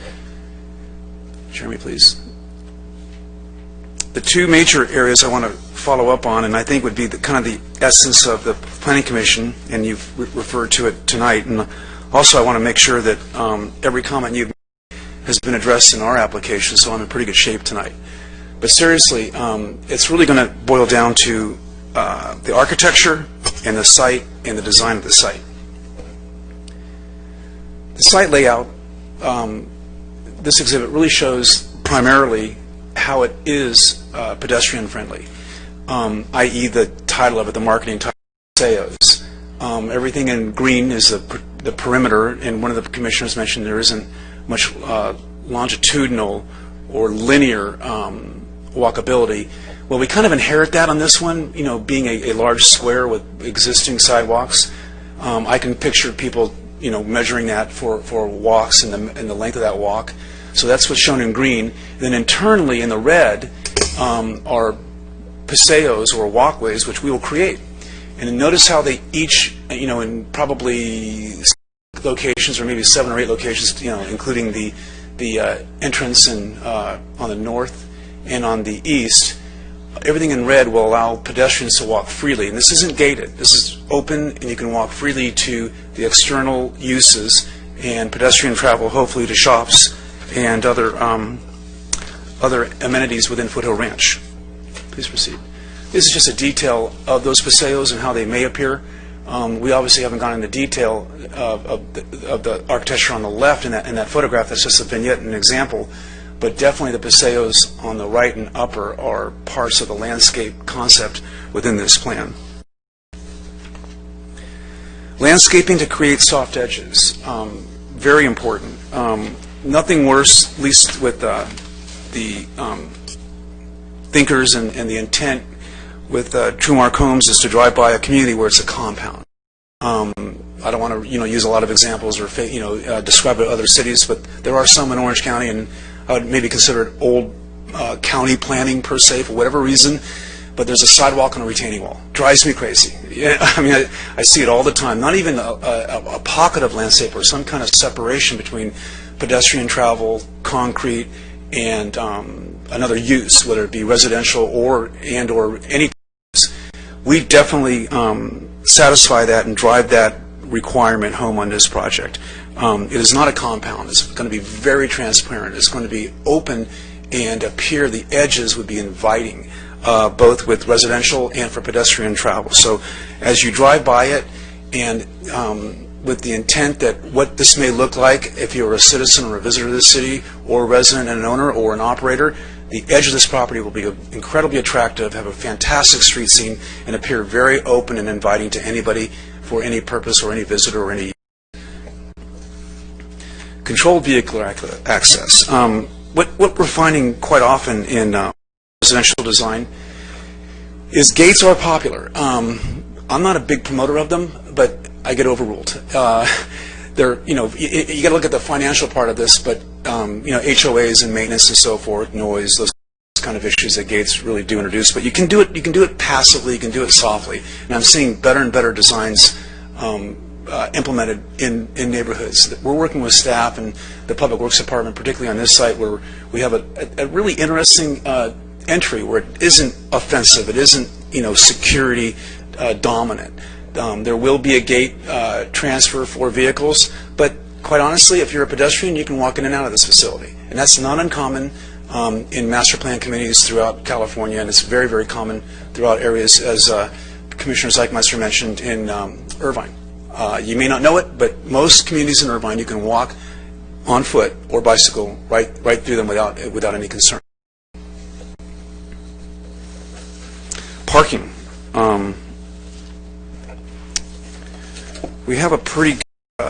Jeremy, please. The two major areas I want to follow up on, and I think would be kind of the essence of the Planning Commission, and you've referred to it tonight, and also I want to make sure that every comment you've made has been addressed in our application, so I'm in pretty good shape tonight. But seriously, it's really going to boil down to the architecture and the site and the design of the site. The site layout, this exhibit really shows primarily how it is pedestrian friendly, i.e. the title of it, the marketing title, SEOs. Everything in green is the perimeter, and one of the commissioners mentioned there isn't much longitudinal or linear walkability. Well, we kind of inherit that on this one, you know, being a large square with existing sidewalks. I can picture people, you know, measuring that for walks and the length of that walk. So that's what's shown in green. Then internally in the red are paseos or walkways, which we will create. And notice how they each, you know, in probably locations or maybe 7 or 8 locations, you know, including the entrance and on the north and on the east, everything in red will allow pedestrians to walk freely. And this isn't gated. This is open, and you can walk freely to the external uses and pedestrian travel, hopefully, to shops and other amenities within Foothill Ranch. Please proceed. This is just a detail of those paseos and how they may appear. We obviously haven't gone into detail of the architecture on the left in that photograph. That's just a vignette and an example. But definitely the paseos on the right and upper are parts of the landscape concept within this plan. Landscaping to create soft edges, very important. Nothing worse, at least with the thinkers and the intent with Trumark Homes, is to drive by a community where it's a compound. I don't want to, use a lot of examples or describe other cities, but there are some in Orange County, and I would maybe consider it old county planning per se for whatever reason. But there's a sidewalk and a retaining wall. Drives me crazy. Yeah, I mean, I see it all the time. Not even a pocket of landscape or some kind of separation between pedestrian travel, concrete, and another use, whether it be residential or any. We definitely satisfy that and drive that requirement home on this project. It is not a compound. It's going to be very transparent. It's going to be open and appear, the edges would be inviting, both with residential and for pedestrian travel. So as you drive by it, and with the intent that what this may look like if you're a citizen or a visitor to the city, or a resident and an owner or an operator, The edge of this property will be incredibly attractive, have a fantastic street scene, and appear very open and inviting to anybody for any purpose or any visitor or any controlled vehicular access. What we're finding quite often in residential design is gates are popular. I'm not a big promoter of them, but I get overruled. They're, you got to look at the financial part of this, but HOAs and maintenance and so forth, noise, those kind of issues that gates really do introduce. But you can do it. You can do it passively. You can do it softly. And I'm seeing better and better designs implemented in neighborhoods. We're working with staff and the Public Works Department, particularly on this site, where we have a really interesting entry where it isn't offensive. It isn't security dominant. There will be a gate transfer for vehicles, but quite honestly, if you're a pedestrian, you can walk in and out of this facility. And that's not uncommon in master plan communities throughout California, and it's very, very common throughout areas, as Commissioner Zeichmeister mentioned, in Irvine. You may not know it, but most communities in Irvine, you can walk on foot or bicycle right through them without any concern. Parking. We have a pretty, we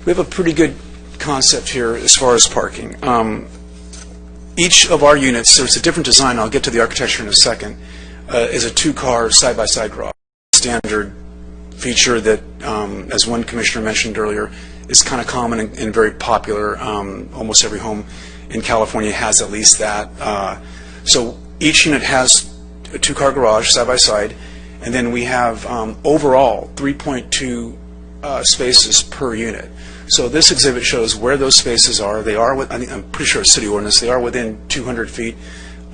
have a pretty good concept here as far as parking. Each of our units, there's a different design, I'll get to the architecture in a second, is a two-car side-by-side garage. Standard feature that, as one commissioner mentioned earlier, is kind of common and very popular. Almost every home in California has at least that. So each unit has a two-car garage side-by-side, and then we have overall 3.2 spaces per unit. So this exhibit shows where those spaces are. They are, I'm pretty sure it's city ordinance, they are within 200 feet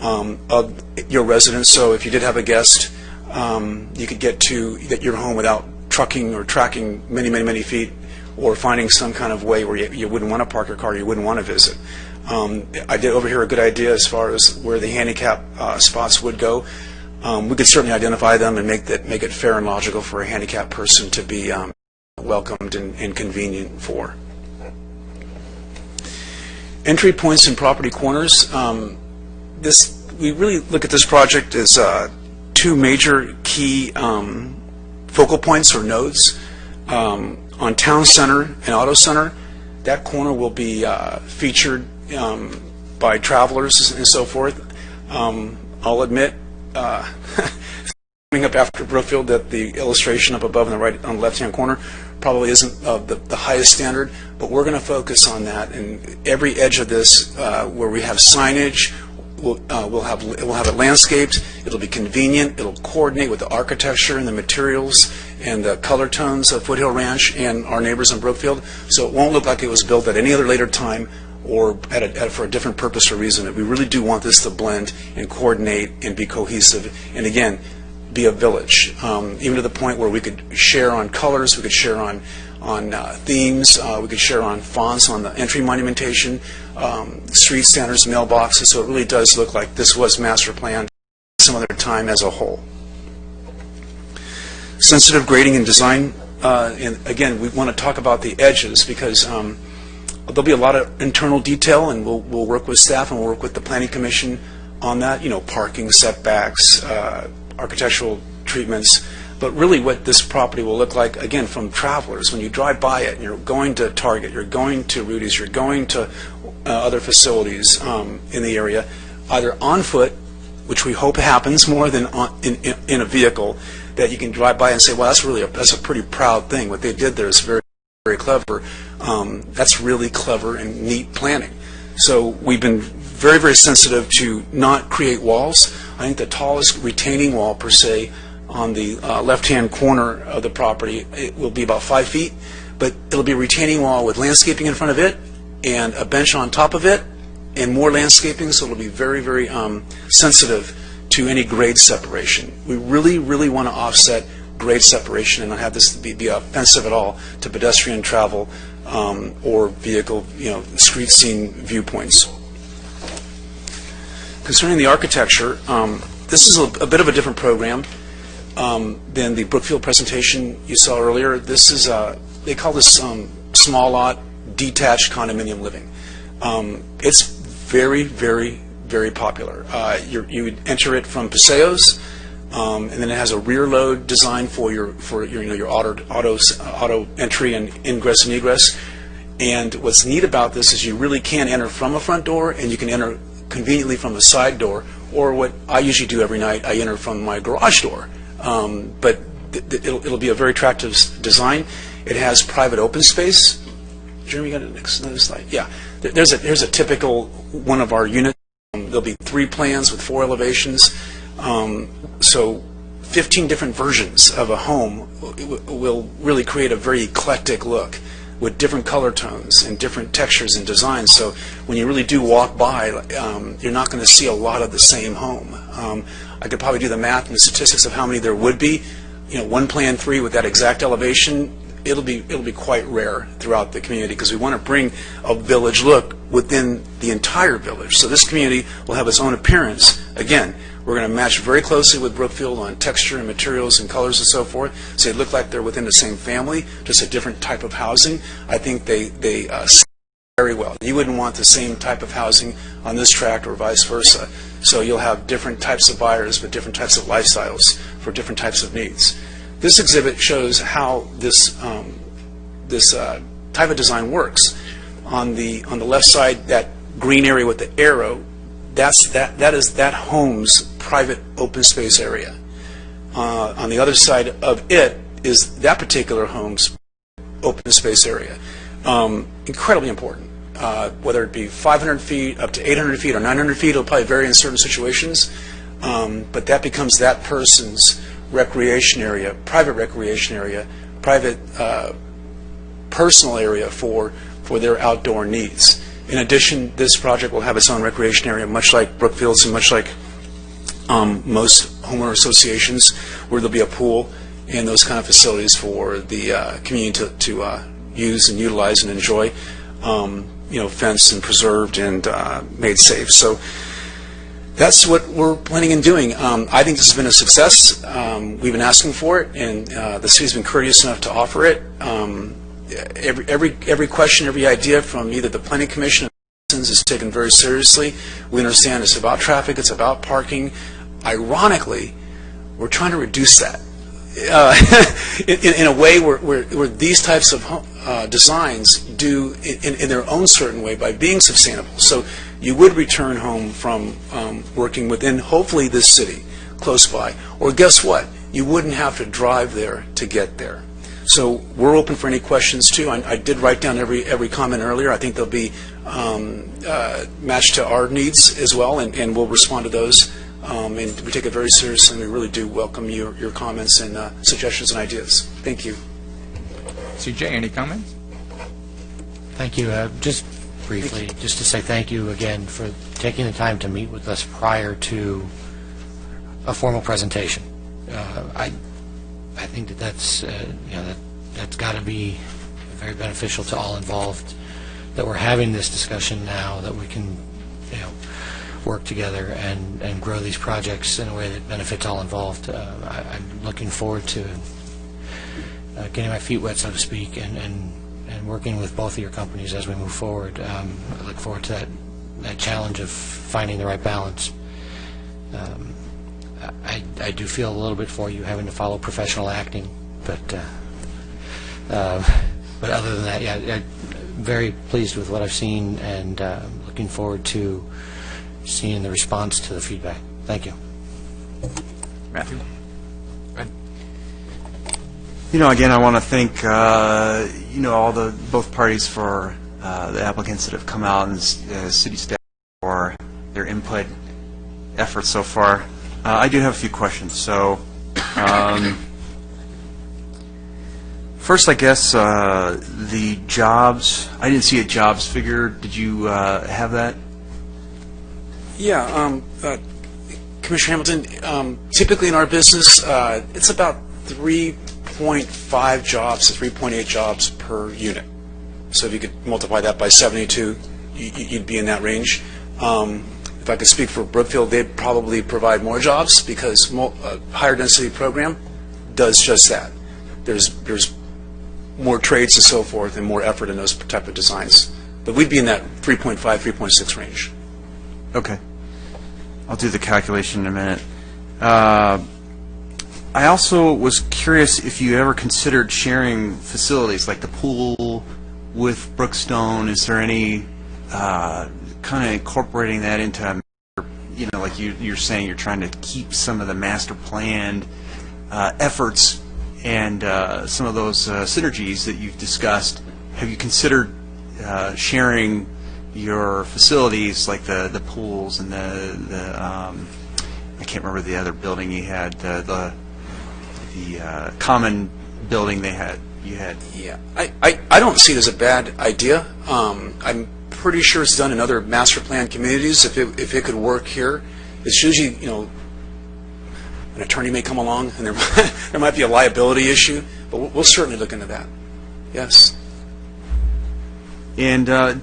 of your residence. So if you did have a guest, you could get your home without trucking or tracking many, many, many feet, or finding some kind of way where you wouldn't want to park your car, you wouldn't want to visit. I did overhear a good idea as far as where the handicap spots would go. We could certainly identify them and make it fair and logical for a handicapped person to be welcomed and convenient for. Entry points and property corners. We really look at this project as two major key focal points or nodes. On Town Center and Auto Center, that corner will be featured by travelers and so forth. I'll admit, coming up after Brookfield, that the illustration up above on the right, on the left-hand corner, probably isn't the highest standard, but we're going to focus on that. And every edge of this, where we have signage, we'll have it landscaped. It'll be convenient. It'll coordinate with the architecture and the materials and the color tones of Foothill Ranch and our neighbors in Brookfield. So it won't look like it was built at any other later time or for a different purpose or reason. We really do want this to blend and coordinate and be cohesive, and again, be a village, even to the point where we could share on colors, we could share on themes, we could share on fonts on the entry monumentation, street standards, mailboxes. So it really does look like this was master planned some other time as a whole. Sensitive grading and design. And again, we want to talk about the edges because there'll be a lot of internal detail, and we'll work with staff and we'll work with the Planning Commission on that. Parking, setbacks, architectural treatments. But really what this property will look like, again, from travelers, when you drive by it and you're going to Target, you're going to Rudy's, you're going to other facilities in the area, either on foot, which we hope happens more than in a vehicle, that you can drive by and say, well, that's a pretty proud thing. What they did there is very, very clever. That's really clever and neat planning. So we've been very, very sensitive to not create walls. I think the tallest retaining wall, per se, on the left-hand corner of the property, it will be about 5 feet, but it'll be a retaining wall with landscaping in front of it and a bench on top of it and more landscaping, so it'll be very, very sensitive to any grade separation. We really, really want to offset grade separation and not have this be offensive at all to pedestrian travel or vehicle, street scene viewpoints. Concerning the architecture, this is a bit of a different program than the Brookfield presentation you saw earlier. This is, they call this small lot detached condominium living. It's very, very, very popular. You would enter it from Paseos, and then it has a rear load design for your auto entry and ingress and egress. And what's neat about this is you really can enter from a front door, and you can enter conveniently from a side door, or what I usually do every night, I enter from my garage door. But it'll be a very attractive design. It has private open space. Jeremy, you got another slide? Yeah. Here's a typical one of our units. There'll be 3 plans with 4 elevations. So 15 different versions of a home will really create a very eclectic look with different color tones and different textures and designs. So when you really do walk by, you're not going to see a lot of the same home. I could probably do the math and the statistics of how many there would be. One plan 3 with that exact elevation, it'll be quite rare throughout the community, because we want to bring a village look within the entire village. So this community will have its own appearance. Again, we're going to match very closely with Brookfield on texture and materials and colors and so forth, so they look like they're within the same family, just a different type of housing. I think they very well. You wouldn't want the same type of housing on this tract or vice versa. So you'll have different types of buyers with different types of lifestyles for different types of needs. This exhibit shows how this type of design works. On the left side, that green area with the arrow, that is that home's private open space area. On the other side of it is that particular home's open space area. Incredibly important. Whether it be 500 feet up to 800 feet or 900 feet, it'll probably vary in certain situations. But that becomes that person's recreation area, private personal area for their outdoor needs. In addition, this project will have its own recreation area, much like Brookfield's and much like most homeowner associations, where there'll be a pool and those kind of facilities for the community to use and utilize and enjoy, fenced and preserved and made safe. So that's what we're planning on doing. I think this has been a success. We've been asking for it, and the city's been courteous enough to offer it. Every question, every idea from either the Planning Commission or citizens is taken very seriously. We understand it's about traffic, it's about parking. Ironically, we're trying to reduce that in a way where these types of designs do in their own certain way by being sustainable. So you would return home from working within, hopefully, this city, close by. Or guess what? You wouldn't have to drive there to get there. So we're open for any questions, too. I did write down every comment earlier. I think they'll be matched to our needs as well, and we'll respond to those. And we take it very seriously, and we really do welcome your comments and suggestions and ideas. Thank you. CJ, any comments? Thank you. Just briefly, just to say thank you again for taking the time to meet with us prior to a formal presentation. I think that's that's got to be very beneficial to all involved, that we're having this discussion now, that we can work together and grow these projects in a way that benefits all involved. I'm looking forward to getting my feet wet, so to speak, and working with both of your companies as we move forward. I look forward to that challenge of finding the right balance. I do feel a little bit for you having to follow professional acting, but other than that, yeah, I'm very pleased with what I've seen, and looking forward to seeing the response to the feedback. Thank you. Matthew? Go ahead. Again, I want to thank both parties for the applicants that have come out, and city staff for their input efforts so far. I do have a few questions. So, first, I guess the jobs. I didn't see a jobs figure. Did you have that? Yeah, Commissioner Hamilton, typically in our business, it's about 3.5 jobs to 3.8 jobs per unit. So if you could multiply that by 72, you'd be in that range. If I could speak for Brookfield, they'd probably provide more jobs, because a higher density program does just that. There's more trades and so forth, and more effort in those type of designs. But we'd be in that 3.5, 3.6 range. Okay. I'll do the calculation in a minute. I also was curious if you ever considered sharing facilities like the pool with Brookstone. Is there any kind of incorporating that into, like you're saying, you're trying to keep some of the master planned efforts and some of those synergies that you've discussed? Have you considered sharing your facilities like the pools and the I can't remember the other building you had, the common building you had? Yeah, I don't see it as a bad idea. I'm pretty sure it's done in other master plan communities. If it could work here, it's usually, an attorney may come along and there might be a liability issue, but we'll certainly look into that. Yes. And I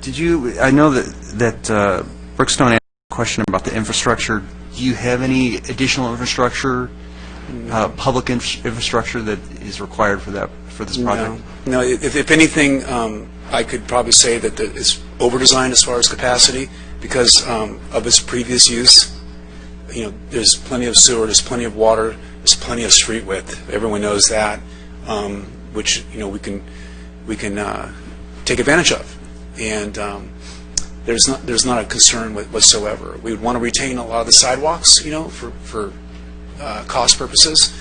know that Brookstone asked a question about the infrastructure. Do you have any additional infrastructure, public infrastructure that is required for this project? No. If anything, I could probably say that it's over-designed as far as capacity because of its previous use. There's plenty of sewer, there's plenty of water, there's plenty of street width. Everyone knows that, which we can take advantage of. And there's not a concern whatsoever. We would want to retain a lot of the sidewalks, for cost purposes,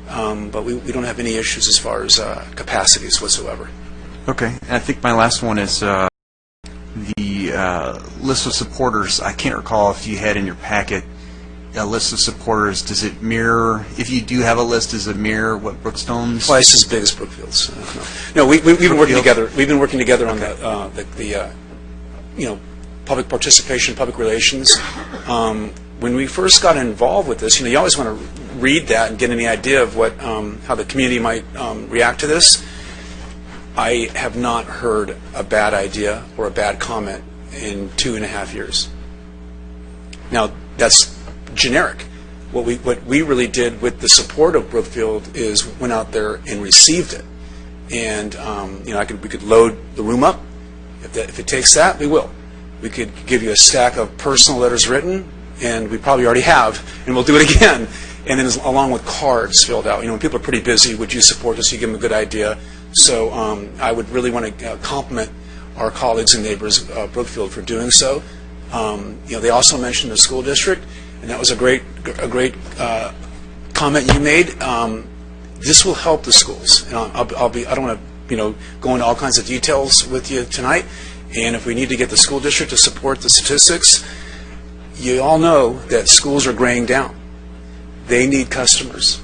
but we don't have any issues as far as capacities whatsoever. Okay, and I think my last one is the list of supporters. I can't recall if you had in your packet a list of supporters. Does it mirror, if you do have a list, does it mirror what Brookstone's? Twice as big as Brookfield's. No, we've been working together. We've been working together on the public participation, public relations. When we first got involved with this, you always want to read that and get any idea of what how the community might react to this. I have not heard a bad idea or a bad comment in 2.5 years. Now, that's generic. What we really did with the support of Brookfield is went out there and received it. And we could load the room up. If it takes that, we will. We could give you a stack of personal letters written, and we probably already have, and we'll do it again. And then along with cards filled out. When people are pretty busy, would you support us? You give them a good idea. So I would really want to compliment our colleagues and neighbors of Brookfield for doing so. They also mentioned the school district, and that was a great comment you made. This will help the schools, and I don't want to go into all kinds of details with you tonight. And if we need to get the school district to support the statistics, you all know that schools are graying down. They need customers.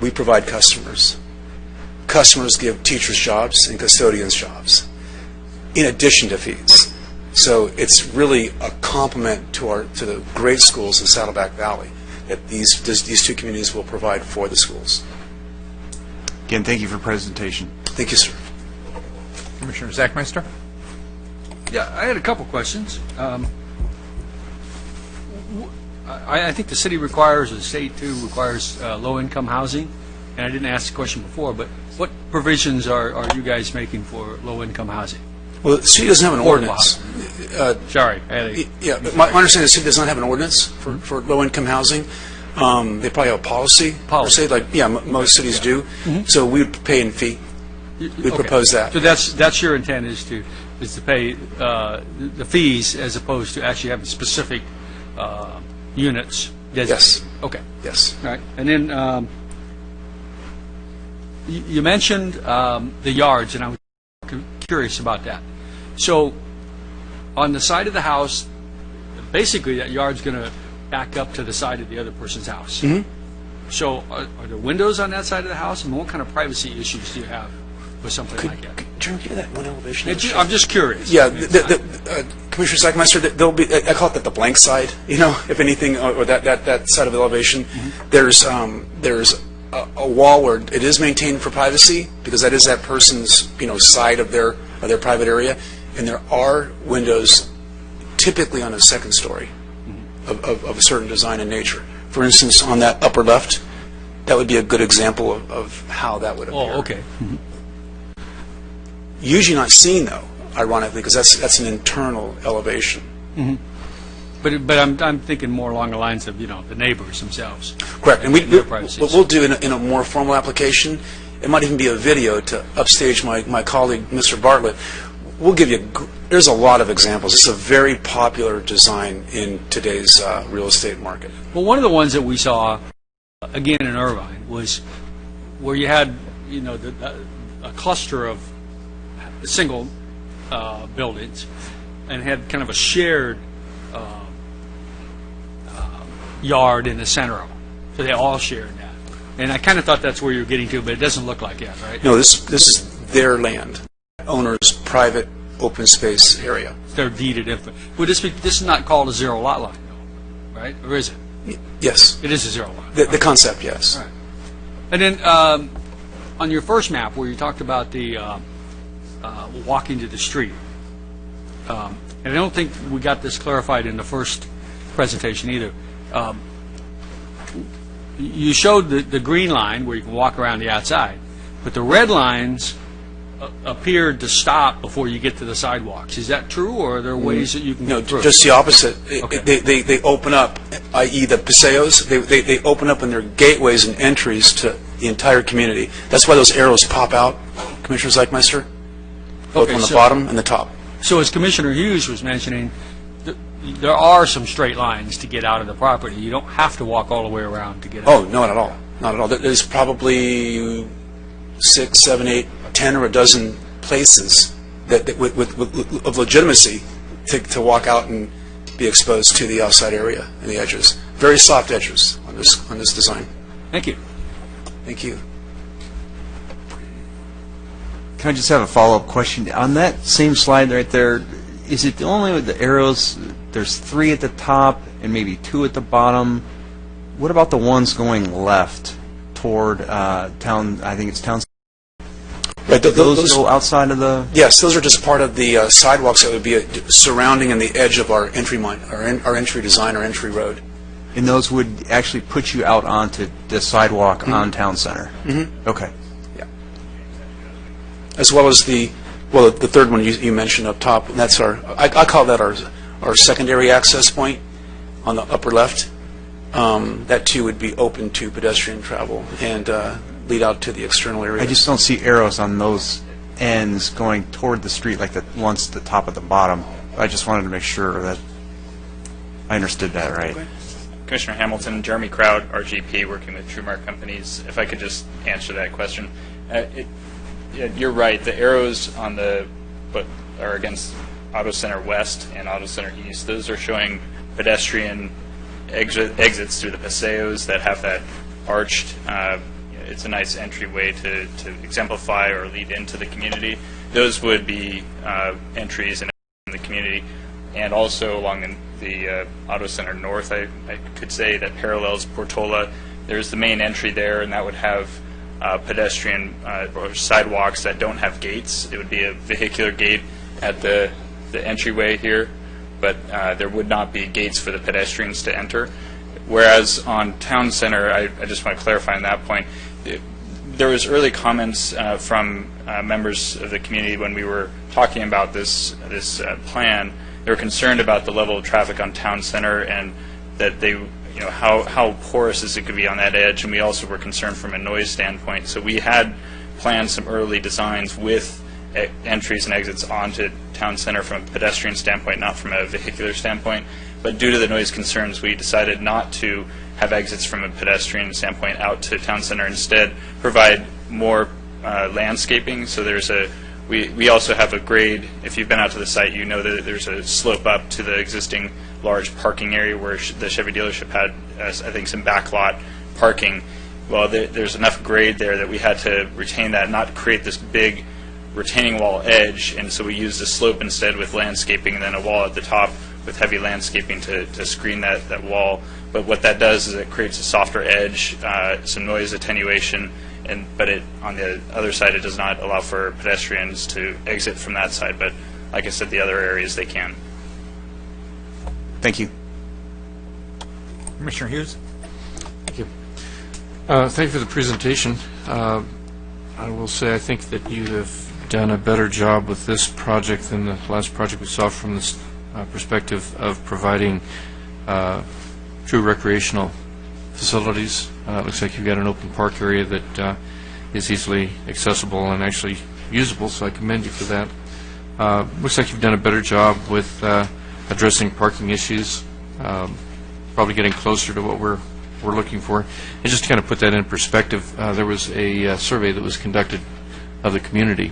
We provide customers. Customers give teachers jobs and custodians jobs, in addition to fees. So it's really a compliment to the great schools in Saddleback Valley that these two communities will provide for the schools. Again, thank you for the presentation. Thank you, sir. Commissioner Zachmeister? Yeah, I had a couple questions. I think the city requires, or the state too, requires low-income housing. And I didn't ask the question before, but what provisions are you guys making for low-income housing? Well, the city doesn't have an ordinance. Sorry. Yeah, but my understanding is the city does not have an ordinance for low-income housing. They probably have a policy. Policy, most cities do. Mm-hmm. So we would pay in fee. We propose that. So that's your intent is to pay the fees as opposed to actually having specific units. Yes. Okay. Yes. All right. And then you mentioned the yards, and I was curious about that. So on the side of the house, basically that yard's going to back up to the side of the other person's house. Mm-hmm. So are there windows on that side of the house? And what kind of privacy issues do you have with something like that? Could you give that one elevation? I'm just curious. Yeah, Commissioner Zachmeister, there'll be, I call it the blank side, if anything, or that side of the elevation. Mm-hmm. There's a wall where it is maintained for privacy, because that is that person's, side of their private area, and there are windows typically on a second story of a certain design and nature. For instance, on that upper left, that would be a good example of how that would appear. Oh, okay. Mm-hmm. Usually not seen, though. ironically, because that's an internal elevation. But I'm thinking more along the lines of, the neighbors themselves. Correct. And their privacy. what we'll do in a more formal application, it might even be a video to upstage my colleague, Mr. Bartlett. We'll give you, there's a lot of examples. This is a very popular design in today's real estate market. Well, one of the ones that we saw, again in Irvine, was where you had, a cluster of single buildings and had kind of a shared yard in the center of them. So they all shared that. And I kind of thought that's where you're getting to, but it doesn't look like that, right? No, this is their land, owner's private open space area. They're deeded info. Would this is not called a zero lot line, though, right? Or is it? Yes. It is a zero lot. The concept, yes. All right. And then on your first map where you talked about the walking to the street, and I don't think we got this clarified in the first presentation either. You showed the green line where you can walk around the outside, but the red lines appeared to stop before you get to the sidewalks. Is that true, or are there ways that you can No, get through? just the opposite. Okay. They open up, i.e. the paseos, they open up in their gateways and entries to the entire community. That's why those arrows pop out, Commissioner Zeichmeister, both Okay, on the so- bottom and the top. So as Commissioner Hughes was mentioning, there are some straight lines to get out of the property. You don't have to walk all the way around to get out. Oh, not at all. Not at all. There's probably 6, 7, 8, 10 or a dozen places that of legitimacy to walk out and be exposed to the outside area and the edges. Very soft edges on this design. Thank you. Thank you. Can I just have a follow-up question? On that same slide right there, is it only with the arrows, there's 3 at the top and maybe 2 at the bottom? What about the ones going left toward town, I think it's town? Right, those go outside of the... Yes, those are just part of the sidewalks that would be surrounding and the edge of our entry our entry design, our entry road. And those would actually put you out onto the sidewalk on Town Center? Mm-hmm. Okay. Yeah. As well as the third one you mentioned up top, and that's I call that our secondary access point on the upper left. That too would be open to pedestrian travel and lead out to the external area. I just don't see arrows on those ends going toward the street like the ones at the top at the bottom. I just wanted to make sure that I understood that right. Okay. Commissioner Hamilton, Jeremy Crowd, RGP, working with TrueMark Companies. If I could just answer that question. You're right. The arrows on what are against Auto Center West and Auto Center East, those are showing pedestrian exits through the paseos that have that arched. It's a nice entryway to exemplify or lead into the community. Those would be entries in the community. And also along the Auto Center North, I could say that parallels Portola. There's the main entry there, and that would have pedestrian or sidewalks that don't have gates. It would be a vehicular gate at the entryway here, but there would not be gates for the pedestrians to enter. Whereas on Town Center, I just want to clarify on that point, there was early comments from members of the community when we were talking about this plan. They were concerned about the level of traffic on Town Center and that how porous is it could be on that edge, and we also were concerned from a noise standpoint. So we had planned some early designs with entries and exits onto Town Center from a pedestrian standpoint, not from a vehicular standpoint. But due to the noise concerns, we decided not to have exits from a pedestrian standpoint out to Town Center. Instead, provide more landscaping. So we also have a grade. If you've been out to the site, you know that there's a slope up to the existing large parking area where the Chevy dealership had, I think, some backlot parking. Well, there's enough grade there that we had to retain that, not create this big retaining wall edge, and so we used a slope instead with landscaping and then a wall at the top with heavy landscaping to screen that wall. But what that does is it creates a softer edge, some noise attenuation, but on the other side it does not allow for pedestrians to exit from that side. But like I said, the other areas they can. Thank you. Commissioner Hughes? Thank you. Thank you for the presentation. I will say I think that you have done a better job with this project than the last project we saw from the perspective of providing true recreational facilities. It looks like you've got an open park area that is easily accessible and actually usable, so I commend you for that. Looks like you've done a better job with addressing parking issues, probably getting closer to what we're looking for. And just to kind of put that in perspective, there was a survey that was conducted of the community,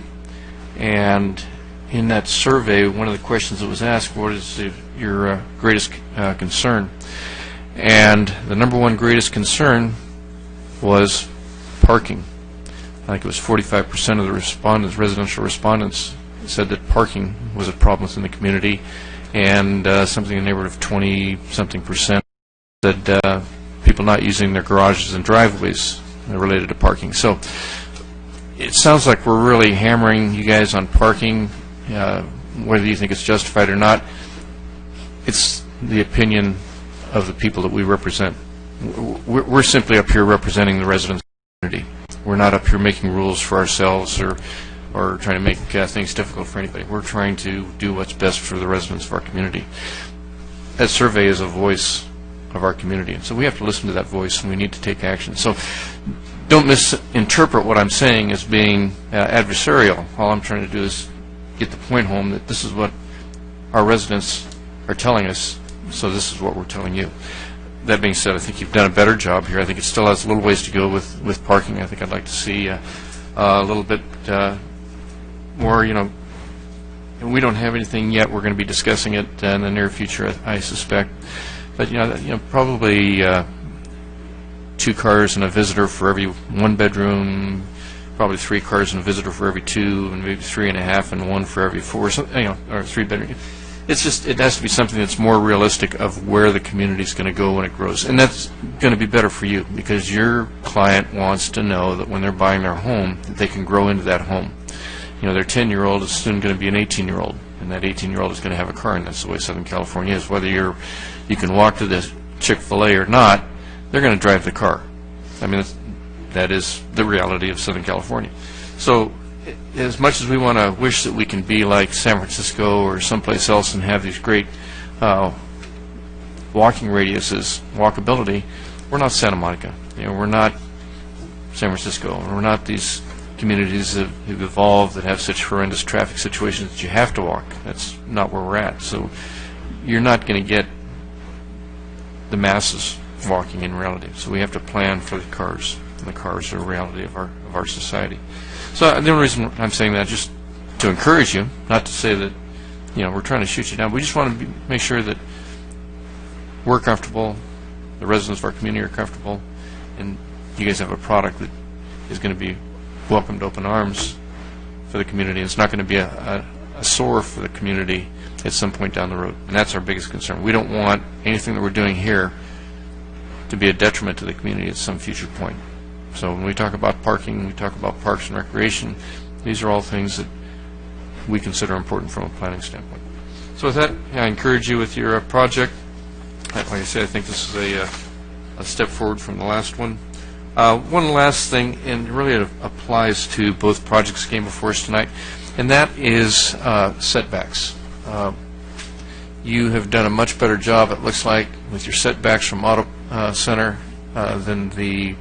and in that survey, one of the questions that was asked, what is your greatest concern? And the number one greatest concern was parking. I think it was 45% of the respondents, residential respondents, said that parking was a problem within the community, and something in the neighborhood of 20-something% said people not using their garages and driveways related to parking. So it sounds like we're really hammering you guys on parking, whether you think it's justified or not. It's the opinion of the people that we represent. We're simply up here representing the residents of the community. We're not up here making rules for ourselves or trying to make things difficult for anybody. We're trying to do what's best for the residents of our community. That survey is a voice of our community, and so we have to listen to that voice, and we need to take action. So don't misinterpret what I'm saying as being adversarial. All I'm trying to do is get the point home that this is what our residents are telling us, so this is what we're telling you. That being said, I think you've done a better job here. I think it still has a little ways to go with parking. I think I'd like to see a little bit more, and we don't have anything yet. We're going to be discussing it in the near future, I suspect. But, probably 2 cars and a visitor for every 1 bedroom, probably 3 cars and a visitor for every 2, and maybe 3.5 and 1 for every 4, or 3 bedroom. It's just, it has to be something that's more realistic of where the community is going to go when it grows. And that's going to be better for you, because your client wants to know that when they're buying their home, that they can grow into that home. Their 10-year-old is soon going to be an 18-year-old, and that 18-year-old is going to have a car, and that's the way Southern California is. Whether you can walk to the Chick-fil-A or not, they're going to drive the car. I mean, that is the reality of Southern California. So as much as we want to wish that we can be like San Francisco or someplace else and have these great walking radiuses, walkability, we're not Santa Monica. We're not San Francisco. We're not these communities that have evolved that have such horrendous traffic situations that you have to walk. That's not where we're at. So you're not going to get the masses walking in reality. So we have to plan for the cars, and the cars are a reality of our society. So the only reason I'm saying that is just to encourage you, not to say that we're trying to shoot you down. We just want to make sure that we're comfortable, the residents of our community are comfortable, and you guys have a product that is going to be welcomed open arms for the community. It's not going to be a sore for the community at some point down the road, and that's our biggest concern. We don't want anything that we're doing here to be a detriment to the community at some future point. So when we talk about parking, we talk about parks and recreation, these are all things that we consider important from a planning standpoint. So with that, I encourage you with your project. Like I said, I think this is a step forward from the last one. One last thing, and really it applies to both projects that came before us tonight, and that is setbacks. You have done a much better job, it looks like, with your setbacks from Auto Center than the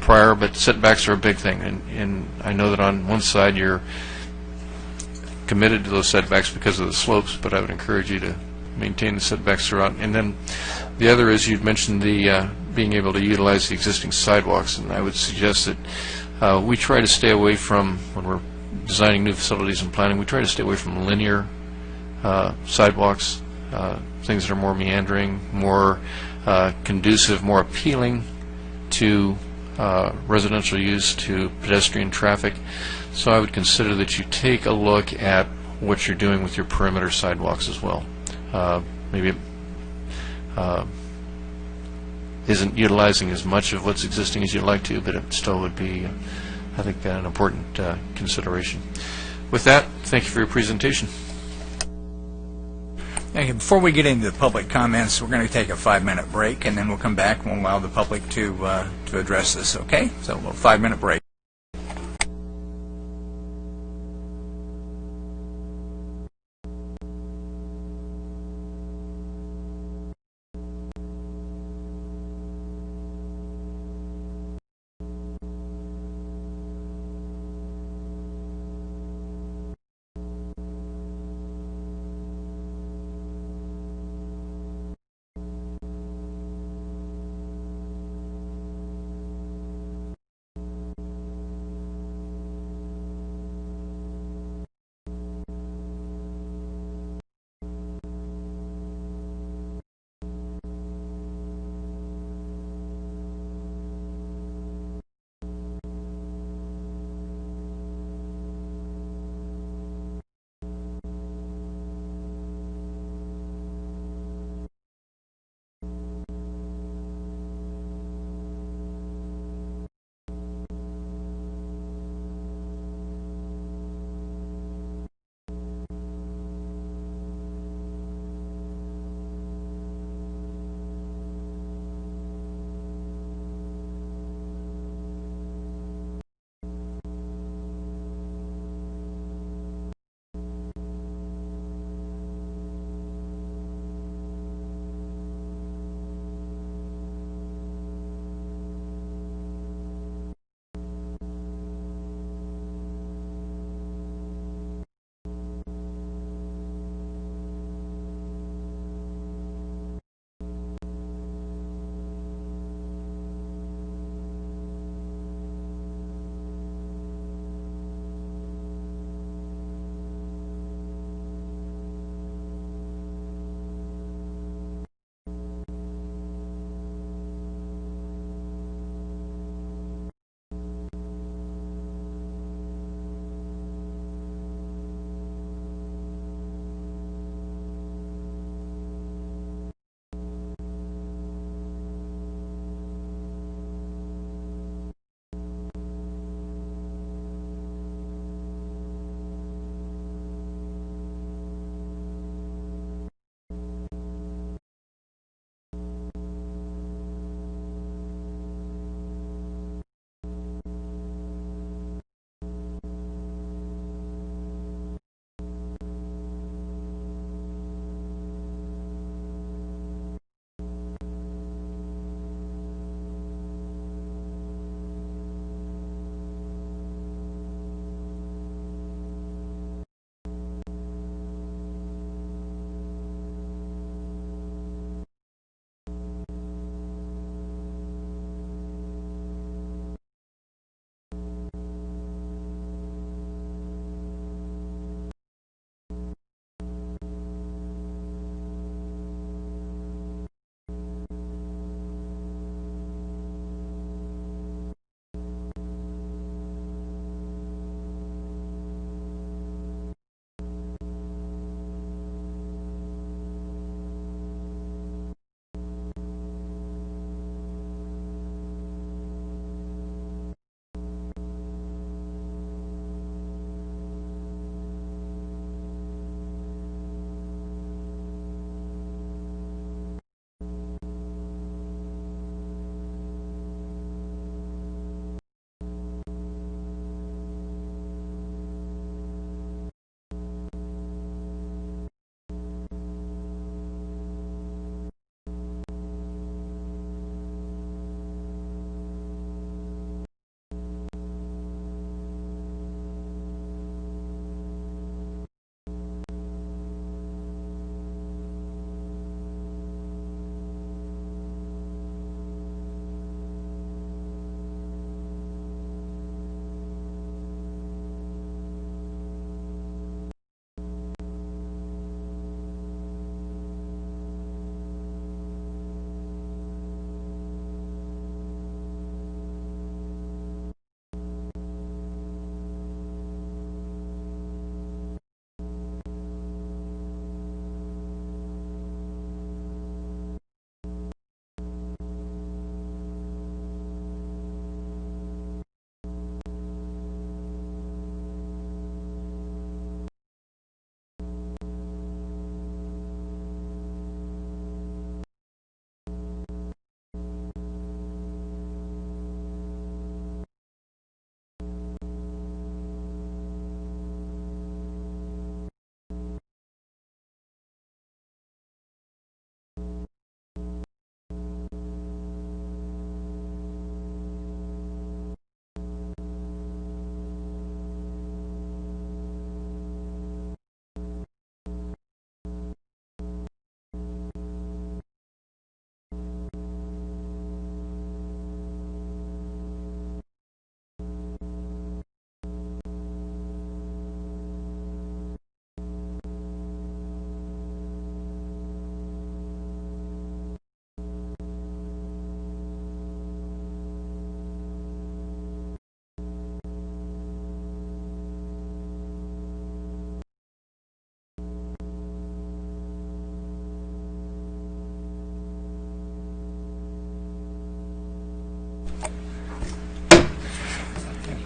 prior, but setbacks are a big thing, and I know that on one side you're committed to those setbacks because of the slopes, but I would encourage you to maintain the setbacks throughout. And then the other is, you'd mentioned the being able to utilize the existing sidewalks, and I would suggest that we try to stay away from, when we're designing new facilities and planning, we try to stay away from linear sidewalks, things that are more meandering, more conducive, more appealing to residential use, to pedestrian traffic. So I would consider that you take a look at what you're doing with your perimeter sidewalks as well. Maybe it isn't utilizing as much of what's existing as you'd like to, but it still would be, I think, an important consideration. With that, thank you for your presentation. Thank you. Before we get into the public comments, we're going to take a 5-minute break, and then we'll come back and we'll allow the public to address this, okay? So a little 5-minute break. Ordinance 2015-09 is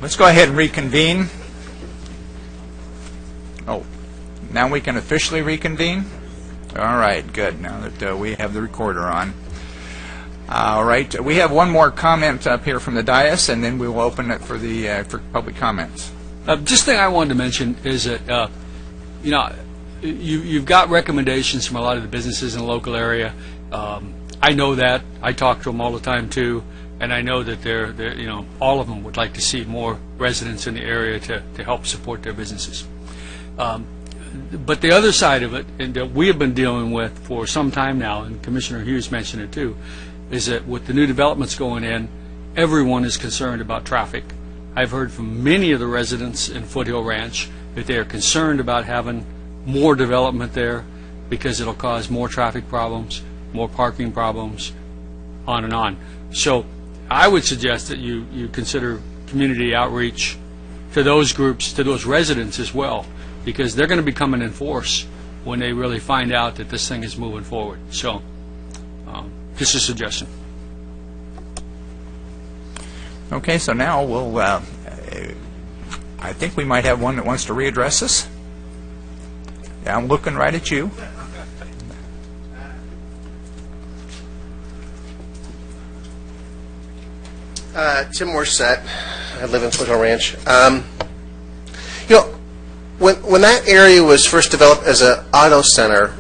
Let's go ahead and reconvene. Oh, now we can officially reconvene? All right, good, now that we have the recorder on. All right, we have one more comment up here from the dais, and then we will open it for the for public comments. Just thing I wanted to mention is that, you know, you've got recommendations from a lot of the businesses in the local area. I know that. I talk to them all the time, too. And I know that they're, you know, all of them would like to see more residents in the area to help support their businesses. But the other side of it, and that we have been dealing with for some time now, and Commissioner Hughes mentioned it too, is that with the new developments going in, everyone is concerned about traffic. I've heard from many of the residents in Foothill Ranch that they are concerned about having more development there because it'll cause more traffic problems, more parking problems, on and on. So I would suggest that you consider community outreach to those groups, to those residents as well, because they're going to be coming in force when they really find out that this thing is moving forward. So just a suggestion. Okay, so now we'll, I think we might have one that wants to readdress us. Yeah, I'm looking right at you. Tim Morrison. I live in Foothill Ranch. You know, when that area was first developed as an auto center,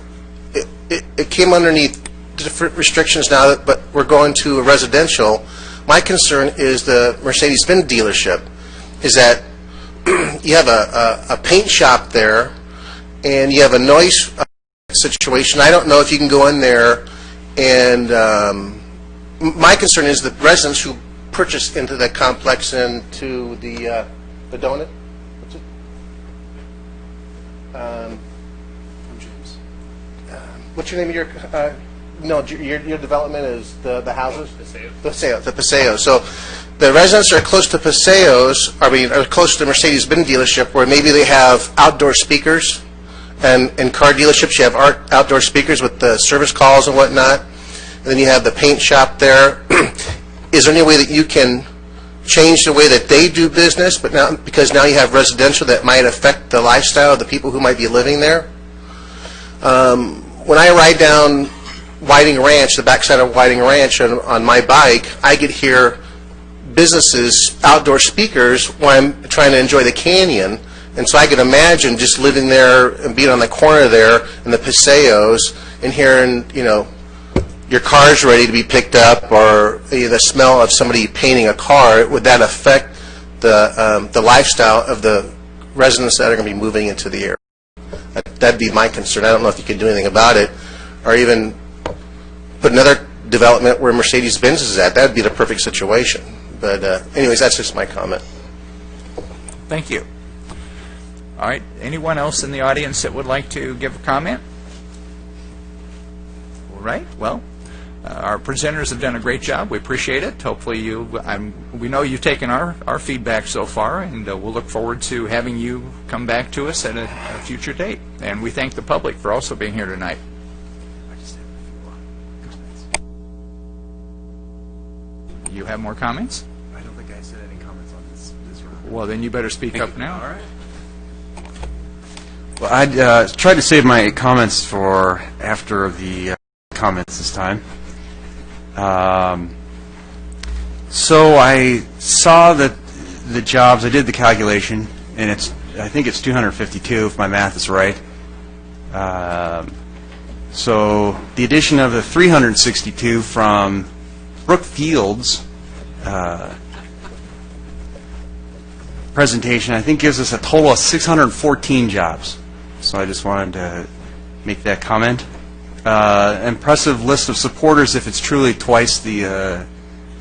it came underneath different restrictions now, but we're going to a residential. My concern is the Mercedes-Benz dealership, is that you have a paint shop there, and you have a noise situation. I don't know if you can go in there, and my concern is the residents who purchase into the complex and to the donut. What's it? I'm James. What's your name of your? No, your development is the houses. Paseo. The Paseo. So the residents are close to Paseos. Are close to the Mercedes-Benz dealership, where maybe they have outdoor speakers, and in car dealerships you have outdoor speakers with the service calls and whatnot. And then you have the paint shop there. Is there any way that you can change the way that they do business, but now because now you have residential that might affect the lifestyle of the people who might be living there? When I ride down Whiting Ranch, the backside of Whiting Ranch on my bike, I could hear businesses, outdoor speakers, when I'm trying to enjoy the canyon. And so I could imagine just living there and being on the corner there in the Paseos and hearing, you know, your car's ready to be picked up, or the smell of somebody painting a car. Would that affect the lifestyle of the residents that are going to be moving into the area? That'd be my concern. I don't know if you can do anything about it, or even put another development where Mercedes-Benz is at. That'd be the perfect situation. But anyways, that's just my comment. Thank you. All right, anyone else in the audience that would like to give a comment? All right, well, our presenters have done a great job. We appreciate it. Hopefully we know you've taken our feedback so far, and we'll look forward to having you come back to us at a future date. And we thank the public for also being here tonight. You have more comments? I don't think I said any comments on this round. Well, then you better speak up now. All right. Well, I tried to save my comments for after the comments this time. So I saw that the jobs, I did the calculation, and I think it's 252 if my math is right. So the addition of the 362 from Brookfield's presentation, I think, gives us a total of 614 jobs. So I just wanted to make that comment. Impressive list of supporters if it's truly twice the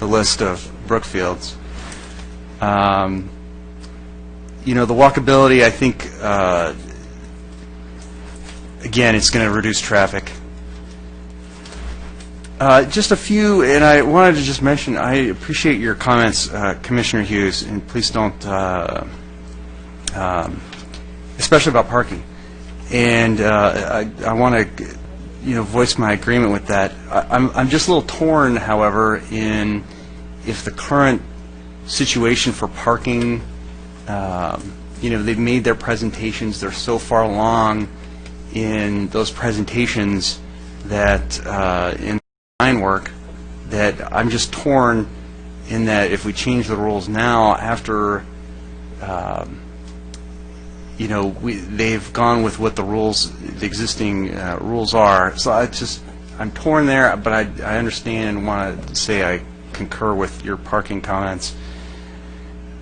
list of Brookfield's. You know, the walkability, I think, again, it's going to reduce traffic. Just a few, and I wanted to just mention, I appreciate your comments, Commissioner Hughes, and please don't, especially about parking. And I want to, you know, voice my agreement with that. I'm just a little torn, however, in if the current situation for parking they've made their presentations. They're so far along in those presentations that in design work that I'm just torn in that if we change the rules now after they've gone with what the existing rules are. So I'm torn there, but I understand and want to say I concur with your parking comments.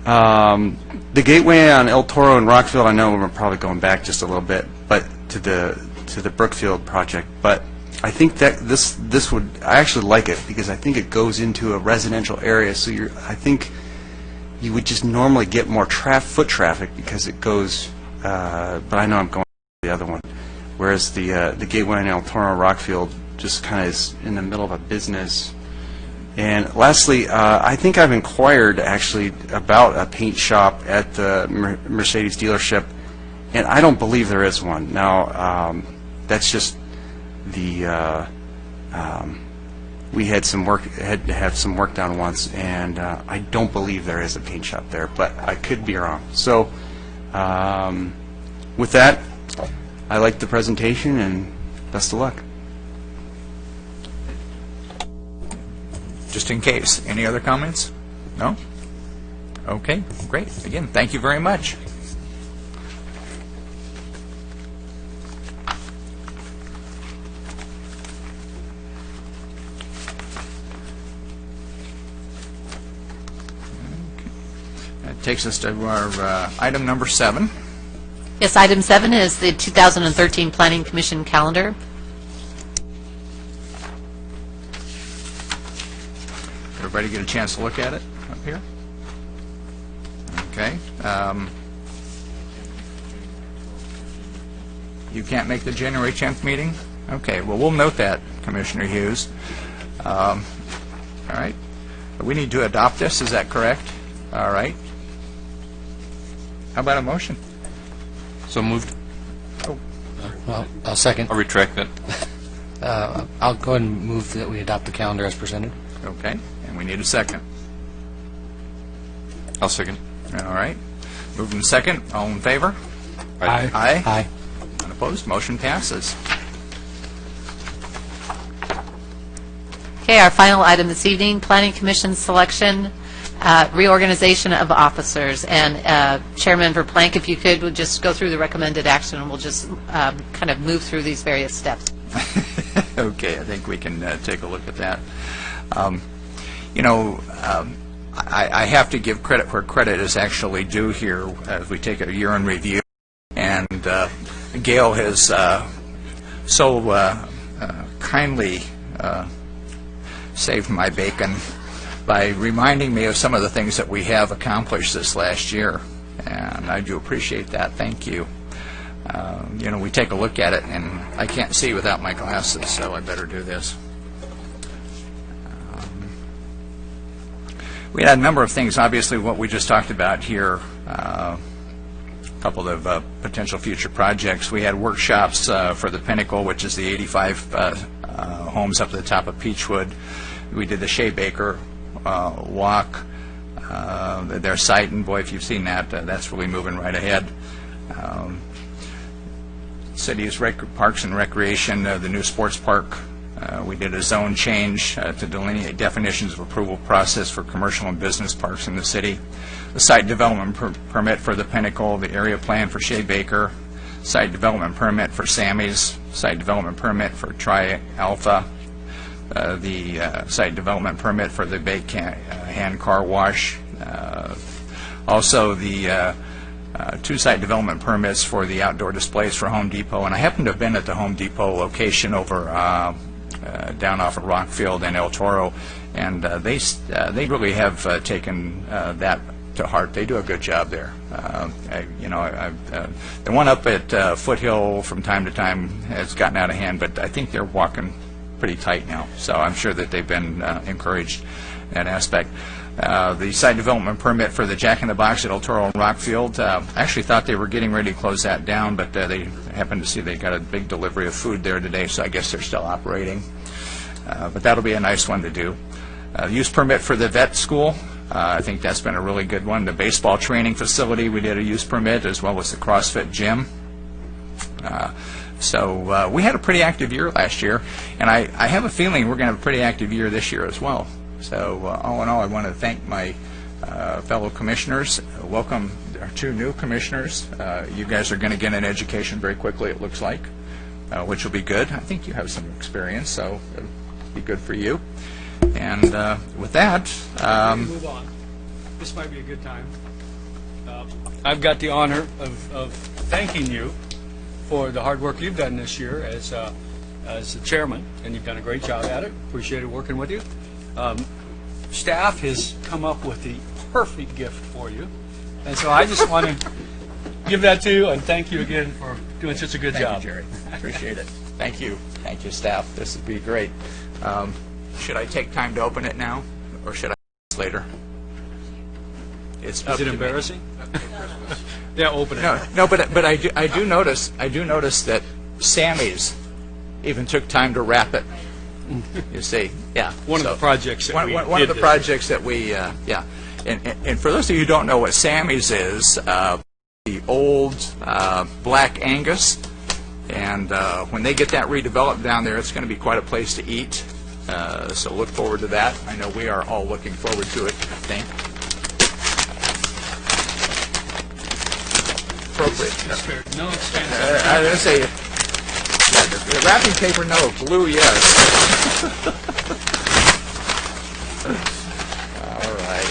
The gateway on El Toro and Rockfield, I know we're probably going back just a little bit, but to the Brookfield project, but I think that this would, I actually like it because I think it goes into a residential area, so I think you would just normally get more foot traffic because it goes, but I know I'm going to the other one, whereas the gateway in El Toro and Rockfield just kind of is in the middle of a business. And lastly, I think I've inquired actually about a paint shop at the Mercedes dealership, and I don't believe there is one. Now, that's just the we had to have some work done once, and I don't believe there is a paint shop there, but I could be wrong. So, with that, I liked the presentation, and best of luck. Just in case. Any other comments? No? Okay, great. Again, thank you very much. That takes us to our item number 7. Yes, item 7 is the 2013 Planning Commission calendar. Everybody get a chance to look at it up here? Okay. You can't make the January 10th meeting? Okay, well, we'll note that, Commissioner Hughes. All right. We need to adopt this, is that correct? All right. How about a motion? So moved. Oh. Well, I'll second. I'll retract that. I'll go ahead and move that we adopt the calendar as presented. Okay, and we need a second. I'll second. All right. Moved in second. All in favor? Aye. Aye. Aye. Unopposed? Motion passes. Okay, our final item this evening, Planning Commission selection, reorganization of officers. And Chairman Verplank, if you could, would just go through the recommended action, and we'll just kind of move through these various steps. Okay, I think we can take a look at that. I have to give credit where credit is actually due here as we take a year in review. And Gail has so kindly saved my bacon by reminding me of some of the things that we have accomplished this last year. And I do appreciate that. Thank you. We take a look at it, and I can't see without my glasses, so I better do this. We had a number of things, obviously, what we just talked about here, a couple of potential future projects. We had workshops for the Pinnacle, which is the 85 homes up at the top of Peachwood. We did the Shea Baker walk, their site, and boy, if you've seen that, that's really moving right ahead. City's Parks and Recreation, the new sports park. We did a zone change to delineate definitions of approval process for commercial and business parks in the city. The site development permit for the Pinnacle, the area plan for Shea Baker, site development permit for Sammy's, site development permit for Tri-Alpha, the site development permit for the Bay Hand Car Wash, also the 2 site development permits for the outdoor displays for Home Depot. And I happen to have been at the Home Depot location over down off of Rockfield and El Toro, and they really have taken that to heart. They do a good job there. The one up at Foothill from time to time has gotten out of hand, but I think they're walking pretty tight now. So I'm sure that they've been encouraged in that aspect. The site development permit for the Jack in the Box at El Toro and Rockfield, I actually thought they were getting ready to close that down, but they happened to see they got a big delivery of food there today, so I guess they're still operating. But that'll be a nice one to do. Use permit for the vet school I think that's been a really good one. The baseball training facility, we did a use permit, as well as the CrossFit gym. So we had a pretty active year last year, and I have a feeling we're going to have a pretty active year this year as well. So all in all, I want to thank my fellow commissioners. Welcome our 2 new commissioners. You guys are going to get an education very quickly, it looks like, which will be good. I think you have some experience, so it'll be good for you. And with that... move on. This might be a good time. I've got the honor of thanking you for the hard work you've done this year as the chairman, and you've done a great job at it. Appreciated working with you. Staff has come up with the perfect gift for you, and so I just want to give that to you and thank you again for doing such a good job. Thank you, Jerry. Appreciate it. Thank you. Thank you, staff. This would be great. Should I take time to open it now, or should I later? Is it embarrassing? Yeah, open it. No, but I do notice that Sammy's even took time to wrap it. You see, yeah. One of the projects that we did. One of the projects that we, yeah. And for those of you who don't know what Sammy's is, the old Black Angus, and when they get that redeveloped down there, it's going to be quite a place to eat. So look forward to that. I know we are all looking forward to it, I think. Appropriate. No expense. I was going to say, the wrapping paper, no. Glue, yes. All right.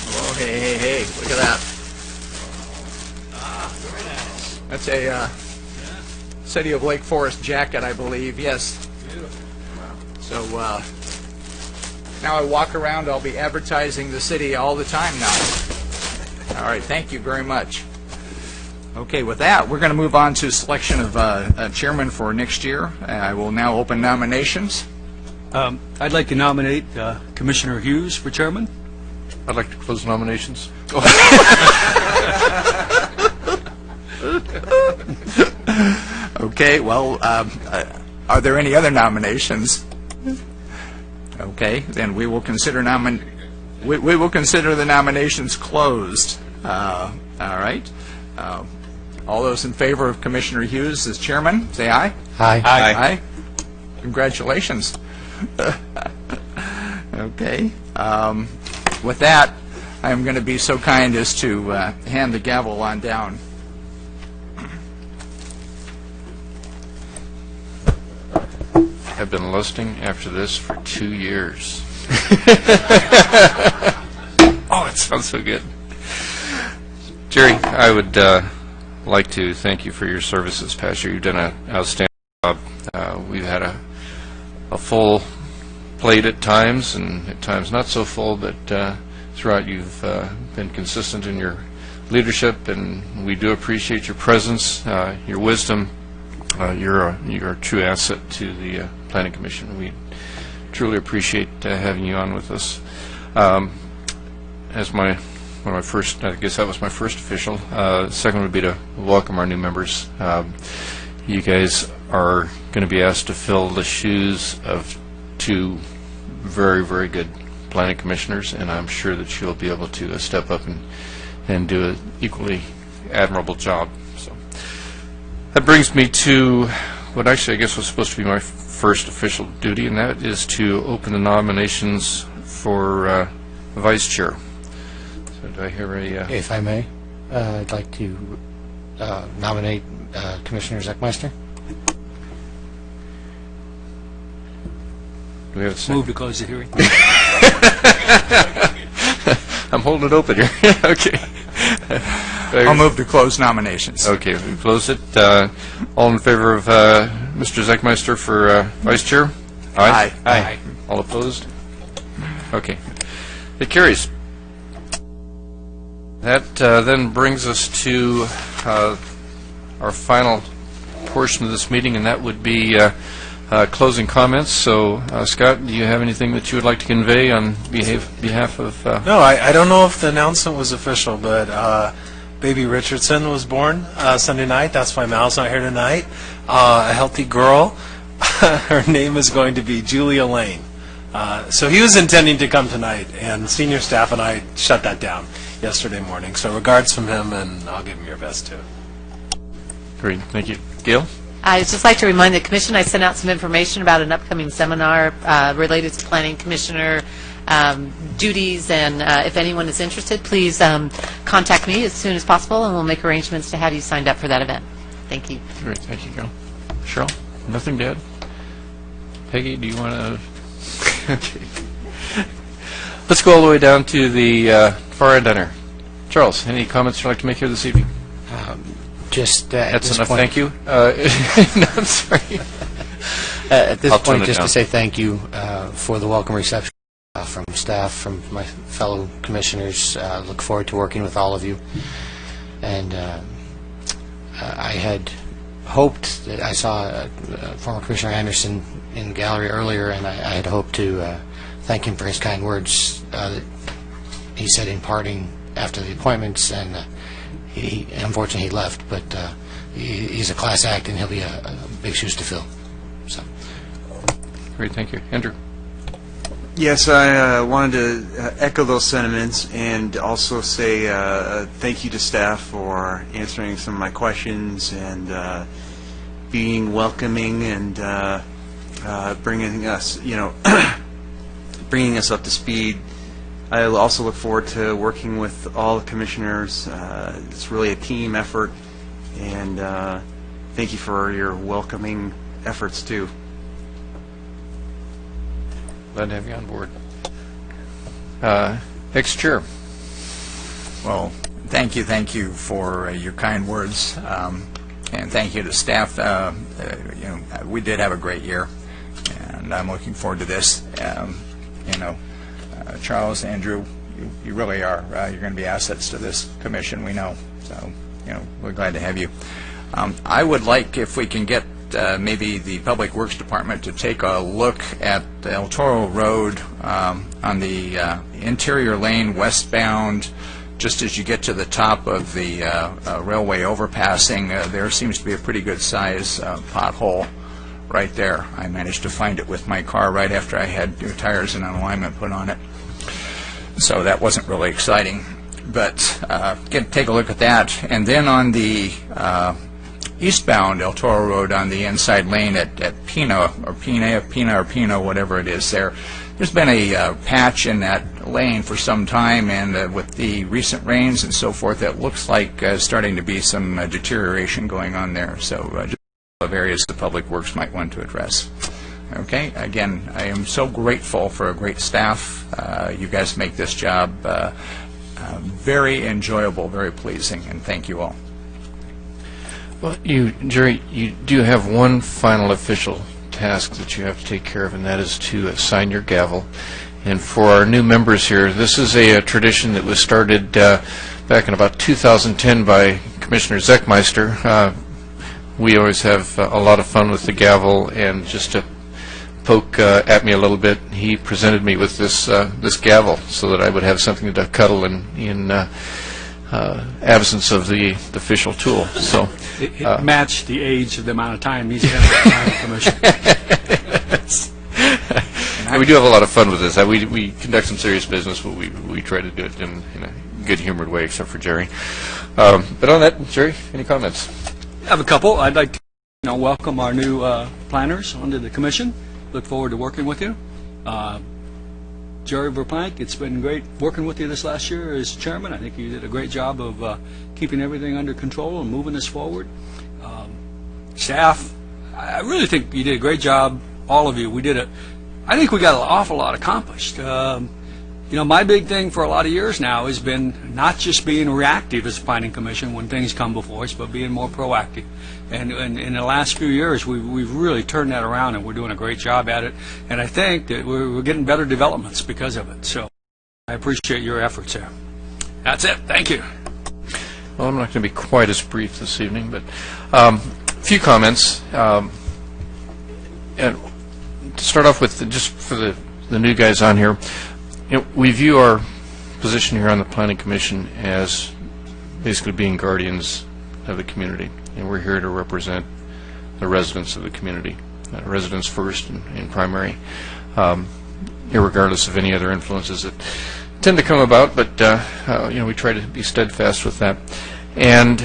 Oh, hey, look at that. Very nice. That's a City of Lake Forest jacket, I believe, yes. Beautiful. So now I walk around, I'll be advertising the city all the time now. All right, thank you very much. Okay, with that, we're going to move on to selection of a chairman for next year. I will now open nominations. I'd like to nominate Commissioner Hughes for chairman. I'd like to close nominations. Okay, well, are there any other nominations? Okay, then we will consider we will consider the nominations closed. All right. All those in favor of Commissioner Hughes as chairman, say aye. Aye. Aye. Congratulations. Okay. With that, I am going to be so kind as to hand the gavel on down. I've been lusting after this for 2 years. Oh, it sounds so good. Jerry, I would like to thank you for your service this past year. You've done an outstanding job. We've had a full plate at times, and at times not so full, but throughout you've been consistent in your leadership, and we do appreciate your presence, your wisdom. You're a true asset to the Planning Commission. We truly appreciate having you on with us. As one of my first, I guess that was my first official. Second would be to welcome our new members. You guys are going to be asked to fill the shoes of 2 very, very good planning commissioners, and I'm sure that you'll be able to step up and do an equally admirable job. So that brings me to what actually I guess was supposed to be my first official duty, and that is to open the nominations for vice chair. So do I hear a... If I may, I'd like to nominate Commissioner Zechmeister. Do we have a second? Move to close the hearing. I'm holding it open here. Okay. I'll move to close nominations. Okay, we close it. All in favor of Mr. Zechmeister for vice chair? Aye. Aye. All opposed? Okay. It carries. That then brings us to our final portion of this meeting, and that would be closing comments. So, Scott, do you have anything that you would like to convey on behalf of... No, I don't know if the announcement was official, but baby Richardson was born Sunday night. That's why Mal's not here tonight. A healthy girl. Her name is going to be Julia Lane. So he was intending to come tonight, and senior staff and I shut that down yesterday morning. So regards from him, and I'll give him your best too. Great, thank you. Gail? I'd just like to remind the Commission I sent out some information about an upcoming seminar related to Planning Commissioner duties, and if anyone is interested, please contact me as soon as possible, and we'll make arrangements to have you signed up for that event. Thank you. Great, thank you, Gail. Cheryl? Nothing to add? Peggy, do you want to? Okay. Let's go all the way down to the far end on here. Charles, any comments you'd like to make here this evening? Just That's enough, point, thank you. No, I'm sorry. At this I'll turn point, it just down. to say thank you for the welcome reception from staff, from my fellow commissioners. Look forward to working with all of you. And I had hoped that I saw former Commissioner Anderson in the gallery earlier, and I had hoped to thank him for his kind words that he said in parting after the appointments, and unfortunately he left, but he's a class act, and he'll be a big shoes to fill. So. Great, thank you. Andrew? Yes, I wanted to echo those sentiments and also say thank you to staff for answering some of my questions and being welcoming and bringing us, bringing us up to speed. I also look forward to working with all the commissioners. It's really a team effort, and thank you for your welcoming efforts too. Glad to have you on board. Ex-chair. Well, thank you for your kind words, and thank you to staff. We did have a great year, and I'm looking forward to this. Charles, Andrew, you really are. You're going to be assets to this commission, we know. So, we're glad to have you. I would like, if we can get maybe the Public Works Department to take a look at El Toro Road on the interior lane westbound, just as you get to the top of the railway overpassing. There seems to be a pretty good size pothole right there. I managed to find it with my car right after I had new tires and an alignment put on it. So that wasn't really exciting. But take a look at that. And then on the eastbound El Toro Road on the inside lane at Pina, whatever it is there's been a patch in that lane for some time, and with the recent rains and so forth, it looks like starting to be some deterioration going on there. So just of areas the Public Works might want to address. Okay, again, I am so grateful for a great staff. You guys make this job very enjoyable, very pleasing, and thank you all. Well, Jerry, you do have one final official task that you have to take care of, and that is to sign your gavel. And for our new members here, this is a tradition that was started back in about 2010 by Commissioner Zechmeister. We always have a lot of fun with the gavel, and just to poke at me a little bit, he presented me with this gavel so that I would have something to cuddle in absence of the official tool. So it matched the age of the amount of time he's been on the commission. We do have a lot of fun with this. We conduct some serious business, but we try to do it in a good-humored way, except for Jerry. But on that, Jerry, any comments? I have a couple. I'd like to welcome our new planners onto the commission. Look forward to working with you. Jerry Verplank, it's been great working with you this last year as chairman. I think you did a great job of keeping everything under control and moving us forward. Staff, I really think you did a great job, all of you. I think we got an awful lot accomplished. My big thing for a lot of years now has been not just being reactive as a planning commission when things come before us, but being more proactive. And in the last few years, we've really turned that around, and we're doing a great job at it. And I think that we're getting better developments because of it. So I appreciate your efforts there. That's it. Thank you. Well, I'm not going to be quite as brief this evening, but a few comments. And to start off with, just for the new guys on here, we view our position here on the Planning Commission as basically being guardians of the community, and we're here to represent the residents of the community, residents first and primary, irregardless of any other influences that tend to come about, but we try to be steadfast with that. And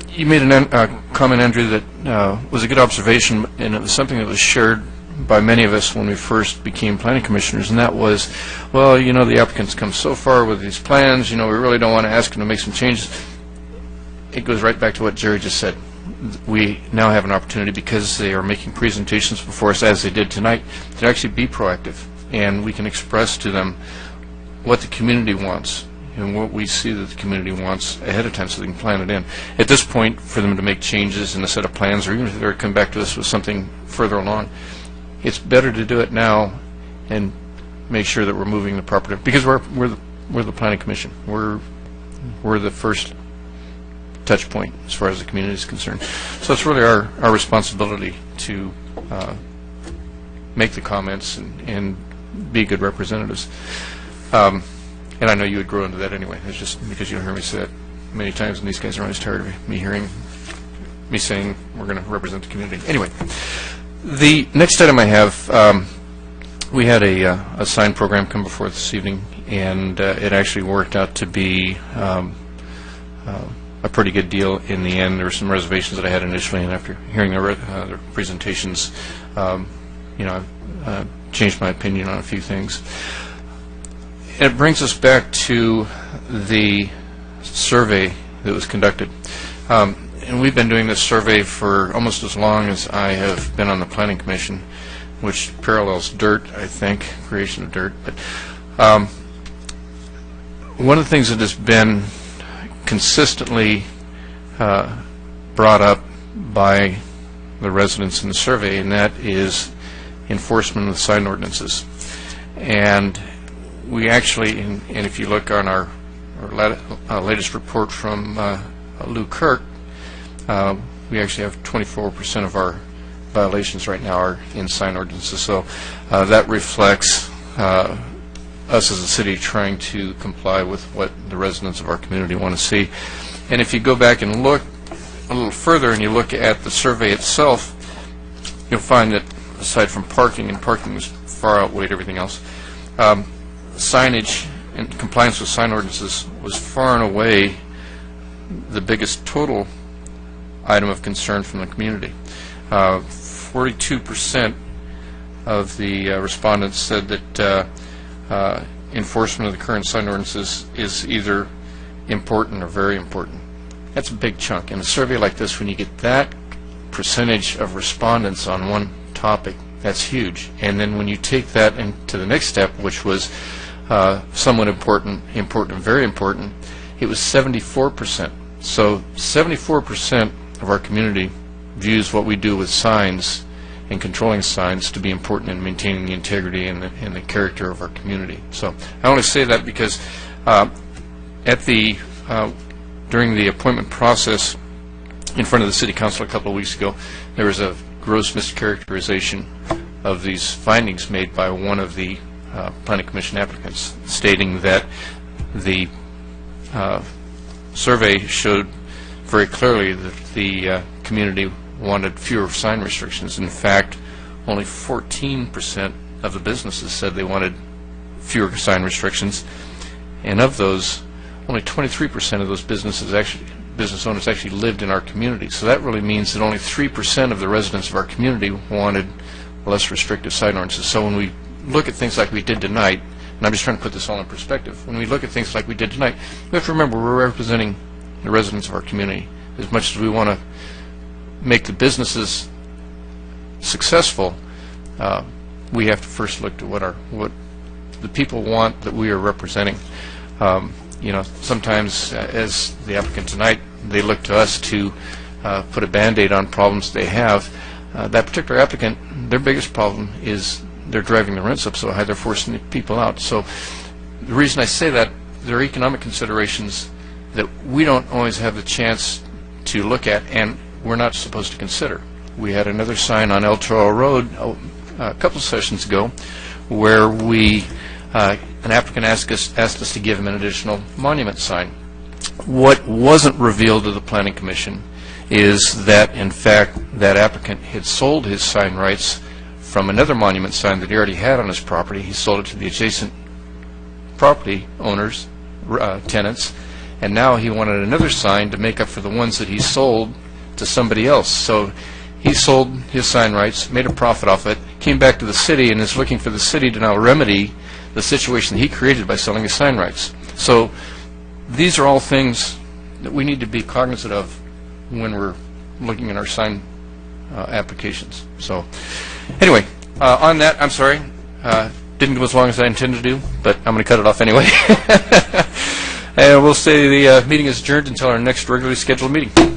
you made a comment, Andrew, that was a good observation, and it was something that was shared by many of us when we first became planning commissioners, and that was, well, the applicants come so far with these plans, we really don't want to ask them to make some changes. It goes right back to what Jerry just said. We now have an opportunity, because they are making presentations before us, as they did tonight, to actually be proactive, and we can express to them what the community wants and what we see that the community wants ahead of time, so they can plan it in. At this point, for them to make changes in a set of plans, or even if they come back to us with something further along, it's better to do it now and make sure that we're moving the proper, because we're the planning commission. We're the first touch point as far as the community is concerned. So it's really our responsibility to make the comments and be good representatives. And I know you would grow into that anyway. It's just because you'll hear me say that many times, and these guys are always tired of me hearing me saying we're going to represent the community. Anyway, the next item I have, we had a sign program come before this evening, and it actually worked out to be a pretty good deal in the end. There were some reservations that I had initially, and after hearing their presentations, I've changed my opinion on a few things. It brings us back to the survey that was conducted. And we've been doing this survey for almost as long as I have been on the Planning Commission, which parallels DIRT, I think, creation of DIRT. But one of the things that has been consistently brought up by the residents in the survey, and that is enforcement of the sign ordinances. And we actually, and if you look on our latest report from Lou Kirk, we actually have 24% of our violations right now are in sign ordinances. So that reflects us as a city trying to comply with what the residents of our community want to see. And if you go back and look a little further and you look at the survey itself, you'll find that aside from parking, and parking was far outweighed everything else, signage and compliance with sign ordinances was far and away the biggest total item of concern from the community. 42% of the respondents said that enforcement of the current sign ordinances is either important or very important. That's a big chunk. In a survey like this, when you get that percentage of respondents on one topic, that's huge. And then when you take that into the next step, which was somewhat important, and very important, it was 74%. So 74% of our community views what we do with signs and controlling signs to be important in maintaining the integrity and the character of our community. So I want to say that because during the appointment process in front of the City Council a couple of weeks ago, there was a gross mischaracterization of these findings made by one of the Planning Commission applicants, stating that the survey showed very clearly that the community wanted fewer sign restrictions. In fact, only 14% of the businesses said they wanted fewer sign restrictions, and of those, only 23% of those business owners actually lived in our community. So that really means that only 3% of the residents of our community wanted less restrictive sign ordinances. So when we look at things like we did tonight, and I'm just trying to put this all in perspective, when we look at things like we did tonight, we have to remember we're representing the residents of our community. As much as we want to make the businesses successful, we have to first look to what the people want that we are representing. Sometimes, as the applicant tonight, they look to us to put a Band-Aid on problems they have. That particular applicant, their biggest problem is they're driving the rents up so high they're forcing the people out. So the reason I say that, there are economic considerations that we don't always have the chance to look at, and we're not supposed to consider. We had another sign on El Toro Road a couple sessions ago where an applicant asked us to give him an additional monument sign. What wasn't revealed to the Planning Commission is that, in fact, that applicant had sold his sign rights from another monument sign that he already had on his property. He sold it to the adjacent property owners, tenants, and now he wanted another sign to make up for the ones that he sold to somebody else. So he sold his sign rights, made a profit off it, came back to the city, and is looking for the city to now remedy the situation that he created by selling his sign rights. So these are all things that we need to be cognizant of when we're looking at our sign applications. So anyway, on that, I'm sorry, didn't go as long as I intended to do, but I'm going to cut it off anyway. And we'll say the meeting is adjourned until our next regularly scheduled meeting.